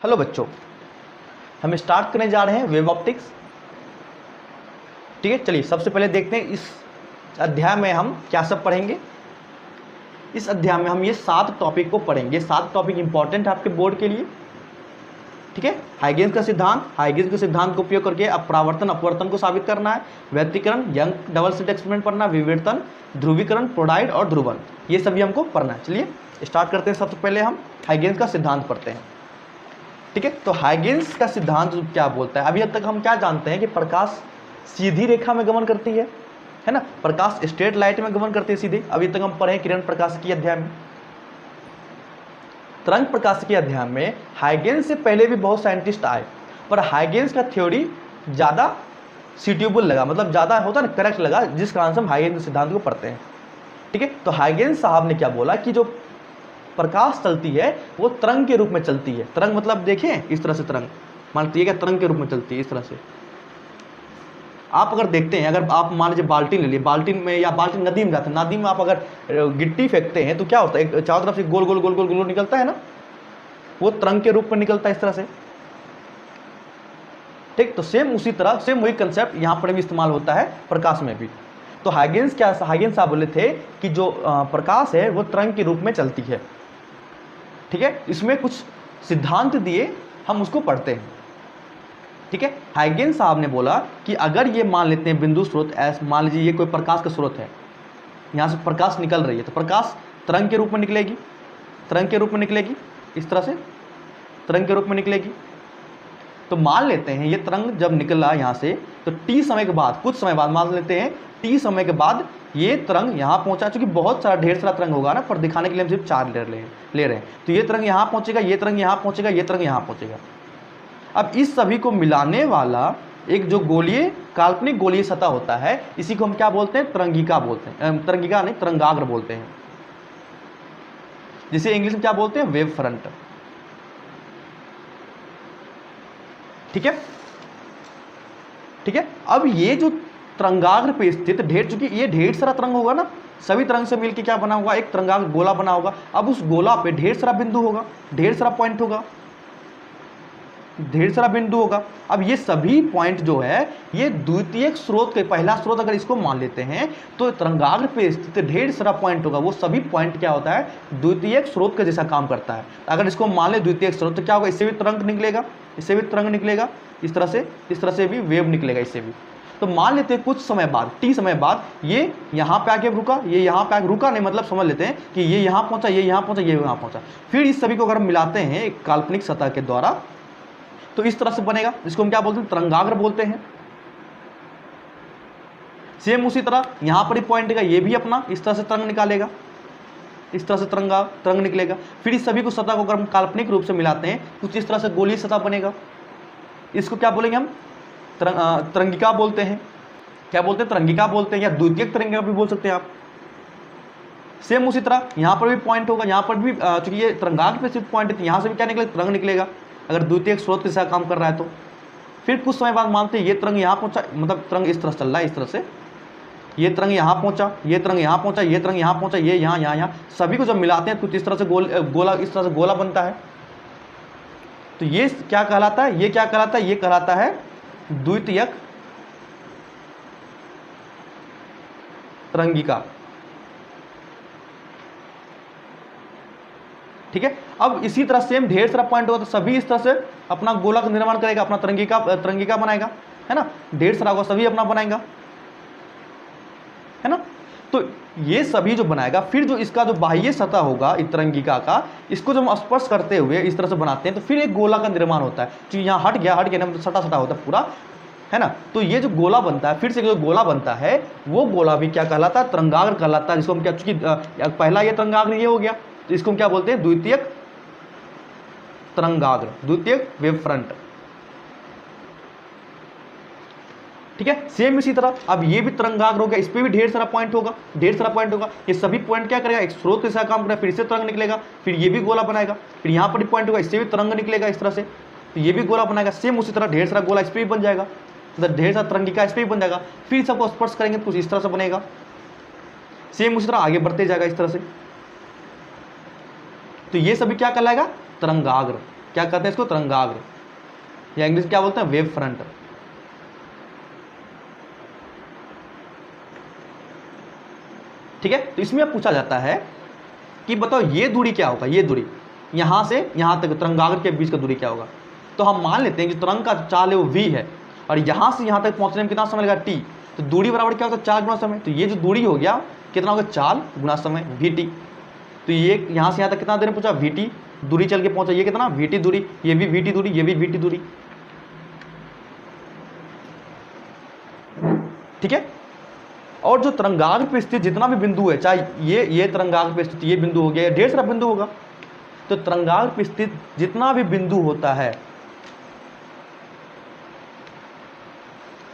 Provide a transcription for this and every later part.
Hello बच्चों, हम start करने जा रहे हैं वेव ऑप्टिक्स। ठीक है, चलिए सबसे पहले देखते हैं इस अध्याय में हम क्या सब पढ़ेंगे। इस अध्याय में हम ये 7 टॉपिक को पढ़ेंगे। 7 टॉपिक इंपॉर्टेंट है आपके बोर्ड के लिए। ठीक है, हाइगेन्स का सिद्धांत, हाइगेन्स के सिद्धांत का उपयोग करके अपरावर्तन अपवर्तन को साबित करना है, व्यतिकरण, यंग डबल स्लिट एक्सपेरिमेंट पढ़ना, विवर्तन, ध्रुवीकरण, प्रोडाइड और ध्रुवन, ये सभी हमको पढ़ना है। चलिए स्टार्ट करते हैं। सबसे पहले हम हाइगेन्स का सिद्धांत पढ़ते हैं। ठीक है, तो हाइगेन्स का सिद्धांत क्या बोलता है? अभी तक हम क्या जानते हैं कि प्रकाश सीधी रेखा में गमन करती है ना, प्रकाश स्ट्रेट लाइट में गमन करती है सीधे। अभी तक हम पढ़े किरण प्रकाश की अध्याय में। तरंग प्रकाश के अध्याय में हाइगेन्स से पहले भी बहुत साइंटिस्ट आए, पर हाइगेन्स का थ्योरी ज़्यादा सूटेबल लगा, मतलब ज़्यादा होता है ना, करेक्ट लगा, जिस कारण से हम हाइगेन्स के सिद्धांत को पढ़ते हैं। ठीक है, तो हाइगेन्स साहब ने क्या बोला कि जो प्रकाश चलती है वो तरंग के रूप में चलती है। तरंग मतलब देखें इस तरह से, तरंग मान लीजिए क्या तरंग के रूप में चलती है इस तरह से। आप अगर देखते हैं, अगर आप मान लीजिए बाल्टीन ले लिए, बाल्टीन में या बाल्टीन नदी में जाते हैं, नदी में आप अगर गिट्टी फेंकते हैं तो क्या होता है, चारों तरफ से गोल गोल गोल गोल गोल निकलता है ना, वो तरंग के रूप में निकलता है इस तरह से। ठीक, तो सेम उसी तरह सेम वही कंसेप्ट यहाँ पर भी इस्तेमाल होता है प्रकाश में भी। तो हाइगेन्स साहब बोले थे कि जो प्रकाश है वो तरंग के रूप में चलती है। ठीक है, इसमें कुछ सिद्धांत दिए, हम उसको पढ़ते हैं। ठीक है, हाइगेन्स साहब ने बोला कि अगर ये मान लेते हैं बिंदु स्रोत, ऐसे मान लीजिए ये कोई प्रकाश का स्रोत है, यहाँ से प्रकाश निकल रही है, तो प्रकाश तरंग के रूप में निकलेगी, तरंग के रूप में निकलेगी इस तरह से, तरंग के रूप में निकलेगी। तो मान लेते हैं ये तरंग जब निकला यहाँ से, तो टी समय के बाद, कुछ समय बाद, मान लेते हैं टी समय के बाद ये तरंग यहाँ पहुँचा, चूँकि बहुत सारा ढेर सारा तरंग होगा ना, पर दिखाने के लिए हम सिर्फ 4 ले रहे हैं। तो ये तरंग यहाँ पहुँचेगा, ये तरंग यहाँ पहुँचेगा, ये तरंग यहाँ पहुँचेगा। अब इस सभी को मिलाने वाला एक जो गोलीय, काल्पनिक गोलीय सतह होता है, इसी को हम क्या बोलते हैं? तरंगिका बोलते हैं। तरंगिका नहीं, तरंगाग्र बोलते हैं, जिसे इंग्लिश में क्या बोलते हैं? Wave front. ठीक है, ठीक है। अब ये जो तरंगाग्र पे स्थित ढेर, चूंकि ये ढेर सारा तरंग होगा ना, सभी तरंग से मिलकर क्या बना होगा? एक तरंगाग्र गोला बना होगा। अब उस गोला पे ढेर सारा बिंदु होगा, ढेर सारा पॉइंट होगा, ढेर सारा बिंदु होगा। अब ये सभी पॉइंट जो है ये द्वितीयक स्रोत के, पहला स्रोत अगर इसको मान लेते हैं तो तरंगाग्र पे स्थित ढेर सारा पॉइंट होगा, वो सभी पॉइंट क्या होता है? द्वितीयक स्रोत के जैसा काम करता है। अगर इसको मान ले द्वितीयक स्रोत, तो क्या होगा? इससे भी तरंग निकलेगा, इससे भी तरंग निकलेगा, इस तरह से भी वेव निकलेगा इससे भी। तो मान लेते हैं कुछ समय बाद, टी समय बाद, ये यहाँ पे आके रुका, ये यहाँ पे आके रुका नहीं, मतलब समझ लेते हैं कि ये यहाँ पहुँचा, ये यहाँ पहुँचा, ये यहाँ पहुँचा। फिर इस सभी को अगर हम मिलाते हैं एक काल्पनिक सतह के द्वारा, तो इस तरह से बनेगा, जिसको हम क्या बोलते हैं? तरंगाग्र बोलते हैं। सेम उसी तरह यहाँ पर ही पॉइंट का, ये भी अपना इस तरह से तरंग निकालेगा, इस तरह से तरंग निकलेगा। फिर इस सभी को सतह को अगर हम काल्पनिक रूप से मिलाते हैं, कुछ इस तरह से गोलीय सतह बनेगा। इसको क्या बोलेंगे हम? तरंगिका बोलते हैं। क्या बोलते हैं? तरंगिका बोलते हैं, या द्वितीयक तरंगिका भी बोल सकते हैं आप। सेम उसी तरह यहाँ पर भी पॉइंट होगा, यहाँ पर भी चूंकि ये तरंगाग्र पे सिर्फ पॉइंट है, यहाँ से भी क्या निकलेगा? तरंग निकलेगा, अगर द्वितीयक स्रोत के साथ काम कर रहा है तो। फिर कुछ समय बाद मानते हैं ये तरंग यहाँ पहुँचा, मतलब तरंग इस तरह चल रहा है, इस तरह से ये तरंग यहाँ पहुँचा, ये तरंग यहाँ पहुँचा, ये तरंग यहाँ पहुँचा, ये यहाँ, सभी को जब मिलाते हैं कुछ इस तरह से गोला, इस तरह से गोला बनता है। तो ये क्या कहलाता है? ये क्या कहलाता है? ये कहलाता है द्वितीयक तरंगिका। ठीक है, अब इसी तरह सेम ढेर सारा पॉइंट होगा, तो सभी इस तरह से अपना गोला का निर्माण करेगा, अपना तरंगिका बनाएगा, है ना। ढेर सारा होगा, सभी अपना बनाएगा, है ना। तो ये सभी जो बनाएगा, फिर जो इसका जो बाह्य सतह होगा इस तरंगिका का, इसको जब हम स्पर्श करते हुए इस तरह से बनाते हैं, तो फिर एक गोला का निर्माण होता है। क्योंकि यहाँ हट गया ना, मतलब सटा सटा होता है पूरा, है ना। तो ये जो गोला बनता है, फिर से जो गोला बनता है, वो गोला भी क्या कहलाता है? तरंगाग्र कहलाता है। जिसको हम क्या, चूंकि पहला ये तरंगाग्र ये हो गया, तो इसको हम क्या बोलते हैं? द्वितीयक तरंगाग्र, द्वितीयक वेव फ्रंट। ठीक है, सेम इसी तरह अब ये भी तरंगाग्र हो गया, इस पे भी ढेर सारा पॉइंट होगा, ढेर सारा पॉइंट होगा। ये सभी पॉइंट क्या करेगा? एक स्रोत के साथ काम करेगा, फिर से तरंग निकलेगा, फिर ये भी गोला बनाएगा, फिर यहाँ पर भी पॉइंट होगा, इससे भी तरंग निकलेगा इस तरह से, तो ये भी गोला बनाएगा। सेम उसी तरह ढेर सारा गोला इस पर भी बन जाएगा, मतलब ढेर सारा तरंगिका इस पर भी बन जाएगा। फिर सबको स्पर्श करेंगे तो कुछ इस तरह से बनेगा। सेम उसी तरह आगे बढ़ते जाएगा इस तरह से। तो ये सभी क्या कहलाएगा? तरंगाग्र। क्या कहते हैं इसको? तरंगाग्र, या इंग्लिश क्या बोलते हैं? Wave front. ठीक है, तो इसमें अब पूछा जाता है कि बताओ ये दूरी क्या होगा, ये दूरी यहाँ से यहाँ तक तरंगाग्र के बीच का दूरी क्या होगा। तो हम मान लेते हैं कि तरंग का चाल है वो v है, और यहाँ से यहाँ तक पहुँचने में कितना समय लगेगा? t। तो दूरी बराबर क्या होता है? चाल गुणा समय। तो ये जो दूरी हो गया कितना होगा? चाल गुणा समय, vt। तो ये यहाँ से यहाँ तक कितना देर में पहुँचा? vt दूरी चल के पहुँचा, ये कितना? vt दूरी, ये भी vt दूरी, ये भी vt दूरी। ठीक है, और जो तरंगाग्र पे स्थित जितना भी बिंदु है, चाहे ये तरंगाग्र पे स्थित ये बिंदु हो गया, ढेर सारा बिंदु होगा, तो तरंगाग्र पे स्थित जितना भी बिंदु होता है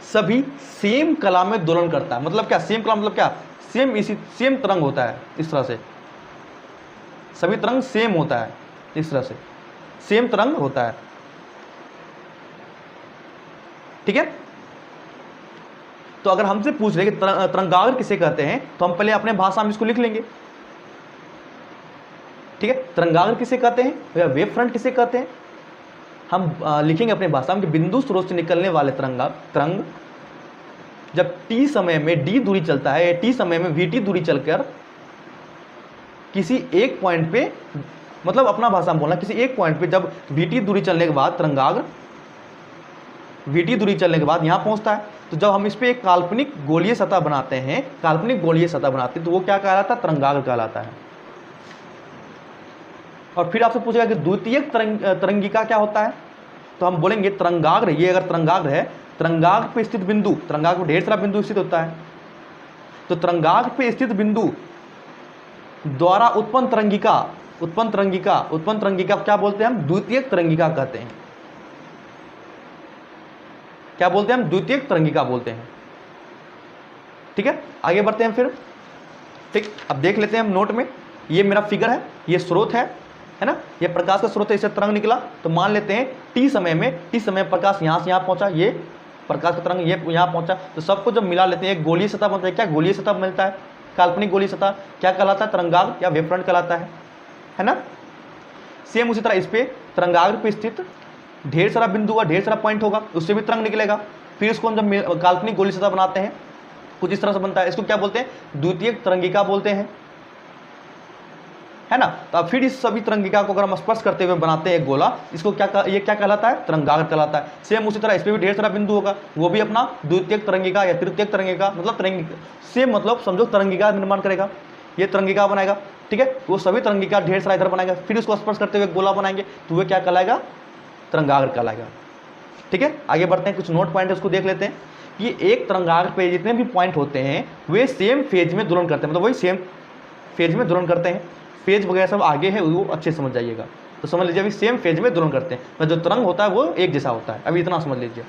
सभी सेम कला में दोलन करता है। मतलब क्या? सेम कला मतलब क्या? सेम तरंग होता है, इस तरह से सभी तरंग सेम होता है, इस तरह से सेम तरंग होता है। ठीक है, तो अगर हमसे पूछ रहे कि तरंगाग्र किसे कहते हैं, तो हम पहले अपने भाषा में इसको लिख लेंगे। ठीक है, तरंगाग्र किसे कहते हैं या वेव फ्रंट किसे कहते हैं, हम लिखेंगे अपने भाषा में कि बिंदु स्रोत से निकलने वाले तरंग जब t समय में d दूरी चलता है, t समय में vt दूरी चलकर किसी एक पॉइंट पे, मतलब अपना भाषा में बोलना, किसी एक पॉइंट पे जब vt दूरी चलने के बाद तरंगाग्र vt दूरी चलने के बाद यहाँ पहुँचता है, तो जब हम इस पर एक काल्पनिक गोलीय सतह बनाते हैं, तो वो क्या कहलाता है? तरंगाग्र कहलाता है। और फिर आपसे पूछेगा कि द्वितीयक तरंगिका क्या होता है, तो हम बोलेंगे तरंगाग्र, ये अगर तरंगाग्र है, तरंगाग्र पे स्थित बिंदु, तरंगाग्र पे ढेर सारा बिंदु स्थित होता है, तो तरंगाग्र पे स्थित बिंदु द्वारा उत्पन्न तरंगिका क्या बोलते हैं? हम द्वितीयक तरंगिका कहते हैं। क्या बोलते हैं? हम द्वितीयक तरंगिका बोलते हैं। ठीक है, आगे बढ़ते हैं फिर। ठीक, अब देख लेते हैं हम नोट में, ये मेरा फिगर है, ये स्रोत है ना, ये प्रकाश का स्रोत है, इससे तरंग निकला। तो मान लेते हैं टी समय में प्रकाश यहाँ से यहाँ पहुंचा, ये प्रकाश का तरंग ये यहाँ पहुंचा, तो सबको जब मिला लेते हैं एक गोलीय सतह बनता है। क्या गोलीय सतह मिलता है? काल्पनिक गोलीय सतह क्या कहलाता है? तरंगाग्र या वेव फ्रंट कहलाता है ना। सेम उसी तरह इस पे तरंगाग्र पे स्थित ढेर सारा बिंदु होगा, ढेर सारा पॉइंट होगा, उससे भी तरंग निकलेगा। फिर इसको हम जब काल्पनिक गोलीय सतह बनाते हैं कुछ इस तरह से बनता है, इसको क्या बोलते हैं? द्वितीयक तरंगिका बोलते हैं, है ना। तो अब फिर इस सभी तरंगिका को अगर हम स्पर्श करते हुए बनाते हैं एक गोला, इसको ये क्या कहलाता है? तरंगाग्र कहलाता है। सेम उसी तरह इस पर भी ढेर सारा बिंदु होगा, वो भी अपना द्वितीयक तरंगिका या तृतीयक तरंगिका, मतलब तरंगिका सेम, मतलब समझो तरंगिका निर्माण करेगा, ये तरंगिका बनाएगा। ठीक है, वो सभी तरंगिका ढेर सारा इधर बनाएगा, फिर उसको स्पर्श करते हुए गोला बनाएंगे, तो वह क्या कहलाएगा? तरंगाग्र कहलाएगा। ठीक है, आगे बढ़ते हैं, कुछ नोट पॉइंट उसको देख लेते हैं कि एक तरंगाग्र पे जितने भी पॉइंट होते हैं वे सेम फेज में दोलन करते हैं, मतलब वही सेम फेज में दोलन करते हैं। फेज वगैरह सब आगे है, वो अच्छे समझ जाइएगा। तो समझ लीजिए अभी सेम फेज में दोलन करते हैं, मतलब जो तरंग होता है वो एक जैसा होता है, अभी इतना समझ लीजिए।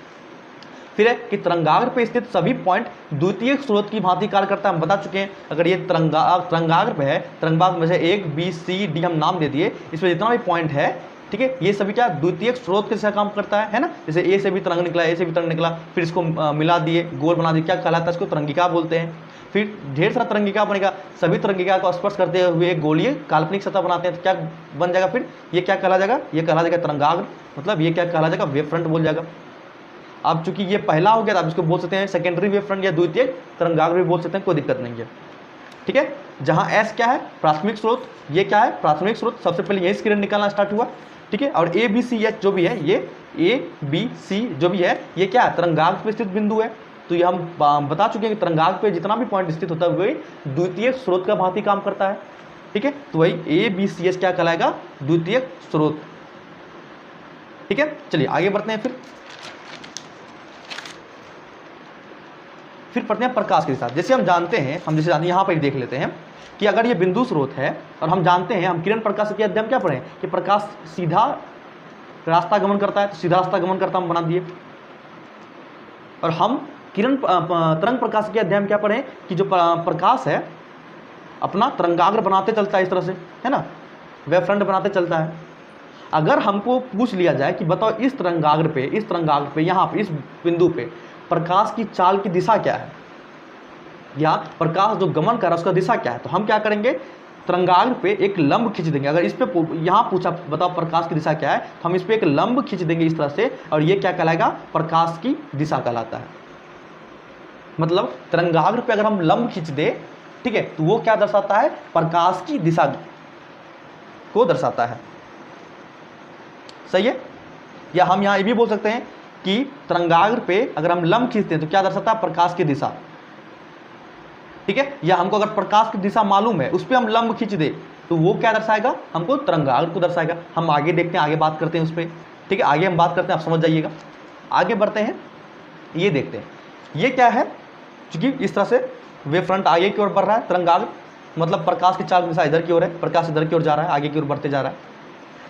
फिर है कि तरंगाग्र पे स्थित सभी पॉइंट द्वितीयक स्रोत की भांति कार्य करता है, हम बता चुके हैं। अगर ये तरंगाग्र पे है, तरंगाग्र में से A B C D हम नाम दे दिए, इसमें जितना भी पॉइंट है, ठीक है, ये सभी क्या द्वितीयक स्रोत के जैसा काम करता है ना। जैसे ए से भी तरंग निकला, ए से भी तरंग निकला, फिर इसको मिला दिए, गोल बना दिए, क्या कहलाता है? इसको तरंगिका बोलते हैं। फिर ढेर सारा तरंगिका बनेगा, सभी तरंगिका को स्पर्श करते हुए एक गोलीय काल्पनिक सतह बनाते हैं, तो क्या बन जाएगा? फिर ये क्या कहला जाएगा? ये कहला जाएगा तरंगाग्र, मतलब ये क्या कहला जाएगा? वेव फ्रंट बोल जाएगा। अब चूंकि ये पहला हो गया, तो आप इसको बोल सकते हैं सेकेंडरी वेव फ्रंट या द्वितीयक तरंगाग्र भी बोल सकते हैं, कोई दिक्कत नहीं है। ठीक है, जहाँ S क्या है? प्राथमिक स्रोत, ये क्या है? प्राथमिक स्रोत, सबसे पहले यही किरण निकालना स्टार्ट हुआ। ठीक है, और A B C H जो भी है, ये A B C जो भी है, ये क्या है? तरंगाग्र पे स्थित बिंदु है। तो ये हम बता चुके हैं कि तरंगाग्र पे जितना भी पॉइंट स्थित होता है वही द्वितीयक स्रोत का भांति काम करता है। ठीक है, तो वही A B C H क्या कहलाएगा? द्वितीयक स्रोत। ठीक है, चलिए आगे बढ़ते हैं। फिर पढ़ते हैं प्रकाश के साथ। जैसे हम जानते हैं, यहाँ पर देख लेते हैं कि अगर ये बिंदु स्रोत है और हम जानते हैं, हम किरण प्रकाश के अध्ययन क्या पढ़े कि प्रकाश सीधा रास्ता गमन करता है, तो सीधा रास्ता गमन करता हम बना दिए। और हम किरण तरंग प्रकाश के अध्ययन क्या पढ़े कि जो प्रकाश है अपना तरंगाग्र बनाते चलता है, इस तरह से, है ना, वेव फ्रंट बनाते चलता है। अगर हमको पूछ लिया जाए कि बताओ इस तरंगाग्र पे यहाँ पे इस बिंदु पे प्रकाश की चाल की दिशा क्या है, या प्रकाश जो गमन कर रहा है उसका दिशा क्या है, तो हम क्या करेंगे? तरंगाग्र पे एक लंब खींच देंगे। अगर इस पे यहाँ पूछा बताओ प्रकाश की दिशा क्या है, तो हम इस पे एक लंब खींच देंगे इस तरह से, और ये क्या कहलाएगा, प्रकाश की दिशा कहलाता है। मतलब तरंगाग्र पे अगर हम लंब खींच दे, ठीक है, तो वो क्या दर्शाता है, प्रकाश की दिशा को दर्शाता है। सही है। या हम यहाँ ये भी बोल सकते हैं कि तरंगाग्र पे अगर हम लंब खींचते हैं तो क्या दर्शाता है, प्रकाश की दिशा। ठीक है। या हमको अगर प्रकाश की दिशा मालूम है, उस पर हम लंब खींच दे तो वो क्या दर्शाएगा, हमको तरंगाग्र को दर्शाएगा। हम आगे देखते हैं, आगे बात करते हैं उस पर। ठीक है, आगे हम बात करते हैं, आप समझ जाइएगा। आगे बढ़ते हैं, ये देखते हैं ये क्या है। क्योंकि इस तरह से वे फ्रंट आगे की ओर बढ़ रहा है तरंगाग्र, मतलब प्रकाश की चाल दिशा इधर की ओर है, प्रकाश इधर की ओर जा रहा है, आगे की ओर बढ़ते जा रहा है।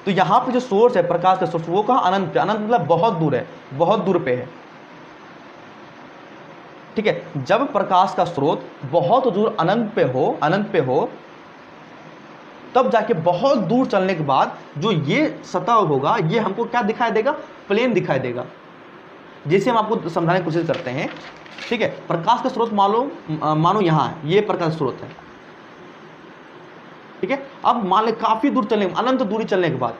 तो यहाँ पे जो सोर्स है प्रकाश का सोर्स, वो कहाँ, अनंत पे। अनंत मतलब बहुत दूर है, बहुत दूर पे है। ठीक है। जब प्रकाश का स्रोत बहुत दूर अनंत पे हो, तब जाके बहुत दूर चलने के बाद जो ये सतह होगा, ये हमको क्या दिखाई देगा, प्लेन दिखाई देगा। जैसे हम आपको समझाने की कोशिश करते हैं। ठीक है, प्रकाश का स्रोत मानो यहाँ है, ये प्रकाश स्रोत है। ठीक है। अब मान ले काफी दूर चलने, अनंत दूरी चलने के बाद,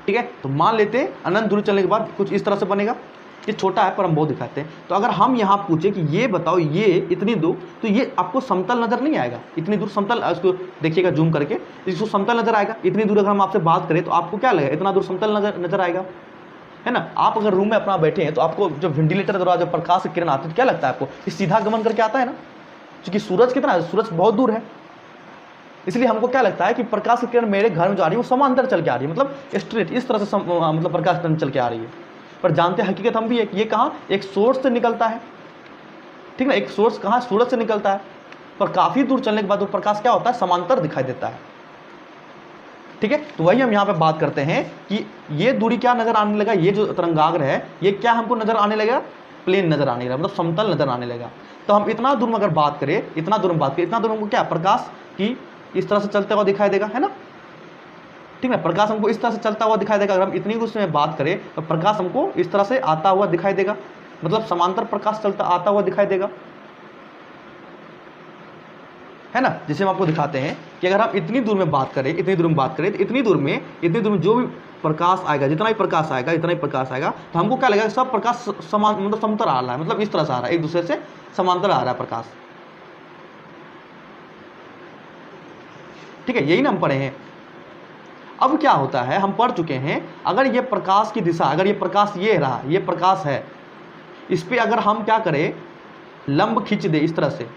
ठीक है, तो मान लेते हैं अनंत दूरी चलने के बाद कुछ इस तरह से बनेगा। ये छोटा है पर हम बहुत दिखाते हैं। तो अगर हम यहाँ पूछे कि ये बताओ ये इतनी दूर, तो ये आपको समतल नजर नहीं आएगा। इतनी दूर समतल, इसको देखिएगा जूम करके, इसको समतल नजर आएगा। इतनी दूर अगर हम आपसे बात करें तो आपको क्या लगेगा, इतना दूर समतल नजर आएगा, है ना। आप अगर रूम में अपना बैठे हैं तो आपको जो वेंटिलेटर द्वारा जो प्रकाश की किरण आती है तो क्या लगता है आपको, ये सीधा गमन करके आता है ना। क्योंकि सूरज कितना है, सूरज बहुत दूर है, इसलिए हमको क्या लगता है कि प्रकाश की किरण मेरे घर में जो आ रही है वो समांतर चल के आ रही है, मतलब स्ट्रेट इस तरह से मतलब प्रकाश किरण चल के आ रही है। पर जानते हैं हकीकत हम भी है कि ये कहाँ, एक सोर्स से निकलता है। ठीक ना, एक सोर्स कहाँ, सूरज से निकलता है। पर काफी दूर चलने के बाद वो प्रकाश क्या होता है, समांतर दिखाई देता है। ठीक है। तो वही हम यहाँ पे बात करते हैं कि ये दूरी क्या नजर आने लगा, ये जो तरंगाग्र है ये क्या हमको नजर आने लगा, प्लेन नजर आने लगा, मतलब समतल नजर आने लगा। तो हम इतना दूर में अगर बात करें, इतना दूर में बात करें, इतना दूर हमको क्या, प्रकाश की इस तरह से चलता हुआ दिखाई देगा, है ना। ठीक है, प्रकाश हमको इस तरह से चलता हुआ दिखाई देगा। अगर हम इतनी उसमें बात करें तो प्रकाश हमको इस तरह से आता हुआ दिखाई देगा, मतलब समांतर प्रकाश चलता आता हुआ दिखाई देगा, है ना। जैसे हम आपको दिखाते हैं कि अगर हम इतनी दूर में बात करें, इतनी दूर में बात करें, तो इतनी दूर में जो भी प्रकाश आएगा, जितना भी प्रकाश आएगा, इतना ही प्रकाश आएगा, तो हमको क्या लगेगा, सब प्रकाश समान, मतलब समतर आ रहा है, मतलब इस तरह से आ रहा है, एक दूसरे से समांतर आ रहा है प्रकाश। ठीक है, यही ना हम पढ़े हैं। अब क्या होता है, हम पढ़ चुके हैं, अगर ये प्रकाश की दिशा, अगर ये प्रकाश ये रहा, ये प्रकाश है, इस पे अगर हम क्या करें, लंब खींच दे इस तरह से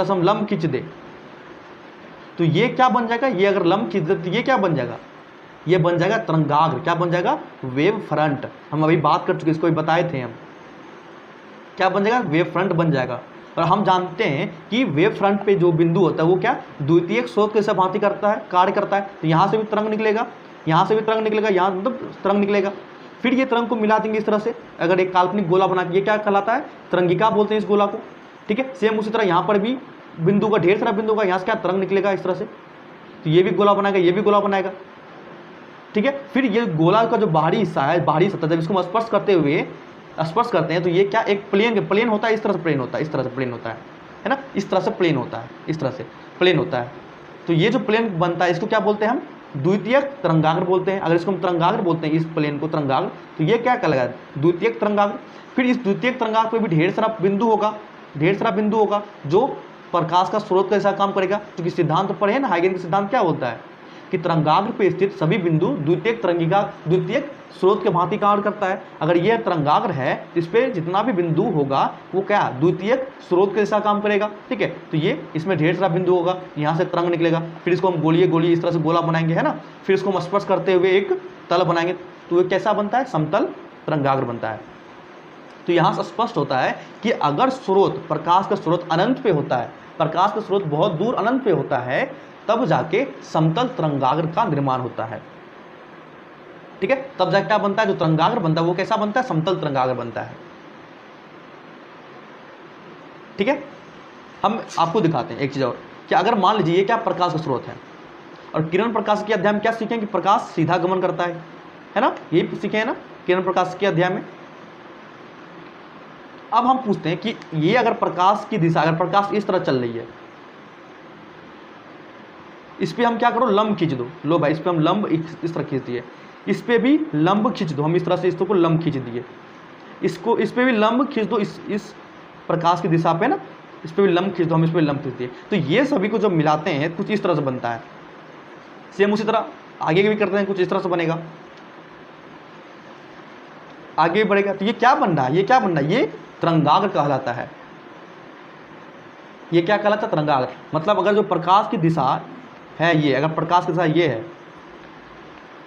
हम लंब खींच दे, तो ये क्या बन जाएगा, ये अगर लंब खींच दे तो ये क्या बन जाएगा, ये बन जाएगा तरंगाग्र। क्या बन जाएगा, वेव फ्रंट। हम अभी बात कर चुके, इसको बताए थे हम, क्या बन जाएगा, वेव फ्रंट बन जाएगा। और हम जानते हैं कि वेव फ्रंट पे जो बिंदु होता है वो क्या, द्वितीयक स्रोत के साथ भांति करता है, कार्य करता है। तो यहाँ से भी तरंग निकलेगा, यहाँ से भी तरंग निकलेगा, यहाँ मतलब तरंग निकलेगा। फिर ये तरंग को मिला देंगे इस तरह से, अगर एक काल्पनिक गोला बना के, ये क्या कहलाता है, तरंगिका बोलते हैं इस गोला को। ठीक है, सेम उसी तरह यहाँ पर भी बिंदु का, ढेर सारा बिंदु का, यहाँ से क्या तरंग निकलेगा इस तरह से। तो ये भी गोला बनाएगा, ये भी गोला बनाएगा। ठीक है, फिर ये गोला का जो बाहरी हिस्सा है, बाहरी सतह, जब इसको हम स्पर्श करते हैं तो ये क्या, एक प्लेन होता है, इस तरह से प्लेन होता है, इस तरह से प्लेन होता है ना, इस तरह से प्लेन होता है, इस तरह से प्लेन होता है। तो ये जो प्लेन बनता है इसको क्या बोलते हैं हम, द्वितीयक तरंगाग्र बोलते हैं। अगर इसको हम तरंगाग्र बोलते हैं, इस प्लेन को तरंगाग्र, तो ये क्या कहलाएगा, द्वितीयक तरंगाग्र। फिर इस द्वितीयक तरंगाग्र पे भी ढेर सारा बिंदु होगा जो प्रकाश का स्रोत का ऐसा काम करेगा। क्योंकि सिद्धांत पढ़े ना, हाइगेन का सिद्धांत क्या बोलता है कि तरंगाग्र पे स्थित सभी बिंदु द्वितीयक स्रोत के भांति कार्य करता है। अगर यह तरंगाग्र है, इस पे जितना भी बिंदु होगा वो क्या, द्वितीयक स्रोत के जैसा काम करेगा। ठीक है, तो ये इसमें ढेर सारा बिंदु होगा, यहाँ से तरंग निकलेगा, फिर इसको हम गोलीय इस तरह से गोला बनाएंगे, है ना। फिर इसको हम स्पर्श करते हुए एक तल बनाएंगे, तो ये कैसा बनता है, समतल तरंगाग्र बनता है। तो यहाँ से स्पष्ट होता है कि अगर स्रोत, प्रकाश का स्रोत अनंत पे होता है, प्रकाश का स्रोत बहुत दूर अनंत पे होता है, तब जाके समतल तरंगाग्र का निर्माण होता है। ठीक है, तब जाके क्या बनता है, जो तरंगाग्र बनता है वो कैसा बनता है, समतल तरंगाग्र बनता है। ठीक है, हम आपको दिखाते हैं एक चीज और, कि अगर मान लीजिए ये क्या प्रकाश का स्रोत है, और किरण प्रकाश के अध्याय में क्या सीखें कि प्रकाश सीधा गमन करता है ना, यही सीखे है ना किरण प्रकाश के अध्याय में। अब हम पूछते हैं कि ये अगर प्रकाश की दिशा, अगर प्रकाश इस तरह चल रही है, इस पे हम क्या करो, लंब खींच दो, लो भाई इस पे हम लंब इस तरह खींच दिए, इस पे भी लंब खींच दो, हम इस तरह से इसको लंब खींच दिए, इसको इस पे भी लंब खींच दो, इस प्रकाश की दिशा पे ना, इस पे भी लंब खींच दो, हम इस पे लंब खींच दिए। तो ये सभी को जब मिलाते हैं कुछ इस तरह से बनता है। सेम उसी तरह आगे भी करते हैं, कुछ इस तरह से बनेगा, आगे बढ़ेगा। तो ये क्या बन रहा है, ये क्या बन रहा है, ये तरंगाग्र कहलाता है। ये क्या कहलाता है, तरंगाग्र। मतलब अगर जो प्रकाश की दिशा है ये, अगर प्रकाश की दिशा ये है,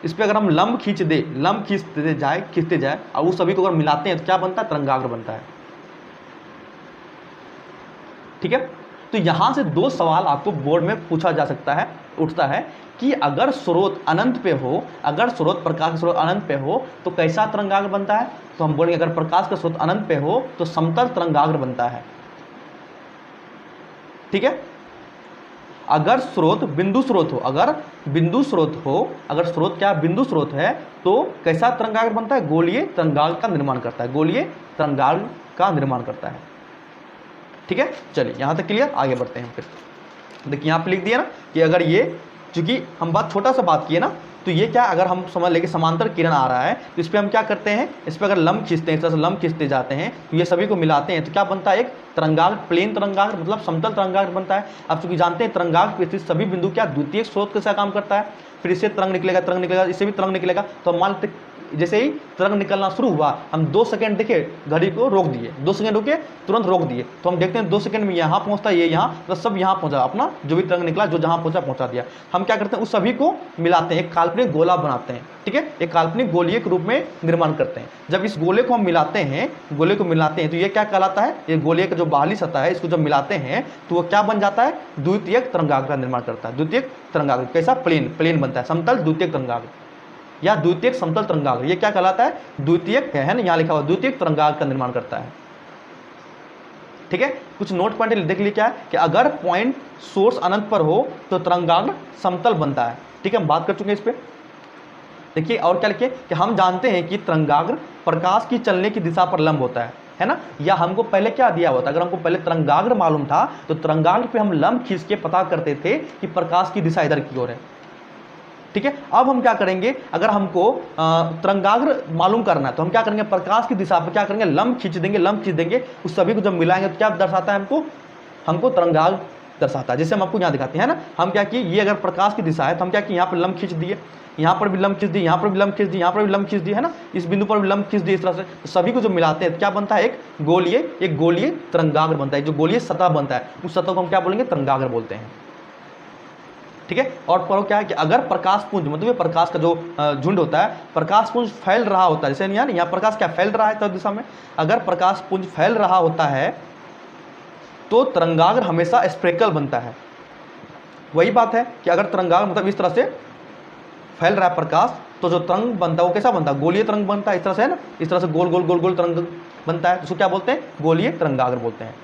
इस पर अगर हम लंब खींच दे, लंब खींचते जाए और उस सभी को अगर मिलाते हैं तो क्या बनता है, तरंगाग्र बनता है। ठीक है। तो यहां से दो सवाल आपको बोर्ड में पूछा जा सकता है, उठता है कि अगर स्रोत अनंत पे हो, अगर स्रोत प्रकाश का स्रोत अनंत पे हो तो कैसा तरंगाग्र बनता है। तो हम बोलेंगे अगर प्रकाश का स्रोत अनंत पे हो तो समतल तरंगाग्र बनता है। ठीक है। अगर स्रोत बिंदु स्रोत हो, अगर बिंदु स्रोत हो, अगर स्रोत क्या बिंदु स्रोत है तो कैसा तरंगाग्र बनता है, गोलीय तरंगाग्र का निर्माण करता है, गोलीय तरंगाग्र का निर्माण करता है। ठीक है। चलिए यहां तक क्लियर, आगे बढ़ते हैं। फिर देखिए यहां पे लिख दिया ना कि अगर ये, चूंकि हम बात छोटा सा बात किए ना, तो ये क्या, अगर हम समझ लें कि समांतर किरण आ रहा है तो इस पर हम क्या करते हैं, इस पर अगर लंब खींचते हैं, इस तरह से लंब खींचते जाते हैं तो ये सभी को मिलाते हैं तो क्या बनता है, एक तरंगाग्र, प्लेन तरंगाग्र, मतलब समतल तरंगाग्र बनता है। अब चूंकि जानते हैं तरंगाग्र पे स्थित सभी बिंदु क्या द्वितीयक स्रोत के साथ काम करता है, फिर इससे तरंग निकलेगा, इससे भी तरंग निकलेगा। तो हम मान लेते जैसे ही तरंग निकलना शुरू हुआ, हम 2 सेकंड देखे, घड़ी को रोक दिए, 2 सेकंड रुके, तुरंत रोक दिए, तो हम देखते हैं 2 सेकंड में यहाँ पहुँचता है, ये यहाँ, तो सब यहाँ पहुँचा, अपना जो भी तरंग निकला, जो जहाँ पहुँचा दिया। हम क्या करते हैं, उस सभी को मिलाते हैं, एक काल्पनिक गोला बनाते हैं। ठीक है। एक काल्पनिक गोलीय के रूप में निर्माण करते हैं। जब इस गोले को हम मिलाते हैं, तो ये क्या कहलाता है, ये गोले का जो बाहरी सतह है, इसको जब मिलाते हैं तो वो क्या बन जाता है, द्वितीयक तरंगाग्र का निर्माण करता है। द्वितीयक तरंगाग्र कैसा, प्लेन बनता है, समतल द्वितीयक तरंगाग्र या द्वितीयक समतल तरंगाग्र, ये क्या कहलाता है, द्वितीयक है ना, यहाँ लिखा हुआ द्वितीयक तरंगाग्र का निर्माण करता है। ठीक है। कुछ नोट पॉइंट देख लीजिए क्या है कि अगर पॉइंट सोर्स अनंत पर हो तो तरंगाग्र समतल बनता है। ठीक है। हम बात कर चुके हैं इस पे। देखिए और क्या लिखे कि हम जानते हैं कि तरंगाग्र प्रकाश की चलने की दिशा पर लंब होता है ना। या हमको पहले क्या दिया हुआ था, अगर हमको पहले तरंगाग्र मालूम था तो तरंगाग्र पे हम लंब खींच के पता करते थे कि प्रकाश की दिशा इधर की ओर है। ठीक है। अब हम क्या करेंगे, अगर हमको तरंगाग्र मालूम करना है तो हम क्या करेंगे, प्रकाश की दिशा पर क्या करेंगे, लंब खींच देंगे, उस सभी को जब मिलाएंगे तो क्या दर्शाता है, हमको तरंगाग्र दर्शाता है। जैसे हम आपको यहाँ दिखाते हैं ना, हम क्या किए, ये अगर प्रकाश की दिशा है तो हम क्या किए, यहाँ पर लंब खींच दिए, यहाँ पर भी लंब खींच दिए, यहाँ पर भी लंब खींच दिए, यहाँ पर भी लंब खींच दिए, है ना, इस बिंदु पर भी लंब खींच दिए। इस तरह से तो सभी को जो मिलाते हैं तो क्या बनता है, एक गोलीय तरंगाग्र बनता है। जो गोलीय सतह बनता है उस सतह को हम क्या बोलेंगे, तरंगाग्र बोलते हैं। ठीक है। और पर क्या है कि अगर प्रकाश पुंज, मतलब प्रकाश का जो झुंड होता है, प्रकाश पुंज फैल रहा होता है, जैसे यहाँ प्रकाश क्या फैल रहा है तब दिशा में, अगर प्रकाश पुंज फैल रहा होता है तो तरंगाग्र हमेशा स्पेक्ल बनता है। वही बात है कि अगर तरंगाग्र मतलब इस तरह से फैल रहा है प्रकाश, तो जो तरंग बनता है वो कैसा बनता है, गोलीय तरंग बनता है। इस तरह से है ना, इस तरह से गोल गोल तरंग बनता है, उसको क्या बोलते हैं, गोलीय तरंगाग्र बोलते हैं।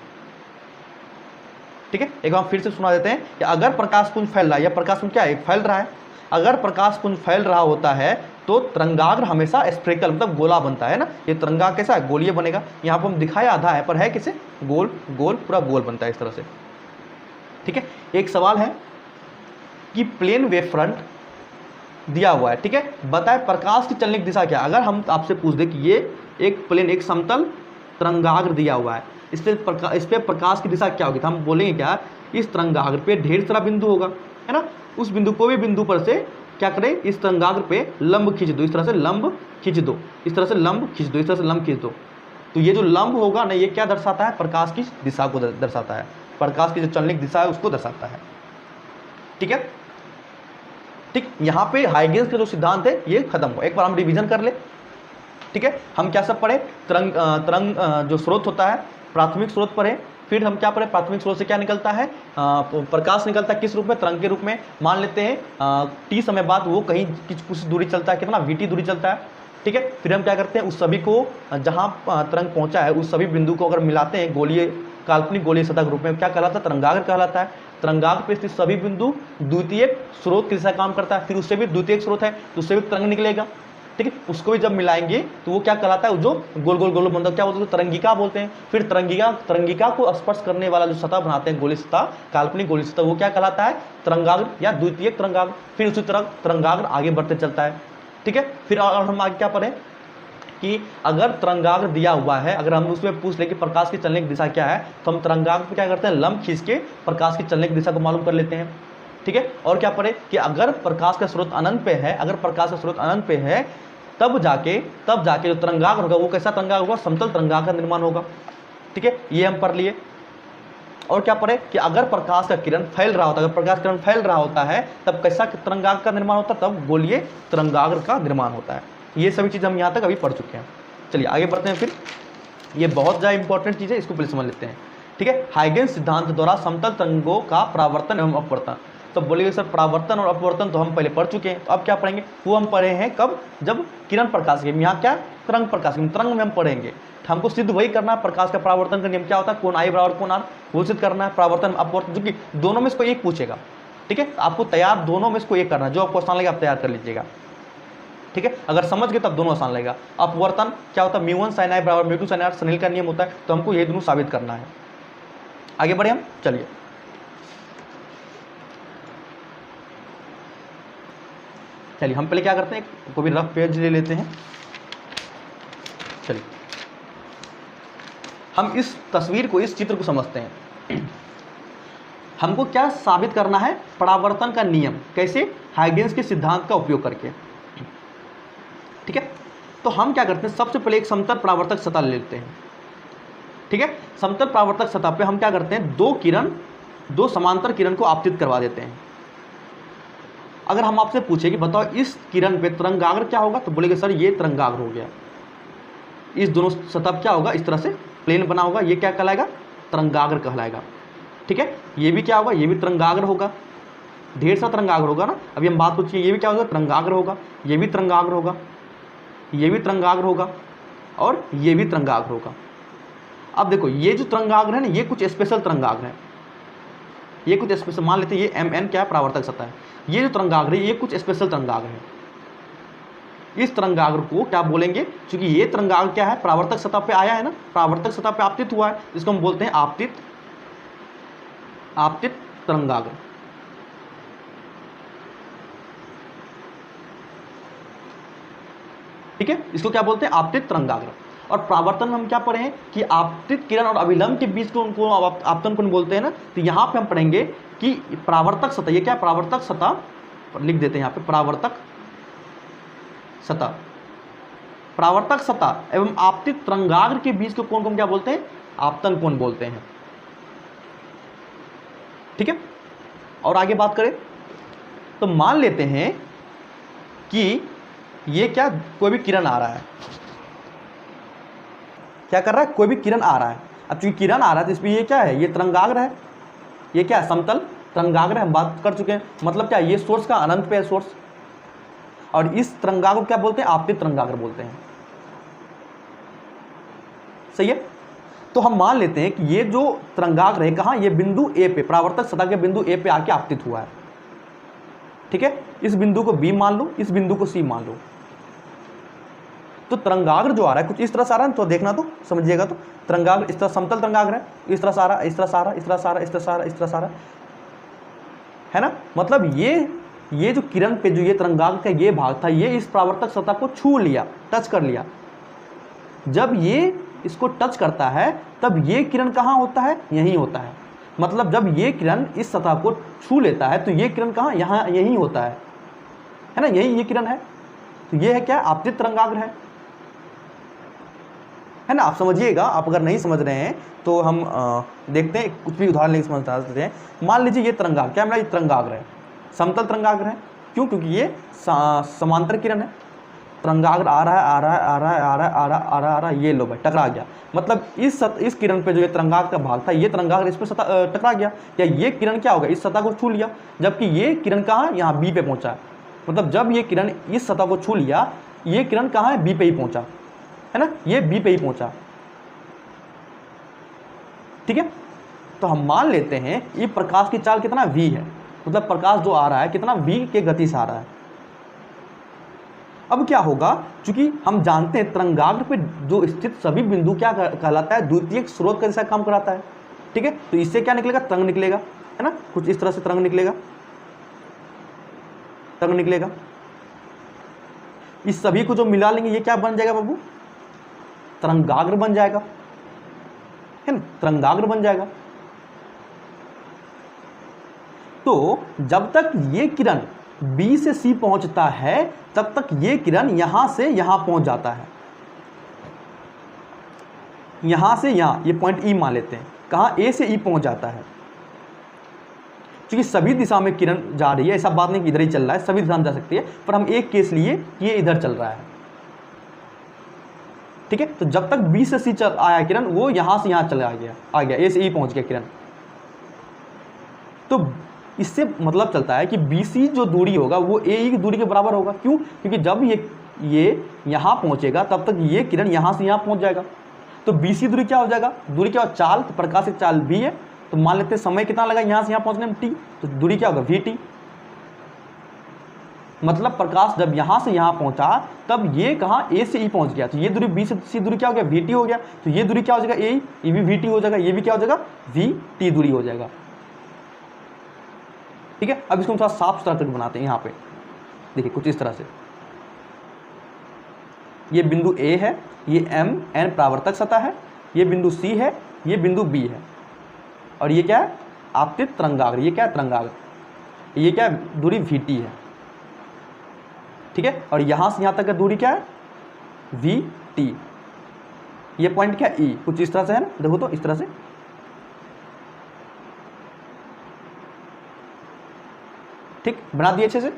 ठीक है। एक बार फिर से सुना देते हैं कि अगर प्रकाश पुंज फैल रहा है, या प्रकाश पुंज क्या है, फैल रहा है, अगर प्रकाश पुंज फैल रहा होता है तो तरंगाग्र हमेशा स्पेक्ल मतलब गोला बनता है ना। ये तरंगाग्र कैसा है, गोलीय बनेगा। यहाँ पर हम दिखाया आधा है पर है किसे, गोल पूरा गोल बनता है इस तरह से। ठीक है। एक सवाल है कि प्लेन वेव फ्रंट दिया हुआ है, ठीक है, बताए प्रकाश की चलने की दिशा क्या। अगर हम आपसे पूछ दे कि ये एक प्लेन, एक समतल तरंगाग्र दिया हुआ है, इस पे प्रकाश की दिशा क्या होगी, तो हम बोलेंगे क्या, इस तरंगाग्र पे ढेर सारा बिंदु होगा, है ना, उस बिंदु को भी बिंदु पर से क्या करें, इस तरंगाग्र पे लंब खींच दो, इस तरह से लंब खींच दो, इस तरह से लंब खींच दो, इस तरह से लंब खींच दो। तो ये जो लंब होगा ना, ये क्या दर्शाता है, प्रकाश की दिशा को दर्शाता है, प्रकाश की जो चलने की दिशा है उसको दर्शाता है। ठीक है। ठीक, यहाँ पे हाइगेंस का जो सिद्धांत है ये खत्म हुआ। एक बार हम रिवीजन कर ले। ठीक है। हम क्या सब पढ़े, तरंग जो स्रोत होता है प्राथमिक स्रोत पर है, फिर हम क्या पढ़े, प्राथमिक स्रोत से क्या निकलता है, प्रकाश निकलता है, किस रूप में, तरंग के रूप में। मान लेते हैं टी समय बाद वो कहीं कुछ दूरी चलता है, कितना वीटी दूरी चलता है। ठीक है। फिर हम क्या करते हैं, उस सभी को जहाँ तरंग पहुँचा है उस सभी बिंदु को अगर मिलाते हैं गोलीय, काल्पनिक गोलीय सतह के रूप में, क्या कहलाता है, तरंगाग्र कहलाता है। तरंगाग्र पे स्थित सभी बिंदु द्वितीयक स्रोत की दिशा काम करता है, फिर उससे भी द्वितीयक स्रोत है तो उससे भी तरंग निकलेगा। ठीक है, उसको भी जब मिलाएंगे तो वो क्या कहलाता है, जो गोल गोल गोल मतलब क्या बोलते हैं, तरंगिका बोलते हैं। फिर तरंगिका को स्पर्श करने वाला जो सतह बनाते हैं गोली सतह, काल्पनिक गोली सतह, वो क्या कहलाता है, तरंगाग्र या द्वितीयक तरंगाग्र। फिर उसी तरह तरंगाग्र आगे बढ़ते चलता है। ठीक है, फिर और हम आगे क्या पढ़े कि अगर तरंगाग्र दिया हुआ है, अगर हम उसमें पूछ ले कि प्रकाश की चलने की दिशा क्या है, तो हम तरंगाग्र पे क्या करते हैं, लंब खींच के प्रकाश की चलने की दिशा को मालूम कर लेते हैं। ठीक है, और क्या पढ़े कि अगर प्रकाश का स्रोत अनंत पे है, अगर प्रकाश का स्रोत अनंत पे है, तब जाके जो तरंगाग्र होगा वो कैसा तरंगाग्र होगा, समतल तरंगाग्र का निर्माण होगा। ठीक है, ये हम पढ़ लिए। और क्या पढ़े कि अगर प्रकाश का किरण फैल रहा होता है, अगर प्रकाश किरण फैल रहा होता है तब कैसा तरंगाग्र का निर्माण होता है, तब गोलीय तरंगाग्र का निर्माण होता है। ये सभी चीज़ हम यहाँ तक अभी पढ़ चुके हैं। चलिए आगे बढ़ते हैं। फिर ये बहुत ज़्यादा इंपॉर्टेंट चीज़ है, इसको पहले समझ लेते हैं। ठीक है, हाइगेंस सिद्धांत द्वारा समतल तरंगों का परावर्तन एवं अपवर्तन। तो बोलिए सर परावर्तन और अपवर्तन तो हम पहले पढ़ चुके हैं, तो अब क्या पढ़ेंगे, वो हम पढ़े हैं कब, जब किरण प्रकाश के, यहाँ क्या तरंग प्रकाश के, तरंग में हम पढ़ेंगे। तो हमको सिद्ध वही करना है, प्रकाश का परावर्तन का नियम क्या होता है, कोण आई बराबर कोण आर, वो सिद्ध करना है। परावर्तन अपवर्तन, जो कि दोनों में से कोई एक पूछेगा। ठीक है, आपको तैयार दोनों में से कोई एक करना है, जो आपको आसान लगेगा आप तैयार कर लीजिएगा। ठीक है, अगर समझ गए तब दोनों आसान लगेगा। अपवर्तन क्या होता है, μ1 sin i बराबर μ2 sin r, स्नेल का नियम होता है, तो हमको ये दोनों साबित करना है। आगे बढ़े हम, चलिए हम पहले क्या करते हैं, कोई भी रफ पेज ले लेते हैं। चलिए हम इस तस्वीर को, इस चित्र को समझते हैं। हमको क्या साबित करना है, परावर्तन का नियम, कैसे, हाइगेंस के सिद्धांत का उपयोग करके। ठीक है, तो हम क्या करते हैं, सबसे पहले एक समतल परावर्तक सतह ले लेते हैं। ठीक है, समतल परावर्तक सतह पे हम क्या करते हैं, दो समांतर किरण को आपतित करवा देते हैं। अगर हम आपसे पूछे कि बताओ इस किरण पे तरंगाग्र क्या होगा, तो बोलेंगे सर ये तरंगाग्र हो गया। इस दोनों सतह क्या होगा, इस तरह से प्लेन बना होगा, ये क्या कहलाएगा, तरंगाग्र कहलाएगा। ठीक है, ये भी क्या होगा, ये भी तरंगाग्र होगा, ढेर सा तरंगाग्र होगा ना। अभी हम बात पूछिए, ये भी क्या होगा, तरंगाग्र होगा, ये भी तरंगाग्र होगा, ये भी तरंगाग्र होगा, और ये भी तरंगाग्र होगा। अब देखो ये जो तरंगाग्र है ना, ये कुछ स्पेशल तरंगाग्र है, ये कुछ स्पेशल, मान लेते हैं ये mn क्या है, परावर्तक सतह है। ये जो तरंगाग्र है ये कुछ स्पेशल तरंगाग्र है। इस तरंगाग्र को क्या बोलेंगे, क्योंकि ये तरंगाग्र क्या है, परावर्तक सतह पे आया है ना, परावर्तक सतह पे आपतित हुआ है, इसको हम बोलते हैं आपतित तरंगाग्र। ठीक है, इसको क्या बोलते हैं, आपतित तरंगाग्र। और परावर्तन में हम क्या पढ़े हैं कि आपतित किरण और अभिलंब के बीच को उनको आपतन कोण बोलते हैं ना। तो यहाँ पे हम पढ़ेंगे कि परावर्तक सतह, ये क्या है, परावर्तक सतह, लिख देते हैं यहाँ पे, परावर्तक सतह एवं आपतित तरंगाग्र के बीच के कोण को हम क्या बोलते हैं, आपतन कोण बोलते हैं। ठीक है, और आगे बात करें तो मान लेते हैं कि ये क्या, कोई भी किरण आ रहा है, क्या कर रहा है, कोई भी किरण आ रहा है। अब चूंकि किरण आ रहा है तो इसमें ये क्या है, ये तरंगाग्र है, ये क्या है, समतल तरंगाग्र है, हम बात कर चुके हैं। मतलब क्या, ये सोर्स का अनंत पे है सोर्स, और इस तरंगाग्र को क्या बोलते हैं, आपतित तरंगाग्र बोलते हैं। सही है, तो हम मान लेते हैं कि ये जो तरंगाग्र है कहाँ, ये बिंदु ए पे, परावर्तक सतह के बिंदु ए पे आके आपतित हुआ है। ठीक है, इस बिंदु को बी मान लो, इस बिंदु को सी मान लो। तो तरंगाग्र जो आ रहा है कुछ इस तरह से आ रहा है, तो देखना तो समझिएगा। तो तरंगाग्र इस तरह समतल तरंगाग्र है, इस तरह से आ रहा है, इस तरह से आ रहा है, इस तरह से आ रहा है, इस तरह से आ रहा है, इस तरह से आ रहा है ना। मतलब ये जो किरण पे जो ये तरंगाग्र का ये भाग था, ये इस परावर्तक सतह को छू लिया, टच कर लिया। जब ये इसको टच करता है तब ये किरण कहाँ होता है, यहीं होता है। मतलब जब ये किरण इस सतह को छू लेता है तो ये किरण कहाँ, यहाँ यहीं होता है ना, यही ये किरण है। तो ये है क्या, आपतित तरंगाग्र है ना। आप समझिएगा, आप अगर नहीं समझ रहे हैं तो हम देखते हैं, कुछ भी उदाहरण लेके समझ सकते हैं। मान लीजिए ये तरंगाग्र, क्या मेरा ये तरंगाग्र है, समतल तरंगाग्र है, क्यों, क्योंकि ये समांतर किरण है। तरंगाग्र आ रहा है, आ रहा है, आ रहा है, आ रहा है, आ रहा है, आ रहा है, आ रहा है, ये लो भाई टकरा गया। मतलब इस किरण पे जो ये तरंगाग्र का भाग था, ये तरंगाग्र इस पर टकरा गया, या ये किरण क्या होगा, इस सतह को छू लिया। जबकि ये किरण कहाँ, यहाँ बी पे पहुँचा है। मतलब जब ये किरण इस सतह को छू लिया, ये किरण कहाँ है, बी पे ही पहुँचा है ना, ये बी पे ही पहुँचा। ठीक है, तो हम मान लेते हैं ये प्रकाश की चाल कितना v है, मतलब प्रकाश जो आ रहा है कितना v के गति से आ रहा है। अब क्या होगा, चूंकि हम जानते हैं तरंगाग्र पे जो स्थित सभी बिंदु क्या कहलाता है, द्वितीयक स्रोत का जैसा काम कराता है। ठीक है, तो इससे क्या निकलेगा, तरंग निकलेगा, है ना, कुछ इस तरह से तरंग निकलेगा, तरंग निकलेगा। इस सभी को जो मिला लेंगे ये क्या बन जाएगा बाबू, तरंगाग्र बन जाएगा, है ना, तरंगाग्र बन जाएगा। तो जब तक ये किरण B से C पहुंचता है तब तक ये किरण यहां से यहां पहुंच जाता है, यहां से यहां, ये पॉइंट E मान लेते हैं, कहां, A से E पहुंच जाता है। क्योंकि सभी दिशा में किरण जा रही है, ऐसा बात नहीं कि इधर ही चल रहा है, सभी दिशा में जा सकती है, पर हम एक केस लिए कि ये इधर चल रहा है। ठीक है, तो जब तक B से C चल आया किरण, वो यहां से यहां चला गया, आ गया, A से E पहुंच गया किरण। तो इससे मतलब चलता है कि BC जो दूरी होगा वो AE की दूरी के बराबर होगा। क्यों, क्योंकि जब ये यहाँ पहुँचेगा तब तक ये किरण यहाँ से यहाँ पहुँच जाएगा। तो BC दूरी क्या हो जाएगा, दूरी क्या हो, चाल, तो प्रकाश की चाल V है, तो मान लेते हैं समय कितना लगा यहाँ से यहाँ पहुँचने में, T, तो दूरी क्या होगा, VT। मतलब प्रकाश जब यहाँ से यहाँ पहुँचा तब ये कहाँ, A से E पहुँच गया, तो ये दूरी B से C दूरी क्या हो गया, VT हो गया। तो ये दूरी क्या हो जाएगा, AE, ये भी VT हो जाएगा, ये भी क्या हो जाएगा, VT दूरी हो जाएगा। ठीक है, अब इसको हम थोड़ा साफ सुथरा करके बनाते हैं। यहाँ पे देखिए कुछ इस तरह से, ये बिंदु A है, ये MN परावर्तक सतह है, ये बिंदु C है, ये बिंदु B है, और ये क्या है, आपतित तरंगाग्र, ये क्या है, तरंगाग्र, ये क्या है, दूरी VT है। ठीक है, और यहाँ से यहाँ तक का दूरी क्या है, VT। ये पॉइंट क्या है, E, कुछ इस तरह से है ना, देखो तो इस तरह से। ठीक, बना दिए अच्छे से,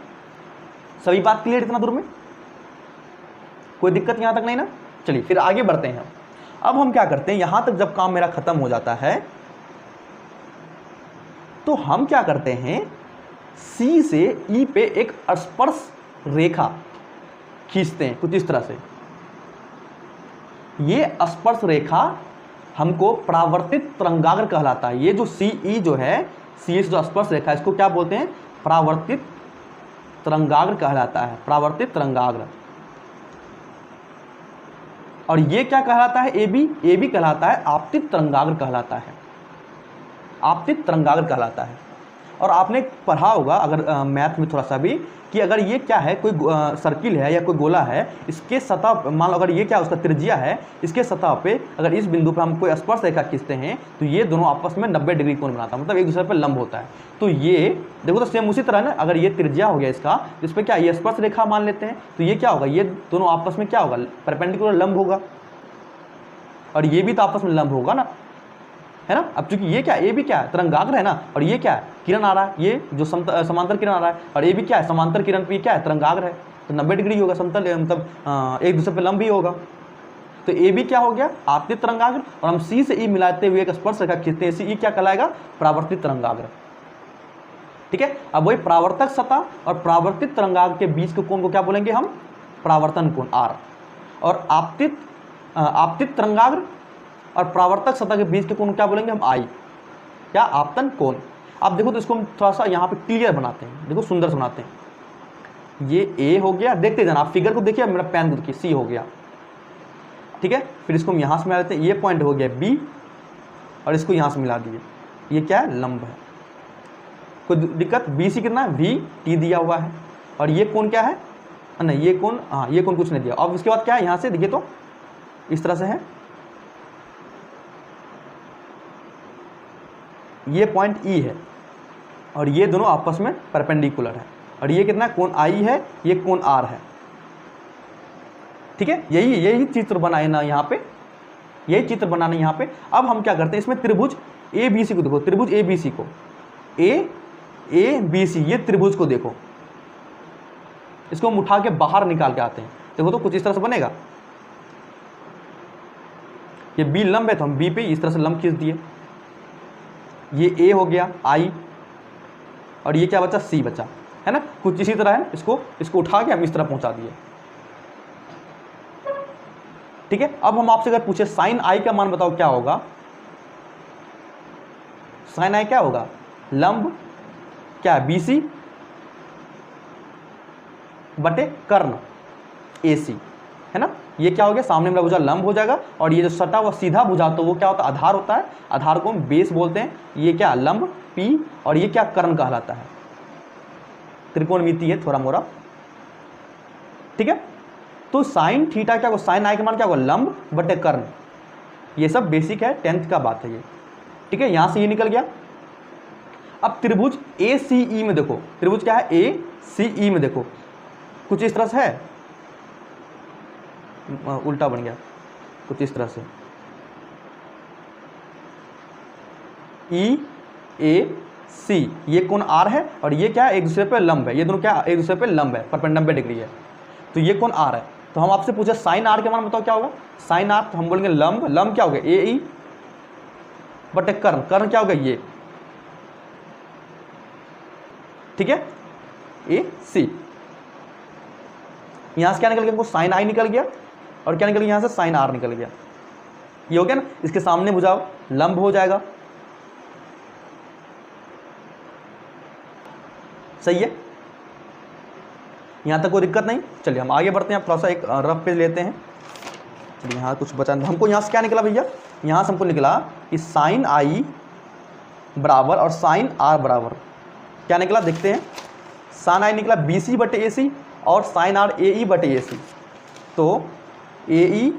सभी बात क्लियर इतना दूर में, कोई दिक्कत यहां तक नहीं ना। चलिए फिर आगे बढ़ते हैं। अब हम क्या करते हैं, यहां तक जब काम मेरा खत्म हो जाता है तो हम क्या करते हैं, C से E पे एक स्पर्श रेखा खींचते हैं कुछ इस तरह से। ये स्पर्श रेखा हमको परावर्तित तरंगाग्र कहलाता है। ये जो CE जो है, C से जो स्पर्श रेखा, इसको क्या बोलते हैं, परावर्तित तरंगाग्र कहलाता है, परावर्तित तरंगाग्र। और ये क्या कहलाता है, AB कहलाता है आपतित तरंगाग्र कहलाता है, आपतित तरंगाग्र कहलाता है। और आपने पढ़ा होगा अगर मैथ में थोड़ा सा भी, कि अगर ये क्या है, कोई सर्किल है या कोई गोला है, इसके सतह, मान लो अगर ये क्या उसका त्रिज्या है, इसके सतह पे अगर इस बिंदु पर हम कोई स्पर्श रेखा खींचते हैं तो ये दोनों आपस में 90 डिग्री कोण बनाता है, मतलब एक दूसरे पर लंब होता है। तो ये देखो तो सेम उसी तरह ना, अगर ये त्रिज्या हो गया इसका, इस पर क्या ये स्पर्श रेखा मान लेते हैं, तो ये क्या होगा, ये दोनों आपस में क्या होगा, परपेंडिकुलर लंब होगा, और ये भी तो आपस में लंब होगा ना, है ना। अब चूंकि ये क्या है, ये भी क्या है, तरंगाग्र है ना, और ये क्या है, किरण आ रहा है, ये जो समांतर किरण आ रहा है, और ये भी क्या है, समांतर किरण पे क्या है, तरंगाग्र है, तो 90 डिग्री होगा, समतल मतलब एक दूसरे पे लंब भी होगा। तो ए भी क्या हो गया, आपतित तरंगाग्र, और हम C से E मिलाते हुए एक स्पर्श रेखा खींचते हैं, E क्या कहलाएगा, परावर्तित तरंगाग्र। ठीक है, अब वही परावर्तक सतह और परावर्तित तरंगाग्र के बीच के कोण को क्या बोलेंगे हम, परावर्तन कोण R। और आपतित तरंगाग्र और परावर्तक सतह के बीच के कोण क्या बोलेंगे हम, I, क्या, आपतन कोण। अब देखो तो इसको हम थोड़ा सा यहाँ पे क्लियर बनाते हैं, देखो सुंदर से बनाते हैं। ये A हो गया, देखते जाना आप फिगर को देखिए, मेरा पेन को देखिए, C हो गया। ठीक है, फिर इसको हम यहाँ से मिला लेते हैं, ये पॉइंट हो गया B, और इसको यहाँ से मिला दिए, ये क्या है, लंब है, कोई दिक्कत। BC कितना है, VT दिया हुआ है, और ये कोण क्या है, नहीं ये कोण, हाँ ये कोण कुछ नहीं दिया। अब इसके बाद क्या है, यहाँ से देखिए तो इस तरह से है, ये पॉइंट E है, और ये दोनों आपस में परपेंडिकुलर है, और ये कितना कोण I है, ये कोण R है। ठीक है, यही चित्र बनाए ना यहाँ पे, यही चित्र बनाना यहाँ पे। अब हम क्या करते हैं, इसमें त्रिभुज ABC को देखो, त्रिभुज ABC को, ABC ये त्रिभुज को देखो, इसको हम उठा के बाहर निकाल के आते हैं, देखो तो कुछ इस तरह से बनेगा। ये B लंब है तो हम B पे इस तरह से लंब खींच दिए, ये A हो गया I, और ये क्या बचा, C बचा, है ना। कुछ इसी तरह है, इसको उठा के हम इस तरह पहुंचा दिए। ठीक है, अब हम आपसे अगर पूछे साइन I का मान बताओ क्या होगा, साइन I क्या होगा, लंब क्या है, BC बटे कर्ण, AC, है ना। ये क्या हो गया, सामने वाला भुजा लंब हो जाएगा, और ये जो सटा हुआ सीधा भुजा तो वो क्या होता है, आधार होता है। आधार को हम बेस बोलते हैं। ये क्या, लंब P, और ये क्या, कर्ण कहलाता है। त्रिकोणमिति है थोड़ा मोरा, ठीक है। तो साइन थीटा क्या होगा, साइन आई का मान क्या होगा, लंब बटे कर्ण। ये सब बेसिक है, 10th का बात है ये, ठीक है। यहां से ये निकल गया। अब त्रिभुज ACE में देखो, त्रिभुज क्या है, ACE में देखो कुछ इस तरह से है, उल्टा बन गया, कुछ इस तरह से EAC, ये कोण R है, और ये क्या है, एक दूसरे पे लंब है। ये दोनों क्या, एक दूसरे पे लंब है, परपेंडिकुलर 90 डिग्री है। तो ये कोण R है। तो हम आपसे पूछे साइन R के मान बताओ क्या होगा, साइन R, तो हम बोलेंगे लंब, लंब क्या होगा, AE बटे कर्ण, कर्ण क्या होगा, ये, ठीक है, AC। यहां से क्या निकल गया, हमको साइन I निकल गया, और क्या निकल गया यहां से, साइन R निकल गया। ये हो गया ना, इसके सामने भुजा लंब हो जाएगा, सही है। यहां तक कोई दिक्कत नहीं। चलिए हम आगे बढ़ते हैं, थोड़ा सा एक रफ पेज लेते हैं। चलिए यहाँ कुछ बचा, हमको यहाँ से क्या निकला भैया, यहाँ से हमको निकला कि साइन I बराबर और साइन R बराबर क्या निकला, देखते हैं। साइन I निकला BC बटे AC, और साइन R AE बटे AC। तो AE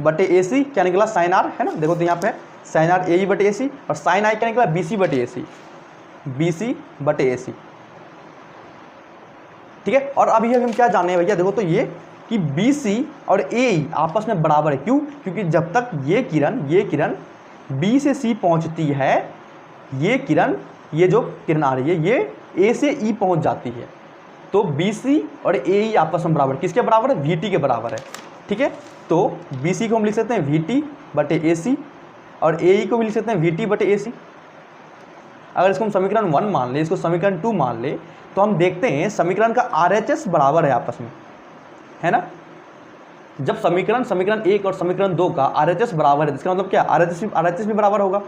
बटे AC क्या निकला, साइन R, है ना। देखो तो यहाँ पे साइन R AE बटे AC, और साइन I क्या निकला, BC बटे AC, BC बटे AC, ठीक है। और अभी हम क्या जाने हैं भैया, देखो तो ये कि BC और AE आपस में बराबर है। क्यों, क्योंकि जब तक ये किरण B से C पहुंचती है, ये किरण, ये जो किरण आ रही है, ये A से E पहुंच जाती है। तो BC और AE आपस में बराबर, किसके बराबर है, VT के बराबर है, ठीक है। तो BC को हम लिख सकते हैं VT बटे AC, और AE को भी लिख सकते हैं VT बटे AC। अगर इसको हम समीकरण 1 मान ले, इसको समीकरण 2 मान ले, तो हम देखते हैं समीकरण का RHS बराबर है आपस में, है ना। जब समीकरण 1 और समीकरण 2 का RHS बराबर है, इसका मतलब क्या, RHS भी बराबर होगा,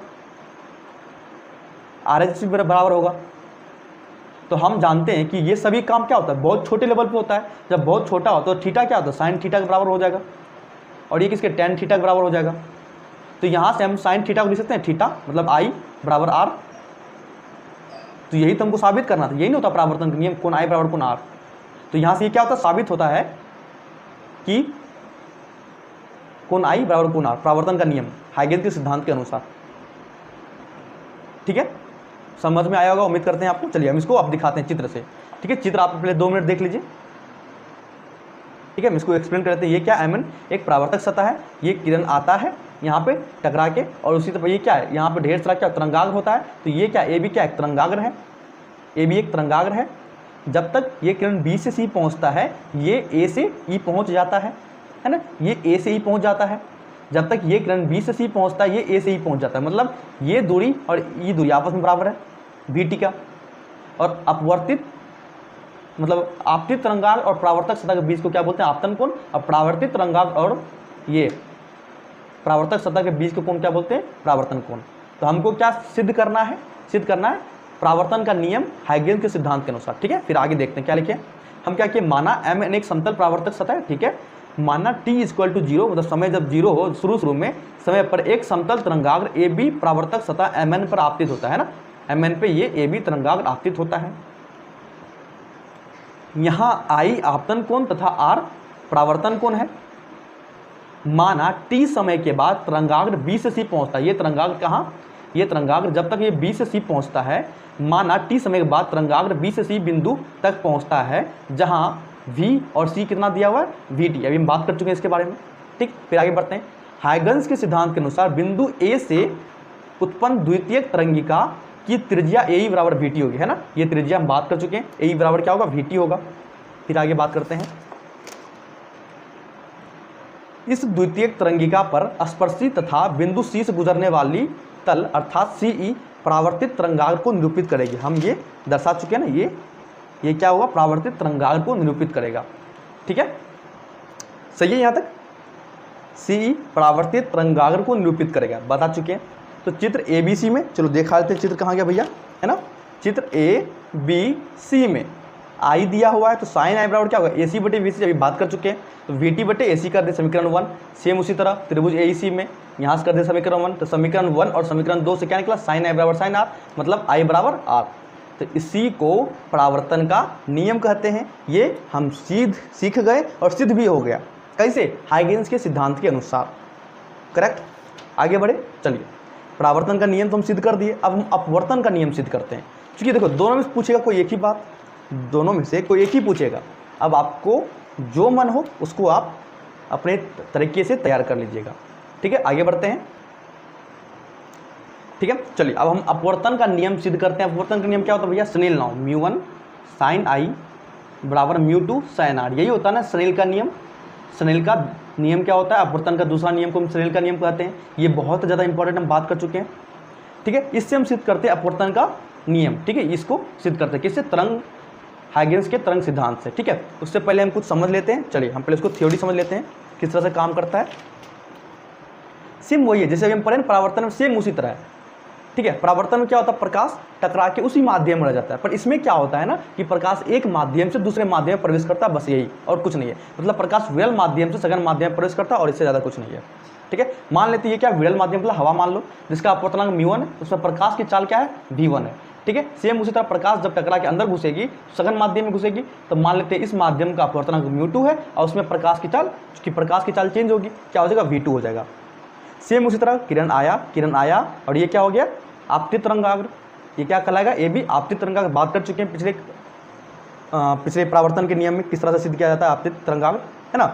RHS भी बराबर होगा। तो हम जानते हैं कि ये सभी काम क्या होता है, बहुत छोटे लेवल पे होता है। जब बहुत छोटा हो तो थीटा क्या होता है, साइन थीटा के बराबर हो जाएगा, और ये किसके, टेन थीटा के बराबर हो जाएगा। तो यहाँ से हम साइन थीटा को लिख सकते हैं थीटा मतलब I बराबर R। तो यही तो हमको साबित करना था, यही नहीं होता परावर्तन का नियम, कोण I बराबर कोण R। तो यहाँ से ये क्या होता है, साबित होता है कि कोण I बराबर कोण R, परावर्तन का नियम हाइगेंस के सिद्धांत के अनुसार, ठीक है। समझ में आया होगा, उम्मीद करते हैं आपको। चलिए हम इसको आप दिखाते हैं चित्र से, ठीक है। चित्र आप पहले 2 मिनट देख लीजिए, ठीक है। हम इसको एक्सप्लेन करते हैं। ये क्या, MN एक परावर्तक सतह है, ये किरण आता है यहाँ पे टकरा के, और उसी तरह ये क्या है, यहाँ पे ढेर सारा क्या तरंगाग्र होता है। तो ये क्या, AB क्या एक तरंगाग्र है, AB एक तरंगाग्र है। जब तक ये किरण B से C पहुँचता है, ये A से E पहुँच जाता है ना, ये A से E पहुँच जाता है। जब तक ये किरण B से C पहुँचता है, ये A से E पहुँच जाता है। मतलब ये दूरी और ये दूरी आपस में बराबर है VT का। और अपवर्तित मतलब आपतित तरंगाग्र और परावर्तक सतह के बीच को क्या बोलते हैं, आपतन कोण। और परावर्तित तरंगाग्र और ये परावर्तक सतह के बीच के कोण क्या बोलते हैं, परावर्तन कोण। तो हमको क्या सिद्ध करना है, परावर्तन का नियम हाइगेंस के सिद्धांत के अनुसार, ठीक है। फिर आगे देखते हैं क्या लिखे हम। क्या किए, माना MN एक समतल परावर्तक सतह है, ठीक है। माना t = 0, मतलब समय जब 0 हो, शुरू में समय पर एक समतल तरंगाग्र AB परावर्तक सतह MN पर आपतित होता है ना, MN पे ये AB तरंगाग्र आपतित होता है। यहाँ I आपतन कोण तथा R परावर्तन कोण है। माना t समय के बाद तरंगाग्र B से C पहुंचता है। ये तरंगाग्र कहाँ, ये तरंगाग्र जब तक ये B से C पहुंचता है, माना t समय के बाद तरंगाग्र B से C बिंदु तक पहुंचता है, जहां V और C कितना दिया हुआ है, VT। अभी हम बात कर चुके हैं इसके बारे में, ठीक। फिर आगे बढ़ते हैं। हाइगेंस के सिद्धांत के अनुसार बिंदु A से उत्पन्न द्वितीयक तरंगिका की त्रिज्या AE बराबर VT होगी, है ना। ये त्रिज्या हम बात कर चुके हैं, AE बराबर क्या होगा, VT होगा। फिर आगे बात करते हैं। इस द्वितीयक तरंगिका पर स्पर्शी तथा बिंदु C से गुजरने वाली तल अर्थात CE परावर्तित तरंगाग्र को निरूपित करेगी। हम ये दर्शा चुके हैं ना, ये क्या होगा, परावर्तित तरंगाग्र को निरूपित करेगा, ठीक है। सही है यहाँ तक। CE परावर्तित तरंगाग्र को निरूपित करेगा, बता चुके हैं। तो चित्र ABC में चलो देखा लेते हैं, चित्र कहाँ गया भैया, है ना। चित्र ABC में आई दिया हुआ है तो साइन आई बराबर क्या होगा AC बटे BC, अभी बात कर चुके हैं। तो VT बटे AC कर दे समीकरण 1। सेम उसी तरह त्रिभुज AEC में यहाँ से कर दे समीकरण 1, तो समीकरण 1 और समीकरण 2 से क्या निकला, साइन आई बराबर साइन आर, मतलब आई बराबर आर। तो इसी को परावर्तन का नियम कहते हैं। ये हम सीख गए और सिद्ध भी हो गया, कैसे, हाइगेन्स के सिद्धांत के अनुसार। करेक्ट, आगे बढ़े, चलिए। परावर्तन का नियम तो हम सिद्ध कर दिए, अब हम अपवर्तन का नियम सिद्ध करते हैं। क्योंकि देखो दोनों में से पूछेगा कोई एक ही बात, दोनों में से कोई एक ही पूछेगा। अब आपको जो मन हो उसको आप अपने तरीके से तैयार कर लीजिएगा। ठीक है, आगे बढ़ते हैं। ठीक है, चलिए अब हम अपवर्तन का नियम सिद्ध करते हैं। अपवर्तन का नियम क्या होता है भैया, स्नेल लॉ, μ1 साइन आई बराबर μ2 साइन आर, यही होता है ना स्नेल का नियम। स्नेल का नियम क्या होता है, अपवर्तन का दूसरा नियम को हम स्नेल का नियम कहते हैं। ये बहुत ज़्यादा इंपॉर्टेंट, हम बात कर चुके हैं। ठीक है, इससे हम सिद्ध करते हैं अपवर्तन का नियम। ठीक है, इसको सिद्ध करते हैं किससे, तरंग, हाइगेन्स के तरंग सिद्धांत से। ठीक है, उससे पहले हम कुछ समझ लेते हैं। चलिए हम पहले इसको थ्योरी समझ लेते हैं, किस तरह से काम करता है। सेम वही है जैसे अभी हम पढ़े परावर्तन में, सेम उसी तरह है। ठीक है, परावर्तन में क्या होता है, प्रकाश टकरा के उसी माध्यम में रह जाता है। पर इसमें क्या होता है ना कि प्रकाश एक माध्यम से दूसरे माध्यम में प्रवेश करता है, बस यही, और कुछ नहीं है। मतलब प्रकाश विरल माध्यम से सघन माध्यम में प्रवेश करता है और इससे ज़्यादा कुछ नहीं है। ठीक है, मान लेते हैं ये क्या, विरल माध्यम मतलब हवा मान लो, जिसका अपवर्तनांक μ1 है, उसमें प्रकाश की चाल क्या है, v1 है। ठीक है, सेम उसी तरह प्रकाश जब टकरा के अंदर घुसेगी, सघन माध्यम में घुसेगी, तो मान लेते हैं इस माध्यम का अपवर्तनांक μ2 है और उसमें प्रकाश की चाल, चूंकि प्रकाश की चाल चेंज होगी, क्या हो जाएगा, v2 हो जाएगा। सेम उसी तरह किरण आया और ये क्या हो गया, आपतित तरंगाग्र। ये क्या कहलाएगा, ये भी आपतित तरंगाग्र। बात कर चुके हैं पिछले परावर्तन के नियम में किस तरह से सिद्ध किया जाता है आपतित तरंगाग्र, है ना।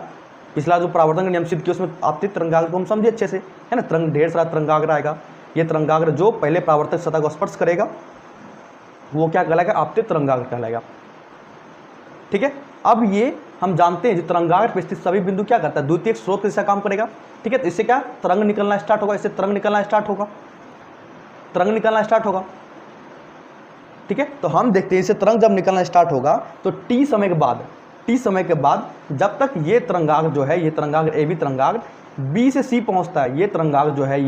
पिछला जो परावर्तन का नियम सिद्ध किया उसमें आपतित तरंगाग्र को हम समझे अच्छे से, है ना। तरंग, ढेर सारा तरंगाग्र आएगा। ये तरंगाग्र जो पहले परावर्तक सतह को स्पर्श करेगा वो क्या कहलाएगा, आपतित तरंगाग्र कहलाएगा। ठीक है, अब ये हम जानते हैं जो तरंगाग्र पर स्थित सभी बिंदु क्या करता है, द्वितीयक स्रोत के जैसा काम करेगा। ठीक है, तो इससे क्या तरंग निकलना स्टार्ट होगा, इससे तरंग निकलना स्टार्ट होगा, तरंग निकलना स्टार्ट होगा। ठीक है, तो हम देखते हैं इसे तरंग जब निकलना स्टार्ट होगा तो टी समय के बाद जब तक ये तरंगाग्र जो है, ये तरंगाग्र ए बी तरंगाग्र बी से सी पहुंचता है, ये तरंगाग्र जो है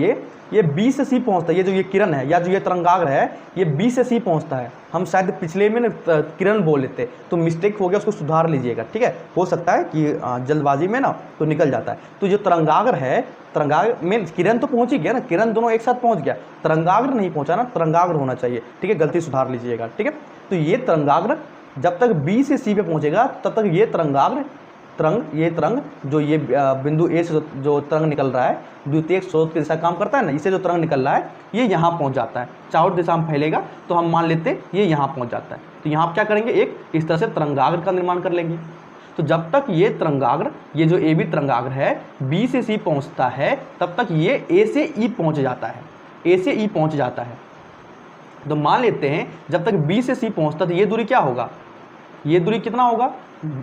ये बी से सी पहुंचता है। ये जो ये किरण है या जो ये तरंगाग्र है ये बी से सी पहुंचता है। हम शायद पिछले में किरण बोल लेते तो मिस्टेक हो गया, उसको सुधार लीजिएगा। ठीक है, हो सकता है कि जल्दबाजी में ना तो निकल जाता है। तो जो तरंगाग्र है, तरंगाग्र में किरण तो पहुंच ही गया ना, किरण दोनों एक साथ पहुंच गया, तरंगाग्र नहीं पहुंचा ना, तरंगाग्र होना चाहिए। ठीक है, गलती सुधार लीजिएगा। ठीक है, तो ये तरंगाग्र जब तक बी से सी पे पहुंचेगा तब तक ये तरंग जो ये बिंदु ए से जो तरंग निकल रहा है द्वितीयक स्रोत के जैसा काम करता है ना, इससे जो तरंग निकल रहा है ये यहाँ पहुँच जाता है। चारों दिशा में फैलेगा तो हम मान लेते हैं ये यहाँ पहुँच जाता है। तो यहाँ क्या करेंगे, एक इस तरह से तरंगाग्र का निर्माण कर लेंगे। तो जब तक ये तरंगाग्र, ये जो ए बी तरंगाग्र है बी से सी पहुँचता है तब तक ये ए से ई पहुँच जाता है, ए से ई पहुँच जाता है। तो मान लेते हैं जब तक बी से सी पहुँचता है तो ये दूरी क्या होगा, ये दूरी कितना होगा,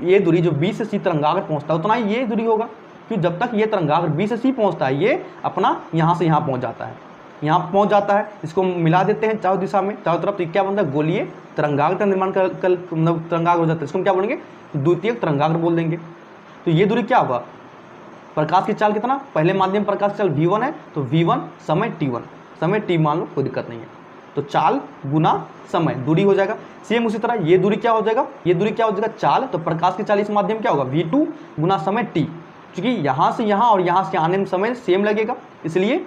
ये दूरी जो बी से सी तरंगाग्र पहुंचता है उतना ही ये दूरी होगा। क्योंकि जब तक ये तरंगाग्र बी से सी पहुंचता है ये अपना यहाँ से यहाँ पहुंच जाता है, यहाँ पहुंच जाता है। इसको मिला देते हैं चारों दिशा में, चारों तरफ, तो क्या बनता है, गोलीय तरंगाग्र का निर्माण मतलब तरंगाग्र हो जाता है। इसको हम क्या बोलेंगे, द्वितीयक तरंगाग्र बोल देंगे। तो ये दूरी क्या होगा, प्रकाश की चाल कितना, पहले माध्यम प्रकाश की चाल v1 है तो v1 समय t1, समय t मान लो, कोई दिक्कत नहीं है। तो चाल गुना समय दूरी हो जाएगा। सेम उसी तरह ये दूरी क्या हो जाएगा, ये दूरी क्या हो जाएगा, चाल, तो प्रकाश की चाल इस माध्यम क्या होगा, v2 गुना समय t, क्योंकि यहाँ से यहाँ और यहाँ से आने में समय सेम लगेगा, इसलिए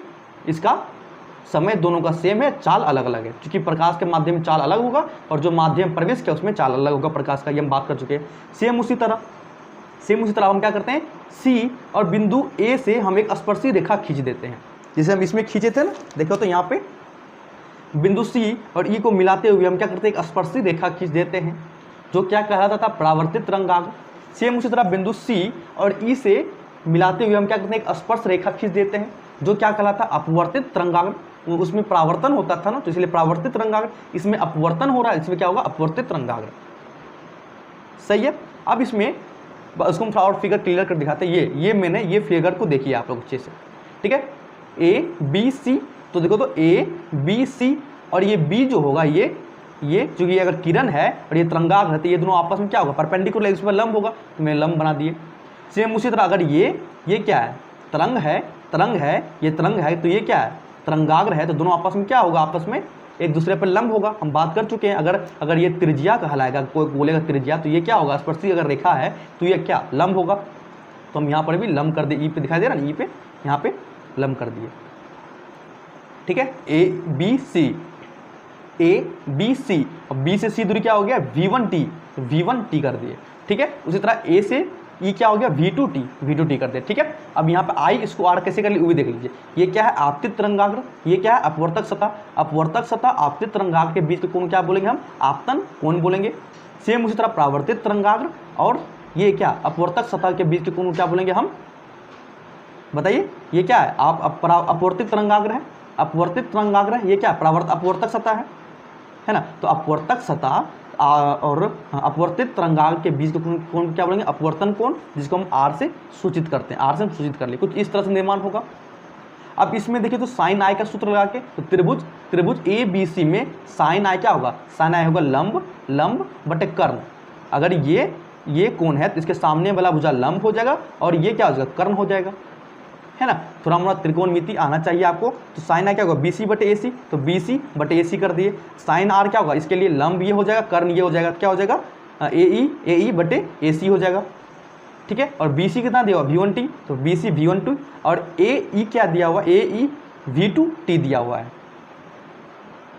इसका समय दोनों का सेम है, चाल अलग अलग है। क्योंकि प्रकाश के माध्यम में चाल अलग होगा और जो माध्यम प्रवेश किया उसमें चाल अलग होगा प्रकाश का, ये हम बात कर चुके हैं। सेम उसी तरह हम क्या करते हैं, सी और बिंदु ए से हम एक स्पर्शी रेखा खींच देते हैं, जैसे हम इसमें खींचे थे ना, देखो तो यहाँ पे बिंदु सी और ई को मिलाते हुए हम क्या करते हैं, एक स्पर्शी रेखा खींच देते हैं, जो क्या कहलाता था, परावर्तित तरंगाग्र। सेम उसी तरह बिंदु सी और ई से मिलाते हुए हम क्या करते हैं, एक स्पर्श रेखा खींच देते हैं, जो क्या कहलाता है, अपवर्तित तरंगाग्र। उसमें परावर्तन होता था ना, तो इसलिए परावर्तित तरंगाग्र, इसमें अपवर्तन हो रहा है, इसमें क्या होगा, अपवर्तित तरंगाग्र। सही है। अब इसमें उसको हम थोड़ा और फिगर क्लियर कर दिखाते हैं। ये मैंने ये फिगर को देखिए आप लोग अच्छे से, ठीक है, ए बी सी, तो देखो तो ए बी सी और ये बी जो होगा ये जो ये अगर किरण है और ये तरंगाग्र है तो ये दोनों आपस में क्या होगा, परपेंडिकुलर, इसमें लंब होगा, तो मैंने लंब बना दिए। सेम उसी तरह अगर ये क्या है, तरंग है, ये तरंग है, तो ये क्या है, तरंगाग्र है, तो दोनों आपस में क्या होगा, आपस में एक दूसरे पर लंब होगा, हम बात कर चुके हैं। अगर ये त्रिज्या कहलाएगा, कोई बोलेगा त्रिज्या, तो ये क्या होगा, स्पर्शी अगर रेखा है तो ये क्या लंब होगा। तो हम यहाँ पर भी लंब कर दिए, ई पे दिखाई दे रहा है, ई पे यहाँ पे लंब कर दिए, ठीक है। ए बी सी, और बी से सी दूरी क्या हो गया V1T कर दिए, ठीक है। उसी तरह ए से ई क्या हो गया V2T कर दिए, ठीक है। अब यहाँ पे आई इसको आर कैसे कर ली वो भी देख लीजिए। ये क्या है, आपतित तरंगाग्र, ये क्या है, अपवर्तक सतह आपतित तरंगाग्र के बीच के कोण क्या बोलेंगे हम, आपतन कोण बोलेंगे। सेम उसी तरह परावर्तित तरंगाग्र और ये क्या अपवर्तक सतह के बीच के कोण क्या बोलेंगे हम, बताइए। ये क्या है, अपवर्तित तरंगाग्र है, अपवर्तित तरंगाग्र है, ये क्या अपवर्तक सतह है ना। तो अपवर्तक सतह और अपवर्तित तरंगाग्र के बीच के कोण क्या बोलेंगे, अपवर्तन कोण, जिसको हम आर से सूचित करते हैं, आर से हम सूचित कर लिए। कुछ इस तरह से निर्माण होगा। अब इसमें देखिए तो साइन आई का सूत्र लगा के, तो त्रिभुज ए बी सी में साइन आई क्या होगा, साइन आई होगा लंब बटे कर्ण। अगर ये कोण है तो इसके सामने वाला भुजा लंब हो जाएगा और ये क्या हो जाएगा, कर्ण हो जाएगा, है ना। थोड़ा मोड़ा त्रिकोणमिति आना चाहिए आपको। तो साइन आई क्या होगा, BC बटे AC, तो BC बटे AC कर दिए। साइन आर क्या होगा, इसके लिए लंब ये हो जाएगा, कर्ण ये हो जाएगा, क्या हो जाएगा AE बटे AC हो जाएगा, ठीक है। और BC कितना दिया हुआ V1T, तो BC V1T और AE क्या दिया हुआ, AE V2T दिया हुआ है,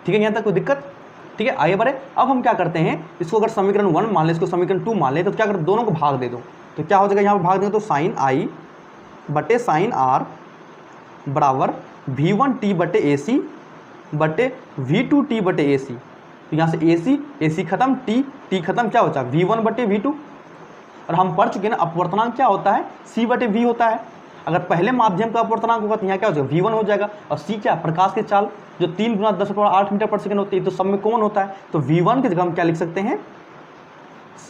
ठीक है। यहाँ तक कोई दिक्कत, ठीक है। आगे बढ़े। अब हम क्या करते हैं, इसको अगर समीकरण 1 मान ले, इसको समीकरण 2 मान ले, तो क्या कर दोनों को भाग दे दो, तो क्या हो जाएगा, यहाँ पर भाग देंगे तो साइन आई बटे साइन आर बराबर V1T बटे AC बटे V2T बटे AC। तो यहाँ से AC खत्म, T खत्म, क्या होता है V1 बटे V2। और हम पढ़ चुके हैं ना, अपवर्तनांक क्या होता है, C बटे V होता है। अगर पहले माध्यम का अपवर्तनांक होगा तो यहाँ क्या हो जाएगा, V1 हो जाएगा। और C क्या, प्रकाश की चाल जो 3 × 10⁸ मीटर पर सेकंड होती है, तो सब में कौन होता है। तो V1 की जगह हम क्या लिख सकते हैं,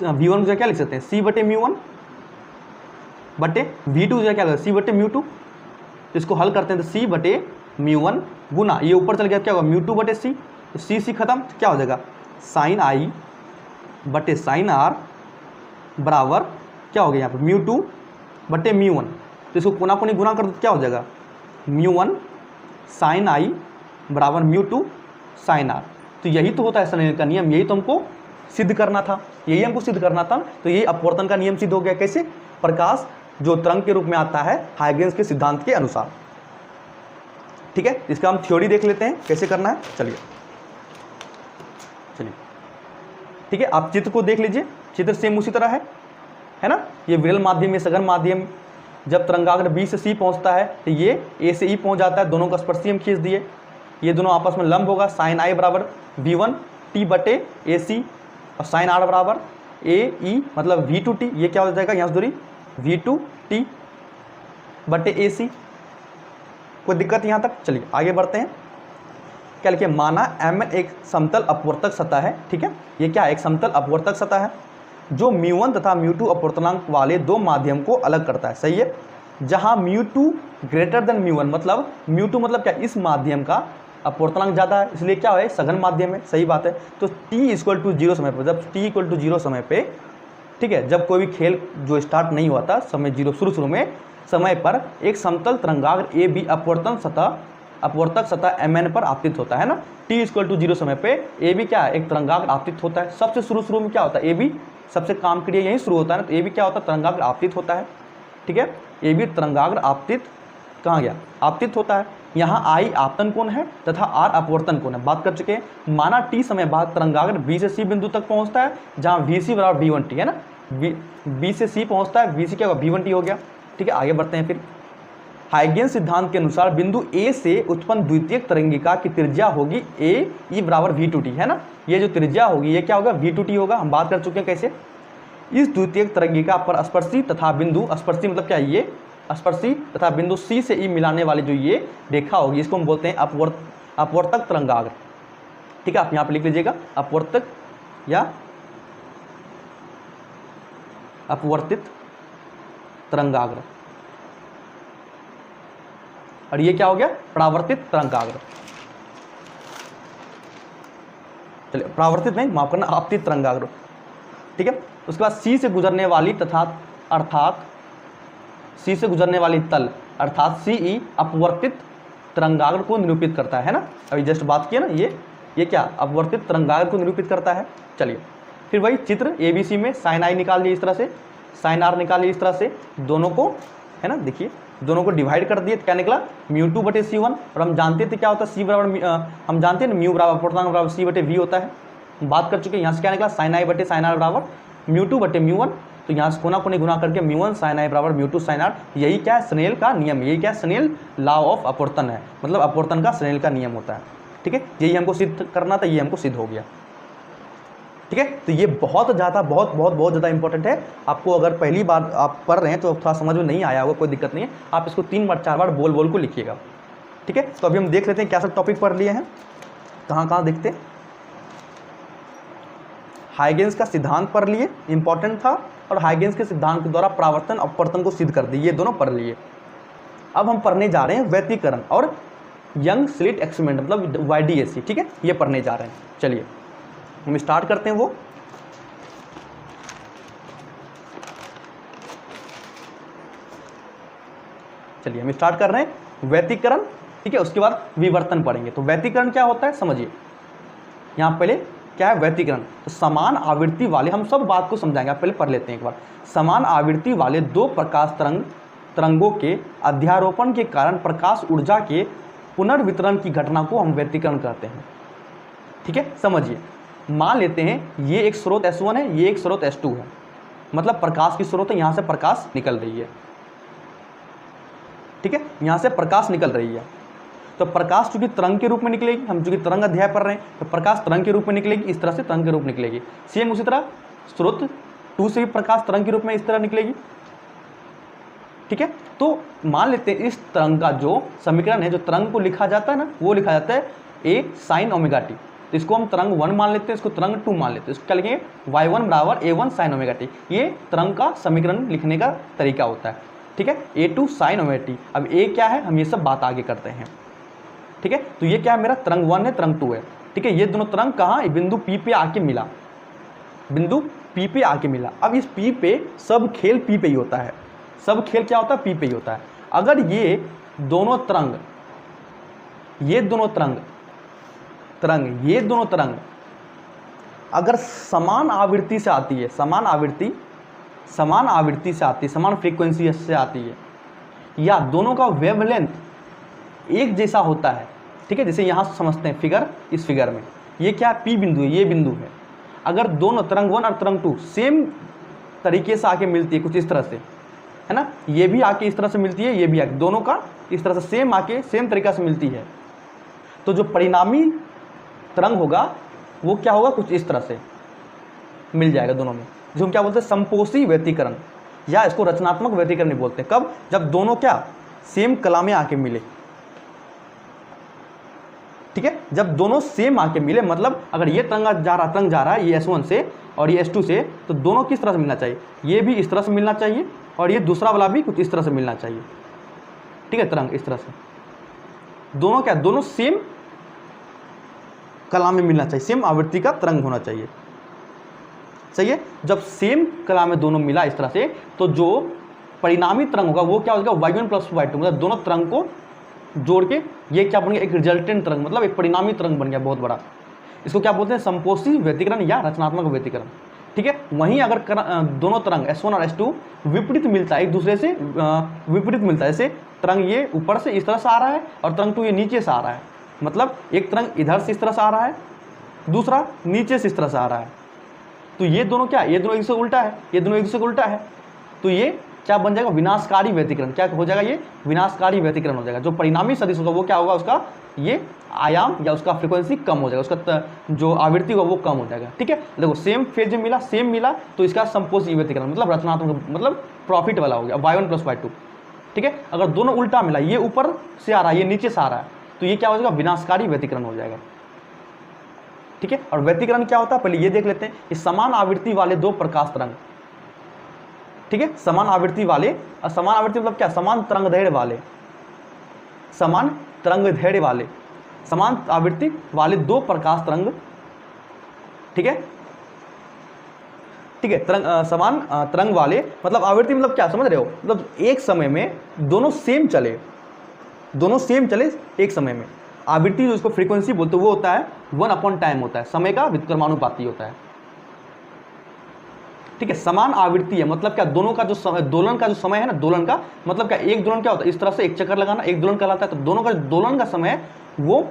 V1 की जगह क्या लिख सकते हैं, C बटे μ1 बटे V2 क्या होगा, C बटे μ2। तो इसको हल करते हैं तो C बटे μ1 गुना ये ऊपर चल गया, क्या होगा μ2 बटे C, तो C खत्म, तो क्या हो जाएगा साइन आई बटे साइन आर बराबर क्या हो गया यहाँ पर μ2 बटे μ1। तो इसको कोना कोनी गुना कर दो, क्या हो जाएगा μ1 साइन आई बराबर μ2 साइन आर। तो यही तो होता है स्नेल का नियम, यही तो हमको सिद्ध करना था, यही हमको सिद्ध करना था। तो यही अपवर्तन का नियम सिद्ध हो गया। कैसे, प्रकाश जो तरंग के रूप में आता है हाइगेंस के सिद्धांत के अनुसार, ठीक है। इसका हम थ्योरी देख लेते हैं कैसे करना है। चलिए ठीक है, आप चित्र को देख लीजिए, चित्र सेम उसी तरह है ना। ये विरल माध्यम, ये सघन माध्यम, जब तरंगाग्र B से C पहुंचता है तो ये A से E पहुंच जाता है, दोनों का स्पर्शी हम खींच दिए, ये दोनों आपस में लंब होगा। साइन आई बराबर V1T बटे AC और साइन आर बराबर AE मतलब V2T, ये क्या हो जाएगा यहाँ से दूरी V2T बटे AC। कोई दिक्कत यहाँ तक, चलिए आगे बढ़ते हैं। क्या लिखिए, माना Mn एक समतल अपवर्तक सतह है, ठीक है। ये क्या है, एक समतल अपवर्तक सतह है जो μ1 तथा μ2 अपवर्तनांक वाले दो माध्यम को अलग करता है, सही है। जहां μ2 ग्रेटर देन μ1 मतलब μ2 मतलब क्या, इस माध्यम का अपवर्तनांक ज़्यादा है, इसलिए क्या है सघन माध्यम है, सही बात है। तो t = 0 समय पर, जब t = 0 समय पे, ठीक है, जब कोई भी खेल जो स्टार्ट नहीं हुआ था समय 0 शुरू में समय पर एक समतल तरंगाग्र ए बी अपवर्तक सतह Mn पर आपतित होता है ना। t = 0 समय पे ए बी क्या है, एक तरंगाग्र आपतित होता है। सबसे शुरू में क्या होता है, ए बी सबसे काम क्रिया यहीं शुरू होता है ना, तो ए बी क्या होता है, तरंगाग्र आपतित होता है, ठीक है। ए बी तरंगाग्र आपतित कहाँ गया, आपतित होता है। यहाँ आई आपतन कोण है तथा आर अपवर्तन कोण है, बात कर चुके हैं। माना टी समय बाद तरंगाग्र बी से सी बिंदु तक पहुँचता है, जहाँ VC बराबर V1T है ना, बी से सी पहुँचता है, VC क्या होगा V1T हो गया, ठीक है। आगे बढ़ते हैं फिर। हाइगेंस सिद्धांत के अनुसार बिंदु ए से उत्पन्न द्वितीयक तरंगिका की त्रिज्या होगी AE बराबर V2T है ना। ये जो त्रिज्या होगी ये क्या होगा, V2T होगा। हम बात कर चुके हैं कैसे। इस द्वितीयक तरंगिका पर स्पर्शी तथा बिंदु, स्पर्शी मतलब क्या है, ये स्पर्शी तथा बिंदु C से E मिलाने वाली जो ये रेखा होगी, इसको हम बोलते हैं अपवर्तक तरंगाग्र, ठीक है। आप यहाँ पे लिख लीजिएगा अपवर्तक या अपवर्तित तरंगाग्र। और ये क्या हो गया, परावर्तित तरंगाग्र। चलिए, परावर्तित नहीं, माफ करना, आपतित तरंगाग्र, ठीक है। उसके बाद C से गुजरने वाली अर्थात C से गुजरने वाली तल अर्थात CE अपवर्तित तरंगाग्र को निरूपित करता है ना। अभी जस्ट बात किया ना, ये ये क्या अपवर्तित तरंगाग्र को निरूपित करता है। चलिए फिर वही चित्र ABC में साइन आई निकाल लिए इस तरह से, साइन आर निकाल लिए इस तरह से, दोनों को है ना, देखिए दोनों को डिवाइड कर दिए तो क्या निकला μ2/c1। और हम जानते थे क्या होता है c बराबर, हम जानते हैं ना म्यू बराबर अपूर्णांक बराबर c/v होता है, बात कर चुके हैं। यहाँ से क्या निकला साइन आई बटे साइन आर बराबर μ2/μ1, तो यहाँ से कोना कोनी गुना करके μ1 साइन आई बराबर μ2 साइन आर। यही क्या है स्नेल का नियम, यही क्या है स्नेल लॉ ऑफ अपवर्तन है, मतलब अपवर्तन का स्नेल का नियम होता है। ठीक है, यही हमको सिद्ध करना था, ये हमको सिद्ध हो गया। ठीक है, तो ये बहुत ज़्यादा इंपॉर्टेंट है। आपको अगर पहली बार आप पढ़ रहे हैं तो थोड़ा समझ में नहीं आया होगा, कोई दिक्कत नहीं है, आप इसको 3 बार 4 बार बोल को लिखिएगा। ठीक है, तो अभी हम देख लेते हैं क्या सब टॉपिक पढ़ लिए हैं, कहाँ देखते। हाइगेंस का सिद्धांत पढ़ लिए, इंपॉर्टेंट था, और हाइगेंस के सिद्धांत के द्वारा परावर्तन अपवर्तन को सिद्ध कर दिए, ये दोनों पढ़ लिए। अब हम पढ़ने जा रहे हैं व्यतिकरण और यंग स्लिट एक्सपेरिमेंट, मतलब YDAC। ठीक है, ये पढ़ने जा रहे हैं। चलिए हम स्टार्ट करते हैं वो। चलिए हम स्टार्ट कर रहे हैं व्यतिकरण। ठीक है, उसके बाद विवर्तन पढ़ेंगे। तो व्यतिकरण क्या होता है समझिए, यहाँ पहले क्या है व्यतिकरण, तो समान आवृत्ति वाले, हम सब बात को समझाएंगे, आप पहले पढ़ लेते हैं एक बार। समान आवृत्ति वाले 2 प्रकाश तरंगों के अध्यारोपण के कारण प्रकाश ऊर्जा के पुनर्वितरण की घटना को हम व्यतिकरण कहते हैं। ठीक है, समझिए, मान लेते हैं ये एक स्रोत S1 है, ये एक स्रोत S2 है, मतलब प्रकाश की स्रोत है, यहाँ से प्रकाश निकल रही है। ठीक है, यहाँ से प्रकाश निकल रही है, तो प्रकाश चूंकि तरंग के रूप में निकलेगी, हम चूंकि तरंग अध्याय पढ़ रहे हैं, तो प्रकाश तरंग के रूप में निकलेगी, इस तरह से तरंग के रूप में निकलेगी। सेम उसी तरह स्रोत 2 से भी प्रकाश तरंग के रूप में इस तरह निकलेगी। ठीक है, तो मान लेते हैं इस तरंग का जो समीकरण है, जो तरंग को लिखा जाता है ना, वो लिखा जाता है A sin ωt। तो इसको हम तरंग 1 मान लेते हैं, इसको तरंग 2 मान लेते हैं। इसको क्या लिखेंगे y1 बराबर A1 sin ωt। ये तरंग का समीकरण लिखने का तरीका होता है। ठीक है, A2 sin ωt। अब A क्या है, हम ये सब बात आगे करते हैं। ठीक है, तो ये क्या है मेरा तरंग 1 है, तरंग 2 है। ठीक है, ये दोनों तरंग कहाँ बिंदु P पे आके मिला, बिंदु P पे आके मिला। अब इस P पे सब खेल P पे ही होता है, सब खेल क्या होता है P पे ही होता है। अगर ये दोनों तरंग, ये दोनों तरंग अगर समान आवृत्ति से आती है, समान आवृत्ति से आती है, समान फ्रीक्वेंसी से आती है, या दोनों का वेवलेंथ एक जैसा होता है। ठीक है, जैसे यहाँ समझते हैं फिगर, इस फिगर में ये क्या है P बिंदु है, ये बिंदु है। अगर दोनों तरंग 1 और तरंग 2 सेम तरीके से आके मिलती है, कुछ इस तरह से है ना, ये भी आके इस तरह से मिलती है, ये भी आके, दोनों का इस तरह से सेम आके सेम तरीका से मिलती है, तो जो परिणामी तरंग होगा वो क्या होगा, कुछ इस तरह से मिल जाएगा दोनों में, जो हम क्या बोलते हैं समपोषी व्यतिकरण, या इसको रचनात्मक व्यतिकरण भी बोलते हैं। कब, जब दोनों क्या सेम कला में आके मिले। ठीक है, जब दोनों सेम आके मिले, मतलब अगर ये तरंग जा रहा है ये S1 से और ये S2 से, तो दोनों किस तरह से मिलना चाहिए, ये भी इस तरह से मिलना चाहिए और ये दूसरा वाला भी कुछ इस तरह से मिलना चाहिए। ठीक है, तरंग इस तरह से, दोनों क्या, दोनों सेम कला में मिलना चाहिए, सेम आवृत्ति का तरंग होना चाहिए। सही है, जब सेम कला में दोनों मिला इस तरह से, तो जो परिणामी तरंग होगा वो क्या होगा y1 + y2, मतलब दोनों तरंग को जोड़ के ये क्या बन गया, एक रिजल्टेंट तरंग, मतलब एक परिणामी तरंग बन गया बहुत बड़ा। इसको क्या बोलते हैं समपोषी व्यतिकरण या रचनात्मक व्यतिकरण। ठीक है, वहीं अगर दोनों तरंग S1 और S2 विपरीत मिलता है, एक दूसरे से विपरीत मिलता है, जैसे तरंग ये ऊपर से इस तरह से आ रहा है और तरंग 2 ये नीचे से आ रहा है, मतलब एक तरंग इधर से इस तरह से आ रहा है, दूसरा नीचे से इस तरह से आ रहा है, तो ये दोनों क्या, ये दोनों एक से उल्टा है, ये दोनों एक से उल्टा है, तो ये क्या बन जाएगा विनाशकारी व्यतिकरण। क्या हो जाएगा, ये विनाशकारी व्यतिकरण हो जाएगा। जो परिणामी सदिश होगा वो क्या होगा, उसका ये आयाम या उसका फ्रीक्वेंसी कम हो जाएगा, उसका जो आवृत्ति होगा वो कम हो जाएगा। ठीक है, देखो सेम फेज में मिला, सेम मिला, तो इसका समपोषी व्यतिकरण मतलब रचनात्मक, मतलब प्रॉफिट वाला हो गया y1 + y2। ठीक है, अगर दोनों उल्टा मिला, ये ऊपर से आ रहा है, ये नीचे से आ रहा है, तो ये क्या हो जाएगा विनाशकारी व्यतिकरण हो जाएगा। ठीक है, और व्यतिकरण क्या होता है पहले ये देख लेते हैं। ये समान आवृत्ति वाले 2 प्रकाश तरंग, ठीक है, समान आवृत्ति वाले, और समान आवृत्ति मतलब क्या, समान तरंगदैर्घ्य वाले, समान तरंगदैर्घ्य वाले, समान आवृत्ति वाले 2 प्रकाश तरंग। ठीक है, ठीक है, तरंग समान तरंग वाले, मतलब आवृत्ति मतलब क्या समझ रहे हो, मतलब एक समय में दोनों सेम चले, दोनों सेम चले एक समय में। आवृत्ति जो इसको फ्रीक्वेंसी बोलते हैं वो होता है 1/टाइम होता है, समय का व्युत्क्रमानुपाती होता है। ठीक है, समान आवृत्ति है, मतलब क्या दोनों का जो समय, दोलन का जो समय है ना, दोलन का मतलब क्या, एक दोलन क्या होता है, इस तरह से एक चक्कर लगाना एक दोलन कहलाता है, तो दोनों का दोलन का समय वो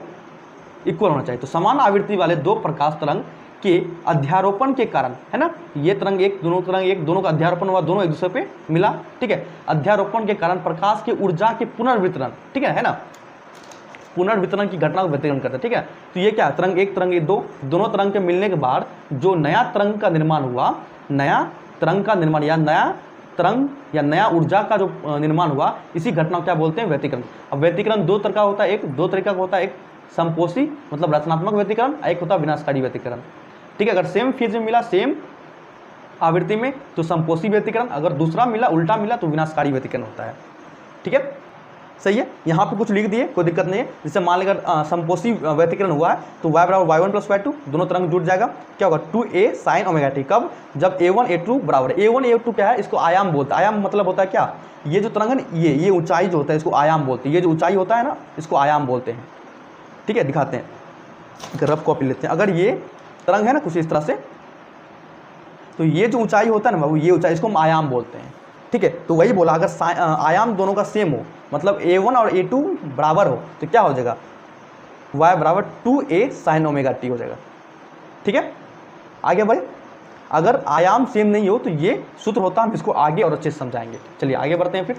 इक्वल होना चाहिए। तो समान आवृत्ति वाले दो प्रकाश तरंग के अध्यारोपण के कारण, है ना, ये तरंग एक, दोनों का अध्यारोपण हुआ, दोनों एक दूसरे पे मिला। ठीक है, अध्यारोपण के कारण प्रकाश की ऊर्जा के पुनर्वितरण, ठीक है ना, पुनर्वितरण की घटना को व्यतिकरण करता है। ठीक है, तो ये क्या, तरंग एक तरंग दो, दोनों तरंग के मिलने के बाद जो नया तरंग का निर्माण हुआ, नया तरंग का निर्माण या नया तरंग या नया ऊर्जा का जो निर्माण हुआ, इसी घटना को क्या बोलते हैं, व्यतिकरण। अब व्यतिकरण दो तरह का होता है, दो तरीका का होता है, एक संपोषी मतलब रचनात्मक व्यतिकरण, एक होता है विनाशकारी व्यतिकरण। ठीक है, अगर सेम फेज में मिला, सेम आवृत्ति में, तो संपोषी व्यतिकरण, अगर दूसरा मिला, उल्टा मिला, तो विनाशकारी व्यतिकरण होता है। ठीक है, सही है, यहाँ पे कुछ लिख दिए, कोई दिक्कत नहीं है। जैसे मान लेकर संपोषी व्यतिकरण हुआ है तो y बराबर y1 + y2, दोनों तरंग जुड़ जाएगा, क्या होगा 2a sin ω t। कब, जब a1 a2 बराबर है। a1 a2 क्या है, इसको आयाम बोलते हैं। आयाम मतलब होता है क्या, ये जो तरंग है ना, ये ऊंचाई जो होता है इसको आयाम बोलते हैं। ये जो ऊंचाई होता है ना, इसको आयाम बोलते हैं। ठीक है, दिखाते हैं, रफ कॉपी लेते हैं। अगर ये तरंग है ना कुछ इस तरह से, तो ये जो ऊंचाई होता है ना बाबू, ये ऊंचाई, इसको हम आयाम बोलते हैं। ठीक है, तो वही बोला, अगर आयाम दोनों का सेम हो, मतलब a1 और a2 बराबर हो, तो क्या हो जाएगा, y बराबर 2a sin ω t हो जाएगा। ठीक है, आगे बढ़े। अगर आयाम सेम नहीं हो तो ये सूत्र होता है, हम इसको आगे और अच्छे से समझाएंगे। चलिए आगे बढ़ते हैं। फिर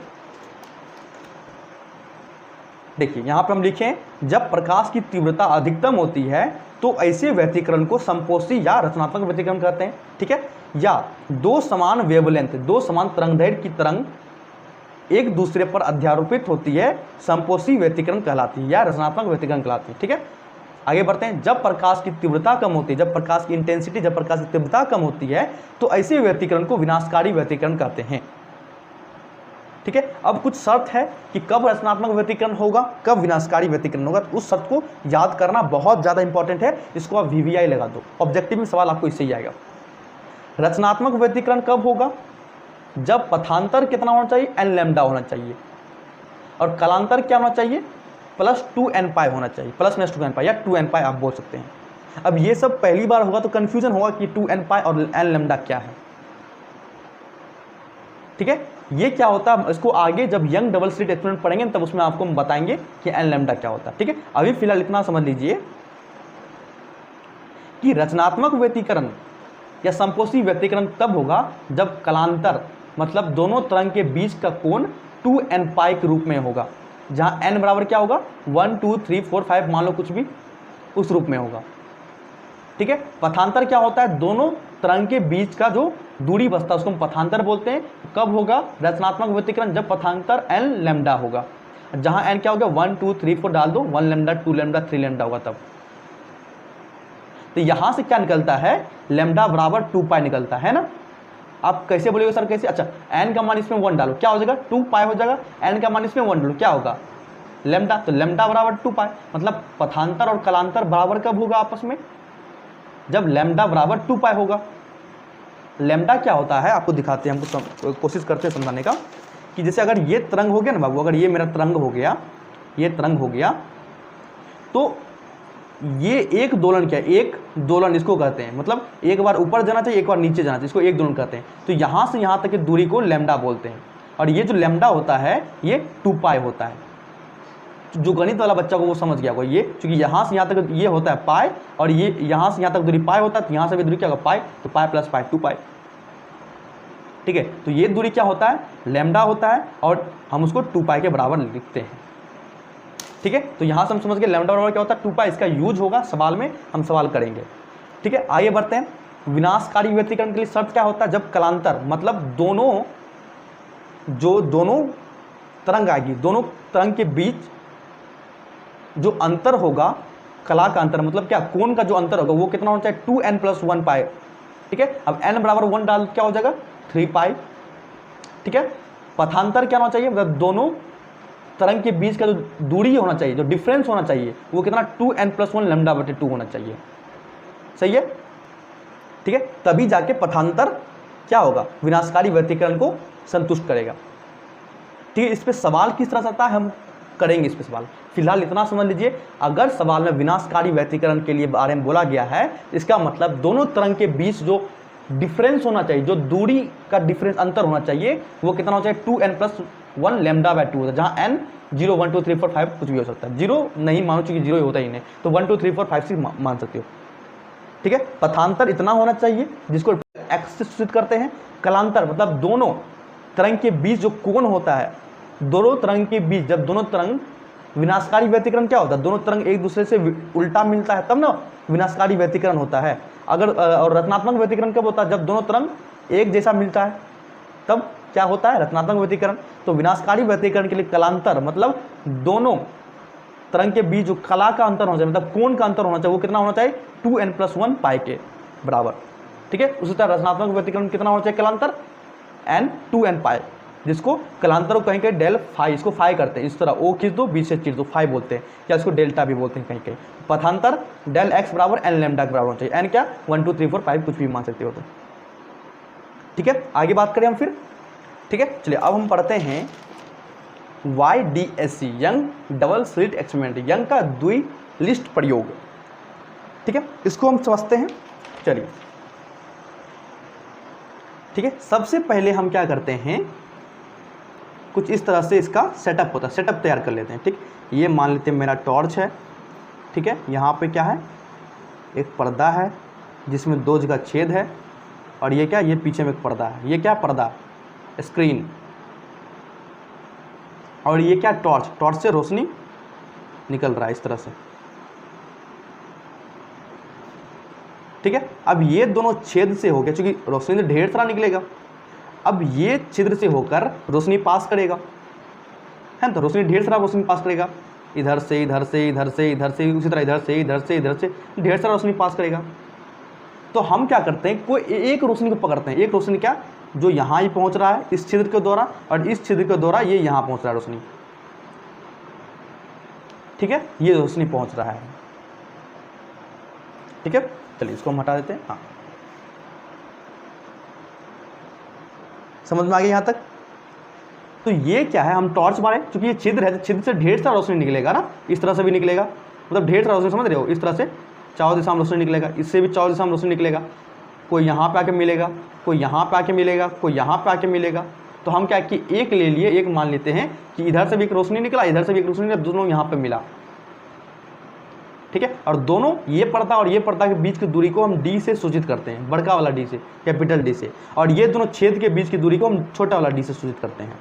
देखिए यहाँ पर हम लिखें, जब प्रकाश की तीव्रता अधिकतम होती है तो ऐसे व्यतिकरण को संपोषी या रचनात्मक व्यतिकरण कहते हैं। ठीक है, या दो समान वेवलेंथ, दो समान तरंगदैर्घ्य की तरंग एक दूसरे पर अध्यारोपित होती है, संपोषी व्यतिकरण कहलाती है या रचनात्मक व्यतिकरण कहलाती है। ठीक है, आगे बढ़ते हैं। जब प्रकाश की तीव्रता कम होती है, जब प्रकाश की इंटेंसिटी, जब प्रकाश की तीव्रता कम होती है, तो ऐसे व्यतिकरण को विनाशकारी व्यतिकरण कहते हैं। ठीक है, अब कुछ शर्त है कि कब रचनात्मक व्यतिकरण होगा, कब विनाशकारी व्यतिकरण होगा, तो उस शर्त को याद करना बहुत ज़्यादा इंपॉर्टेंट है। इसको आप VVI लगा दो, ऑब्जेक्टिव में सवाल आपको इससे ही आएगा। रचनात्मक व्यतिकरण कब होगा, जब पथांतर कितना होना चाहिए, n लैम्डा होना चाहिए, और कलांतर क्या होना चाहिए, +2n पाई होना चाहिए, +2n पाई या 2n पाई आप बोल सकते हैं। अब ये सब पहली बार होगा तो कन्फ्यूजन होगा कि 2n पाई और n लैम्डा क्या है। ठीक है, ये क्या होता है, इसको आगे जब यंग डबल स्लिट एक्सपेरिमेंट पढ़ेंगे तब उसमें आपको हम बताएंगे कि n लैम्डा क्या होता है। ठीक है, अभी फिलहाल इतना समझ लीजिए कि रचनात्मक व्यतिकरण या संपोषी व्यतिकरण तब होगा जब कलांतर मतलब दोनों तरंग के बीच का कोण 2n पाई के रूप में होगा, जहां n बराबर क्या होगा, 1 2 3 4 5 मान लो कुछ भी, उस रूप में होगा। ठीक है, पथांतर क्या होता है, दोनों तरंग के बीच का जो दूरी बचता है उसको हम पथांतर बोलते हैं। कब होगा रचनात्मक व्यतिकरण, जब पथांतर n लैम्डा होगा, जहां n क्या होगा, 1 2 3 4 डाल दो, 1 लैम्डा 2 लैम्डा 3 लैम्डा होगा तब। तो यहां से क्या निकलता है, लैम्डा बराबर 2 पाई निकलता है ना। आप कैसे बोलेगे सर, कैसे, अच्छा n का मान इसमें 1 डालो, क्या हो जाएगा, 2 पाई हो जाएगा, n का मान इसमें 1 डालो, क्या होगा, लैम्डा, तो लैम्डा बराबर 2 पाई। मतलब पथांतर और कलांतर बराबर कब होगा आपस में, जब लैम्डा बराबर 2 पाई होगा। लैम्डा क्या होता है आपको दिखाते हैं, हमको कोशिश करते हैं समझाने का, कि जैसे अगर ये तरंग हो गया ना बाबू, अगर ये मेरा तरंग हो गया, ये तरंग हो गया, तो ये एक दोलन क्या है, एक दोलन इसको कहते हैं, मतलब एक बार ऊपर जाना चाहिए, एक बार नीचे जाना चाहिए, इसको एक दोलन कहते हैं। तो यहाँ से यहाँ तक की दूरी को लैम्डा बोलते हैं, और ये जो लैम्डा होता है ये 2 पाई होता है। जो गणित वाला बच्चा को वो समझ गया होगा, ये क्योंकि यहाँ से यहाँ तक ये होता है पाई, और ये यहाँ से यहाँ तक दूरी पाई होता है, तो यहाँ से भी दूरी क्या होगा, पाई, तो पाई प्लस पाई 2 पाई। ठीक है, तो ये दूरी क्या होता है, लैम्डा होता है, और हम उसको 2 पाई के बराबर लिखते हैं। ठीक है, तो यहाँ से हम समझ गए लैम्डा बराबर क्या होता है, 2 पाई। इसका यूज होगा सवाल में, हम सवाल करेंगे। ठीक है, आगे बढ़ते हैं। विनाशकारी व्यतिकरण के लिए शर्त क्या होता है, जब कलांतर मतलब दोनों तरंग आएगी, दोनों तरंग के बीच जो अंतर होगा, कला का अंतर मतलब क्या, कोण का जो अंतर होगा वो कितना होना चाहिए, 2n + 1 पाई। ठीक है, अब n बराबर 1 डाल क्या हो जाएगा, 3 पाई। ठीक है, पथांतर क्या होना चाहिए, मतलब दोनों तरंग के बीच का जो दूरी होना चाहिए, जो डिफरेंस होना चाहिए, वो कितना 2n + 1 λ/2 होना चाहिए। सही है, ठीक है, तभी जाके पथांतर क्या होगा, विनाशकारी व्यतिकरण को संतुष्ट करेगा। ठीक है, इस पे सवाल किस तरह से आता है हम करेंगे इस पे सवाल। फिलहाल इतना समझ लीजिए, अगर सवाल में विनाशकारी व्यतिकरण के लिए बारे में बोला गया है, इसका मतलब दोनों तरंग के बीच जो डिफरेंस होना चाहिए, जो दूरी का डिफरेंस अंतर होना चाहिए, वो कितना होना चाहिए 2n+1 λ/2 होता है, जहाँ n 0 1 2 3 4 5 कुछ भी हो सकता है। 0 नहीं मानो, चूंकि 0 ही होता ही नहीं, तो 1 2 3 4 5 6 मान सकते हो। ठीक है, पथांतर इतना होना चाहिए जिसको x से सूचित करते हैं। कलांतर मतलब दोनों तरंग के बीच जो कोण होता है, दोनों तरंग के बीच जब दोनों तरंग, विनाशकारी व्यतिकरण क्या होता है, दोनों तरंग एक दूसरे से उल्टा मिलता है तब ना विनाशकारी व्यतिकरण होता है। अगर और रचनात्मक व्यतिकरण कब होता है, जब दोनों तरंग एक जैसा मिलता है तब क्या होता है, रचनात्मक व्यतिकरण। तो विनाशकारी व्यतिकरण के लिए कलांतर मतलब दोनों तरंग के बीच जो कला का अंतर होना चाहिए, मतलब कोण का अंतर होना चाहिए, वो कितना होना चाहिए 2n+1 पाई के बराबर। ठीक है, उसी तरह रचनात्मक व्यतिकरण कितना होना चाहिए कलांतर n 2n पाई, जिसको कलांतर कहीं कहीं डेल फाई, इसको फाई करते हैं, इस तरह ओ खींच दो बीच से चीर दो, फाई बोलते हैं, या इसको डेल्टा भी बोलते हैं कहीं कहीं। पथांतर डेल x बराबर n लैम्डा के बराबर होना चाहिए। n क्या 1 2 3 4 5 कुछ भी मान सकते हो तो। ठीक है, आगे बात करें हम फिर। ठीक है, चलिए अब हम पढ़ते हैं YDSC young double slit experiment, young का द्विलिष्ट प्रयोग। ठीक है, इसको हम समझते हैं। चलिए ठीक है, सबसे पहले हम क्या करते हैं, कुछ इस तरह से इसका सेटअप होता है, सेटअप तैयार कर लेते हैं। ठीक, ये मान लेते हैं मेरा टॉर्च है। ठीक है, यहाँ पे क्या है, एक पर्दा है जिसमें 2 जगह छेद है, और ये क्या, ये पीछे में एक पर्दा है, ये क्या पर्दा, स्क्रीन, और ये क्या टॉर्च, टॉर्च से रोशनी निकल रहा है इस तरह से। ठीक है, अब ये दोनों छेद से हो गया, क्योंकि रोशनी तो ढेर सारा निकलेगा, अब ये छिद्र से होकर रोशनी पास करेगा, है तो रोशनी ढेर सारा रोशनी पास करेगा, इधर से इधर से इधर से इधर से, उसी तरह इधर से इधर से इधर से ढेर सारा रोशनी पास करेगा। तो हम क्या करते हैं, कोई एक रोशनी को पकड़ते हैं, एक रोशनी क्या जो यहाँ ही पहुँच रहा है इस छिद्र के द्वारा, और इस छिद्र के द्वारा ये यहाँ पहुँच रहा है रोशनी। ठीक है, ये रोशनी पहुँच रहा है। ठीक है, चलिए इसको हम हटा देते हैं। हाँ, समझ में आ गया यहाँ तक। तो ये क्या है, हम टॉर्च मारे, क्योंकि ये छिद्र है तो छिद्र से ढेर सारा रोशनी निकलेगा ना, इस तरह से भी निकलेगा, मतलब ढेर सारा रोशनी, समझ रहे हो, इस तरह से चारों दिशा में रोशनी निकलेगा, इससे भी चारों दिशा में रोशनी निकलेगा, कोई यहाँ पे आके मिलेगा, कोई यहाँ पे आके मिलेगा, कोई यहाँ पे आके मिलेगा। तो हम क्या कि एक ले लिए, एक मान लेते हैं कि इधर से भी एक रोशनी निकला, इधर से भी एक रोशनी निकला, दोनों यहाँ पे मिला। ठीक है, और दोनों ये पर्दा और ये पर्दा के बीच की दूरी को हम d से सूचित करते हैं, बड़का वाला d से, कैपिटल D से, और ये दोनों छेद के बीच की दूरी को हम छोटा वाला d से सूचित करते हैं।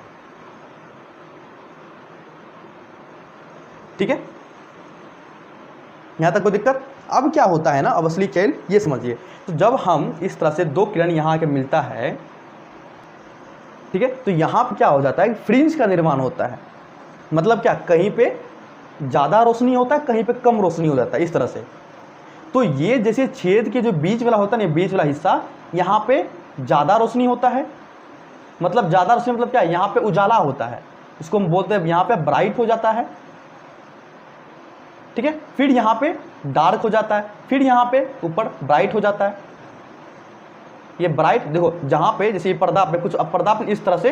ठीक है, यहां तक कोई दिक्कत। अब क्या होता है ना, अब असली खेल ये समझिए। तो जब हम इस तरह से 2 किरण यहाँ आके मिलता है, ठीक है, तो यहाँ पे क्या हो जाता है, फ्रिंज का निर्माण होता है। मतलब क्या, कहीं पे ज़्यादा रोशनी होता है, कहीं पे कम रोशनी हो जाता है, इस तरह से। तो ये जैसे छेद के जो बीच वाला होता है ना, बीच वाला हिस्सा, यहाँ पे ज़्यादा रोशनी होता है, मतलब ज़्यादा रोशनी मतलब क्या, यहाँ पे उजाला होता है, इसको हम बोलते हैं, यहाँ पे ब्राइट हो जाता है। ठीक है, फिर यहाँ पे डार्क हो जाता है, फिर यहाँ पे ऊपर ब्राइट हो जाता है। ये ब्राइट देखो, जहाँ पे जैसे ये पर्दा पे कुछ, अब पर्दा पे इस तरह से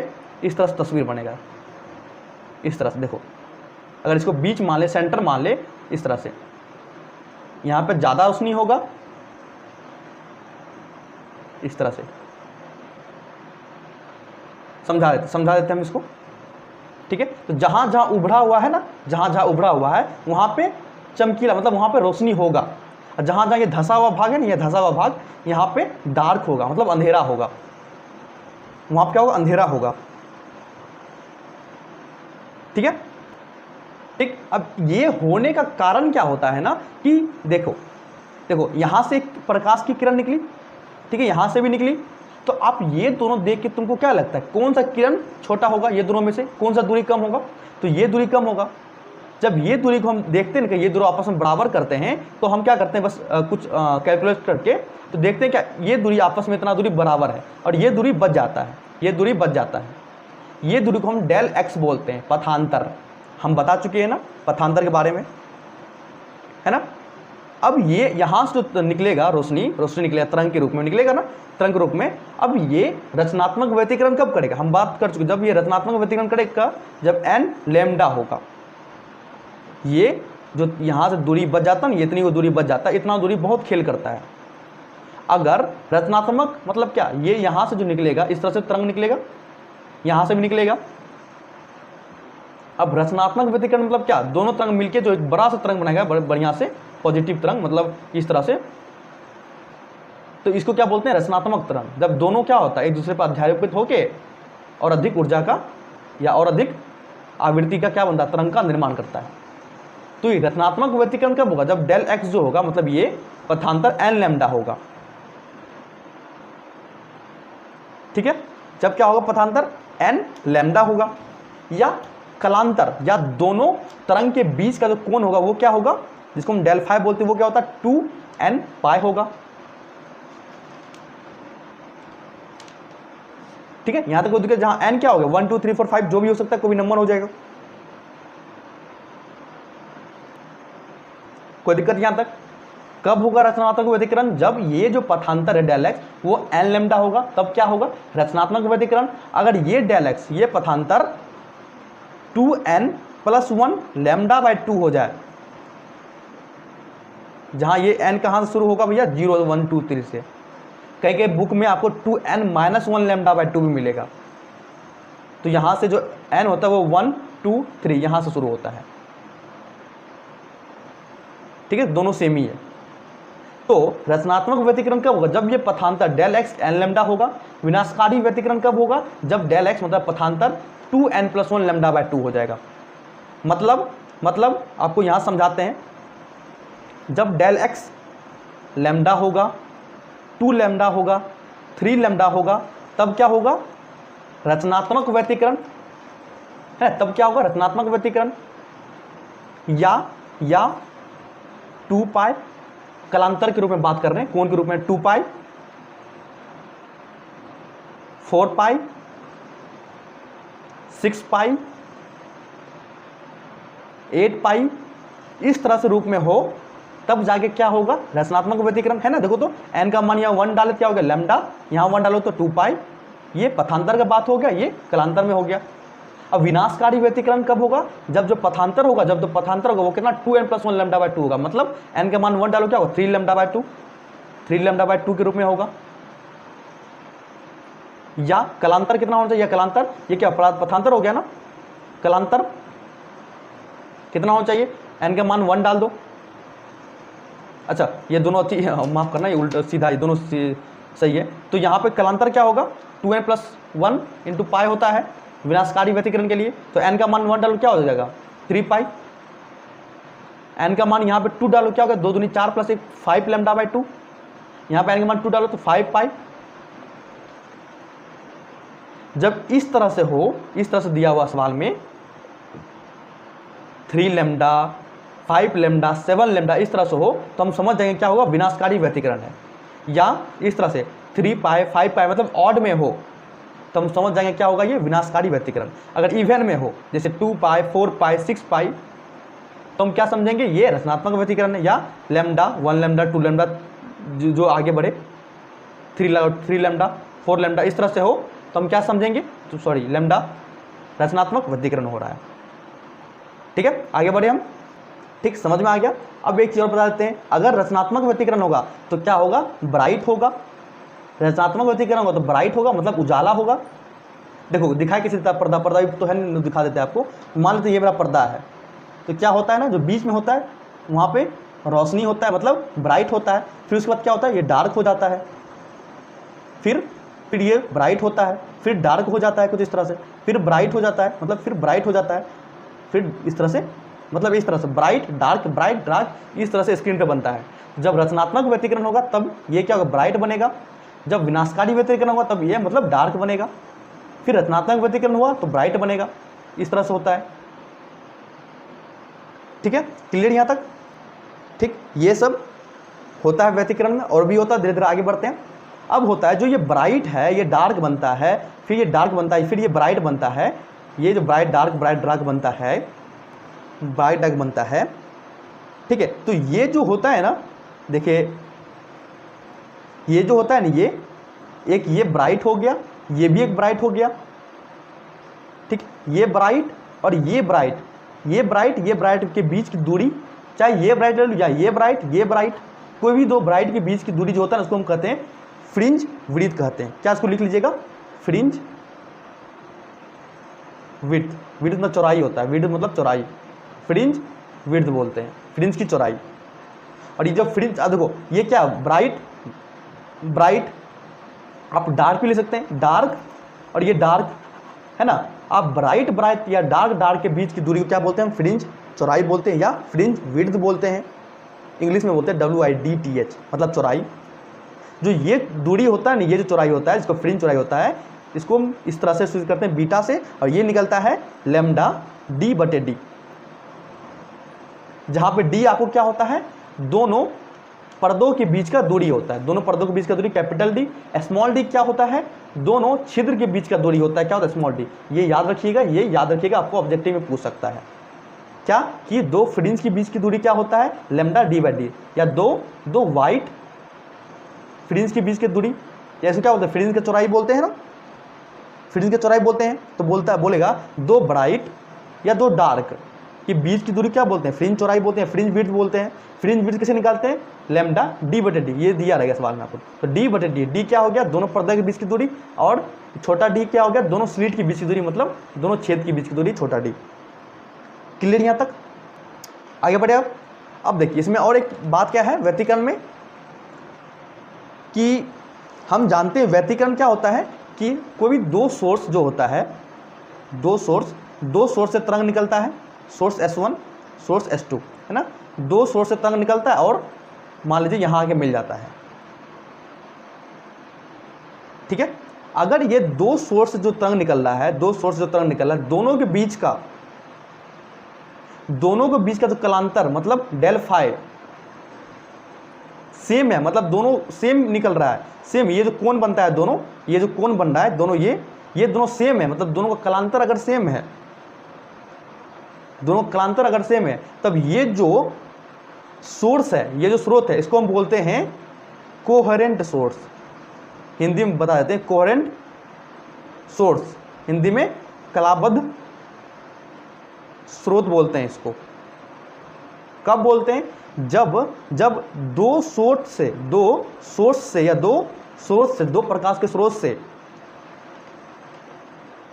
तस्वीर बनेगा, इस तरह से देखो, अगर इसको बीच मान ले, सेंटर मान ले, इस तरह से यहाँ पे ज़्यादा रोशनी होगा, इस तरह से समझा देते हम इसको। ठीक है, तो जहाँ जहाँ उभरा हुआ है ना, जहाँ जहाँ उभरा हुआ है वहाँ पे चमकीला, मतलब वहाँ पे रोशनी होगा, और जहाँ जहाँ ये धंसा हुआ भाग है ना, ये धंसा हुआ भाग यहाँ पे डार्क होगा, मतलब अंधेरा होगा, वहाँ पे क्या होगा, अंधेरा होगा। ठीक है, ठीक, अब ये होने का कारण क्या होता है ना, कि देखो यहाँ से एक प्रकाश की किरण निकली, ठीक है, यहाँ से भी निकली, तो आप ये दोनों देख के तुमको क्या लगता है, कौन सा किरण छोटा होगा, ये दोनों में से कौन सा दूरी कम होगा, तो ये दूरी कम होगा। जब ये दूरी को हम देखते हैं कि ये दोनों आपस में बराबर करते हैं, तो हम क्या करते हैं, बस कुछ कैलकुलेट करके तो देखते हैं क्या ये दूरी आपस में इतना दूरी बराबर है, और ये दूरी बच जाता है, ये दूरी बच जाता है। ये दूरी को हम डेल एक्स बोलते हैं, पथांतर। हम बता चुके हैं ना पथांतर के बारे में, है ना। अब ये यहाँ से जो निकलेगा रोशनी निकलेगा, तरंग के रूप में निकलेगा ना, तरंग के रूप में। अब ये रचनात्मक व्यतिकरण कब करेगा, हम बात कर चुके, जब ये रचनात्मक व्यतिकरण करेगा जब n लैम्डा होगा, ये जो यहाँ से दूरी बच जाता है ना, इतनी वो दूरी बच जाता है, इतना दूरी बहुत खेल करता है। अगर रचनात्मक मतलब क्या, ये यहाँ से जो निकलेगा इस तरह से तरंग निकलेगा, यहाँ से भी निकलेगा। अब रचनात्मक व्यतिकरण मतलब क्या, दोनों तरंग मिलके जो एक बड़ा सा तरंग बनाएगा, बढ़िया से पॉजिटिव तरंग, मतलब इस तरह से, तो इसको क्या बोलते हैं, रचनात्मक तरंग। जब दोनों क्या होता है, एक दूसरे पर अध्यारोपित होके और अधिक ऊर्जा का या और अधिक आवृत्ति का क्या बनता है, तरंग का निर्माण करता है। तो ये रचनात्मक व्यतिकरण कब होगा, जब डेल एक्स जो होगा, मतलब ये पथांतर एन लैम्डा होगा। ठीक है, जब क्या होगा, पथांतर एन लैम्डा होगा, या कलांतर या दोनों तरंग के बीच का जो कोण होगा वो क्या होगा, जिसको हम डेल फाई बोलते हैं, वो क्या होता है 2n पाई होगा। ठीक है, यहां तक कोई दिक्कत, जहां n क्या हो गया 1 2 3 4 5 जो भी हो सकता है, कोई भी नंबर हो जाएगा, कोई दिक्कत यहां तक। कब होगा रचनात्मक व्यतिकरण, जब ये जो पथांतर है डेल एक्स वो एन लैम्डा होगा, तब क्या होगा रचनात्मक व्यतिकरण। अगर ये डेल एक्स ये पथांतर 2n + 1 लैम्डा बाई 2 हो जाए, जहां ये n कहां से शुरू होगा भैया 0 1 2 3 से, कहीं कहीं बुक में आपको 2n - 1 लैम्डा बाई 2 भी मिलेगा। तो यहां से जो n होता है वो 1 2 3 यहां से शुरू होता है। ठीक है, दोनों सेम ही है। तो रचनात्मक व्यतिकरण कब होगा, जब ये पथांतर डेल एक्स एन लैम्डा होगा। विनाशकारी व्यतिकरण कब होगा, जब डेल एक्स मतलब पथांतर 2n + 1 लैम्डा बाई 2 हो जाएगा। मतलब आपको यहां समझाते हैं, जब डेल एक्स लैम्डा होगा, 2 लैम्डा होगा, 3 लैम्डा होगा, तब क्या होगा रचनात्मक व्यतिकरण है, तब क्या होगा रचनात्मक व्यतिकरण। या 2 पाई कलांतर के रूप में बात कर रहे हैं, कोण के रूप में 2 पाई, 4 पाई, 6 पाई, 8 पाई, इस तरह से रूप में हो, तब जाके क्या होगा रचनात्मक व्यतिकरण, है ना। देखो तो n का मान यहाँ 1 डाले क्या हो गया लैम्डा, यहाँ 1 डालो तो 2 पाई, ये पथांतर का बात हो गया, ये कलांतर में हो गया। अब विनाशकारी व्यतिकरण कब होगा, जब जो पथांतर होगा, वो कितना 2n + 1 लैम्डा बाई 2 होगा, मतलब n का मान 1 डालो क्या होगा 3 लैम्डा बाई 2, 3 लैम्डा बाई 2 के रूप में होगा। या कलांतर कितना होना चाहिए, कलांतर ये क्या पथांतर हो गया ना, कलांतर कितना होना चाहिए, n का मान 1 डाल दो। अच्छा ये दोनों माफ करना, ये उल्टा सीधा, ये दोनों सही है। तो यहाँ पे कलांतर क्या होगा 2n + 1 × पाई होता है विनाशकारी व्यतिकरण के लिए। तो n का मान 1 डालो क्या हो जाएगा 3 पाई, n का मान यहाँ पे 2 डालो क्या होगा 2 दूनी 4 + 1 5 लैम्डा बाई 2, यहाँ पे n का मान 2 डालो तो 5 पाई। जब इस तरह से हो, इस तरह से दिया हुआ सवाल में 3 लैम्डा 5 लैम्डा 7 लैम्डा इस तरह से हो, तो हम समझ जाएंगे क्या होगा विनाशकारी व्यतिकरण है। या इस तरह से 3 पाई 5 पाई मतलब ऑड में हो, तो हम समझ जाएंगे क्या होगा ये विनाशकारी व्यतिकरण। अगर इवन में हो जैसे 2 पाई 4 पाई 6 पाई, तो हम क्या समझेंगे ये रचनात्मक व्यतिकरण है। या लैम्डा 1 लैम्डा 2 लैम्डा जो आगे बढ़े 3 लैम्डा 4 लैम्डा इस तरह से हो, तो हम क्या समझेंगे, तो सॉरी लैम्डा रचनात्मक व्यतिकरण हो रहा है। ठीक है, आगे बढ़े हम। ठीक, समझ में आ गया। अब एक चीज और बता देते हैं, अगर रचनात्मक व्यतिकरण होगा तो क्या होगा ब्राइट होगा, रचनात्मक व्यतिकरण होगा तो ब्राइट होगा मतलब उजाला होगा। देखो दिखाए किसी पर्दा, पर्दा तो है नहीं, दिखा देते हैं आपको। मान लेते ये मेरा पर्दा है, तो क्या होता है ना, जो बीच में होता है वहाँ पे रोशनी होता है मतलब ब्राइट होता है, फिर उसके बाद क्या होता है ये डार्क हो जाता है, फिर ये ब्राइट होता है, फिर डार्क हो जाता है कुछ इस तरह से, फिर ब्राइट हो जाता है मतलब फिर ब्राइट हो जाता है, फिर इस तरह से मतलब इस तरह से ब्राइट डार्क इस तरह से स्क्रीन पे बनता है। जब रचनात्मक व्यतिकरण होगा तब ये क्या होगा ब्राइट बनेगा, जब विनाशकारी व्यतिकरण होगा तब ये मतलब डार्क बनेगा, फिर रचनात्मक व्यतिकरण हुआ तो ब्राइट बनेगा, इस तरह से होता है। ठीक है, क्लियर यहाँ तक। ठीक, ये सब होता है व्यतिकरण में, और भी होता है, धीरे धीरे आगे बढ़ते हैं। अब होता है जो ये ब्राइट है ये डार्क बनता है, फिर ये डार्क बनता है, फिर ये ब्राइट बनता है। ये जो ब्राइट डार्क बनता है, ब्राइट डार्क बनता है। ठीक है, तो ये जो होता है ना, देखिए ये जो होता है ना, ये एक ये ब्राइट हो गया, ये भी एक ब्राइट हो गया। ठीक, ये ब्राइट और ये ब्राइट, ये ब्राइट के बीच की दूरी, चाहे ये ब्राइट ले लो या ये ब्राइट, कोई भी दो ब्राइट के बीच की दूरी जो होता है उसको हम कहते हैं फ्रिंज विड्थ कहते हैं। क्या इसको लिख लीजिएगा, फ्रिंज विड्थ। विड्थ मतलब चौड़ाई होता है, विड्थ मतलब चौड़ाई, फ्रिंज विड्थ बोलते हैं, फ्रिंज की चौड़ाई। और ये जो फ्रिंज, देखो ये क्या, ब्राइट आप डार्क भी ले सकते हैं, डार्क और ये डार्क है ना। आप ब्राइट या डार्क के बीच की दूरी को क्या बोलते हैं, हम फ्रिंज चौड़ाई बोलते हैं या फ्रिंज विड्थ बोलते हैं। इंग्लिश में बोलते हैं WIDTH, मतलब चौड़ाई। जो ये दूरी होता है ना, ये जो चौड़ाई होता है, इसको फ्रिंज चौड़ाई होता है, इसको हम इस तरह से सूचित करते हैं बीटा से, और ये निकलता है लैम्डा D/D, जहां पे D आपको क्या होता है, दोनों पर्दों के बीच का दूरी होता है, दोनों पर्दों के बीच का दूरी कैपिटल D। स्मॉल d क्या होता है, दोनों छिद्र के बीच का दूरी होता है, क्या होता है, स्मॉल d। ये याद रखिएगा, आपको ऑब्जेक्टिव में पूछ सकता है क्या, कि दो फ्रिंज के बीच की दूरी क्या होता है, लैम्डा D/D, या दो वाइट फ्रिंज के बीच की दूरी, ऐसे क्या बोलते हैं, फ्रिंज की चौड़ाई बोलते हैं ना, फ्रिंज की चौड़ाई बोलते हैं। तो बोलेगा दो ब्राइट या दो डार्क के बीच की दूरी क्या बोलते हैं, फ्रिंज चौड़ाई बोलते हैं, फ्रिंज विड्थ बोलते हैं। फ्रिंज विड्थ कैसे निकालते हैं, लैम्डा D/D, ये दिया रहेगा सवाल में आपको। तो D/D, D क्या हो गया, दोनों पर्दे के बीच की दूरी, और छोटा d क्या हो गया, दोनों स्लिट के बीच की दूरी, मतलब दोनों छेद के बीच की दूरी, छोटा d। क्लियर यहाँ तक, आगे बढ़े। अब देखिए इसमें और एक बात क्या है व्यतिकरण में, कि हम जानते हैं व्यतिकरण क्या होता है, कि कोई भी दो सोर्स जो होता है, दो सोर्स से तरंग निकलता है, सोर्स S1 सोर्स S2 है ना, दो सोर्स से तरंग निकलता है और मान लीजिए यहाँ आके मिल जाता है, ठीक है। अगर ये दो सोर्स जो तरंग निकल रहा है, दोनों के बीच का जो कलांतर, मतलब डेल फाई सेम है, मतलब दोनों सेम निकल रहा है, सेम, ये जो कोण बनता है दोनों, ये जो कोण बन रहा है दोनों, ये दोनों सेम है, मतलब दोनों का कलांतर अगर सेम है, तब ये जो सोर्स है, ये जो स्रोत है, इसको हम बोलते हैं कोहेरेंट सोर्स। हिंदी में बता देते हैं, कोहेरेंट सोर्स, हिंदी में कलाबद्ध स्रोत बोलते हैं इसको। कब बोलते हैं, जब दो प्रकाश के स्रोत से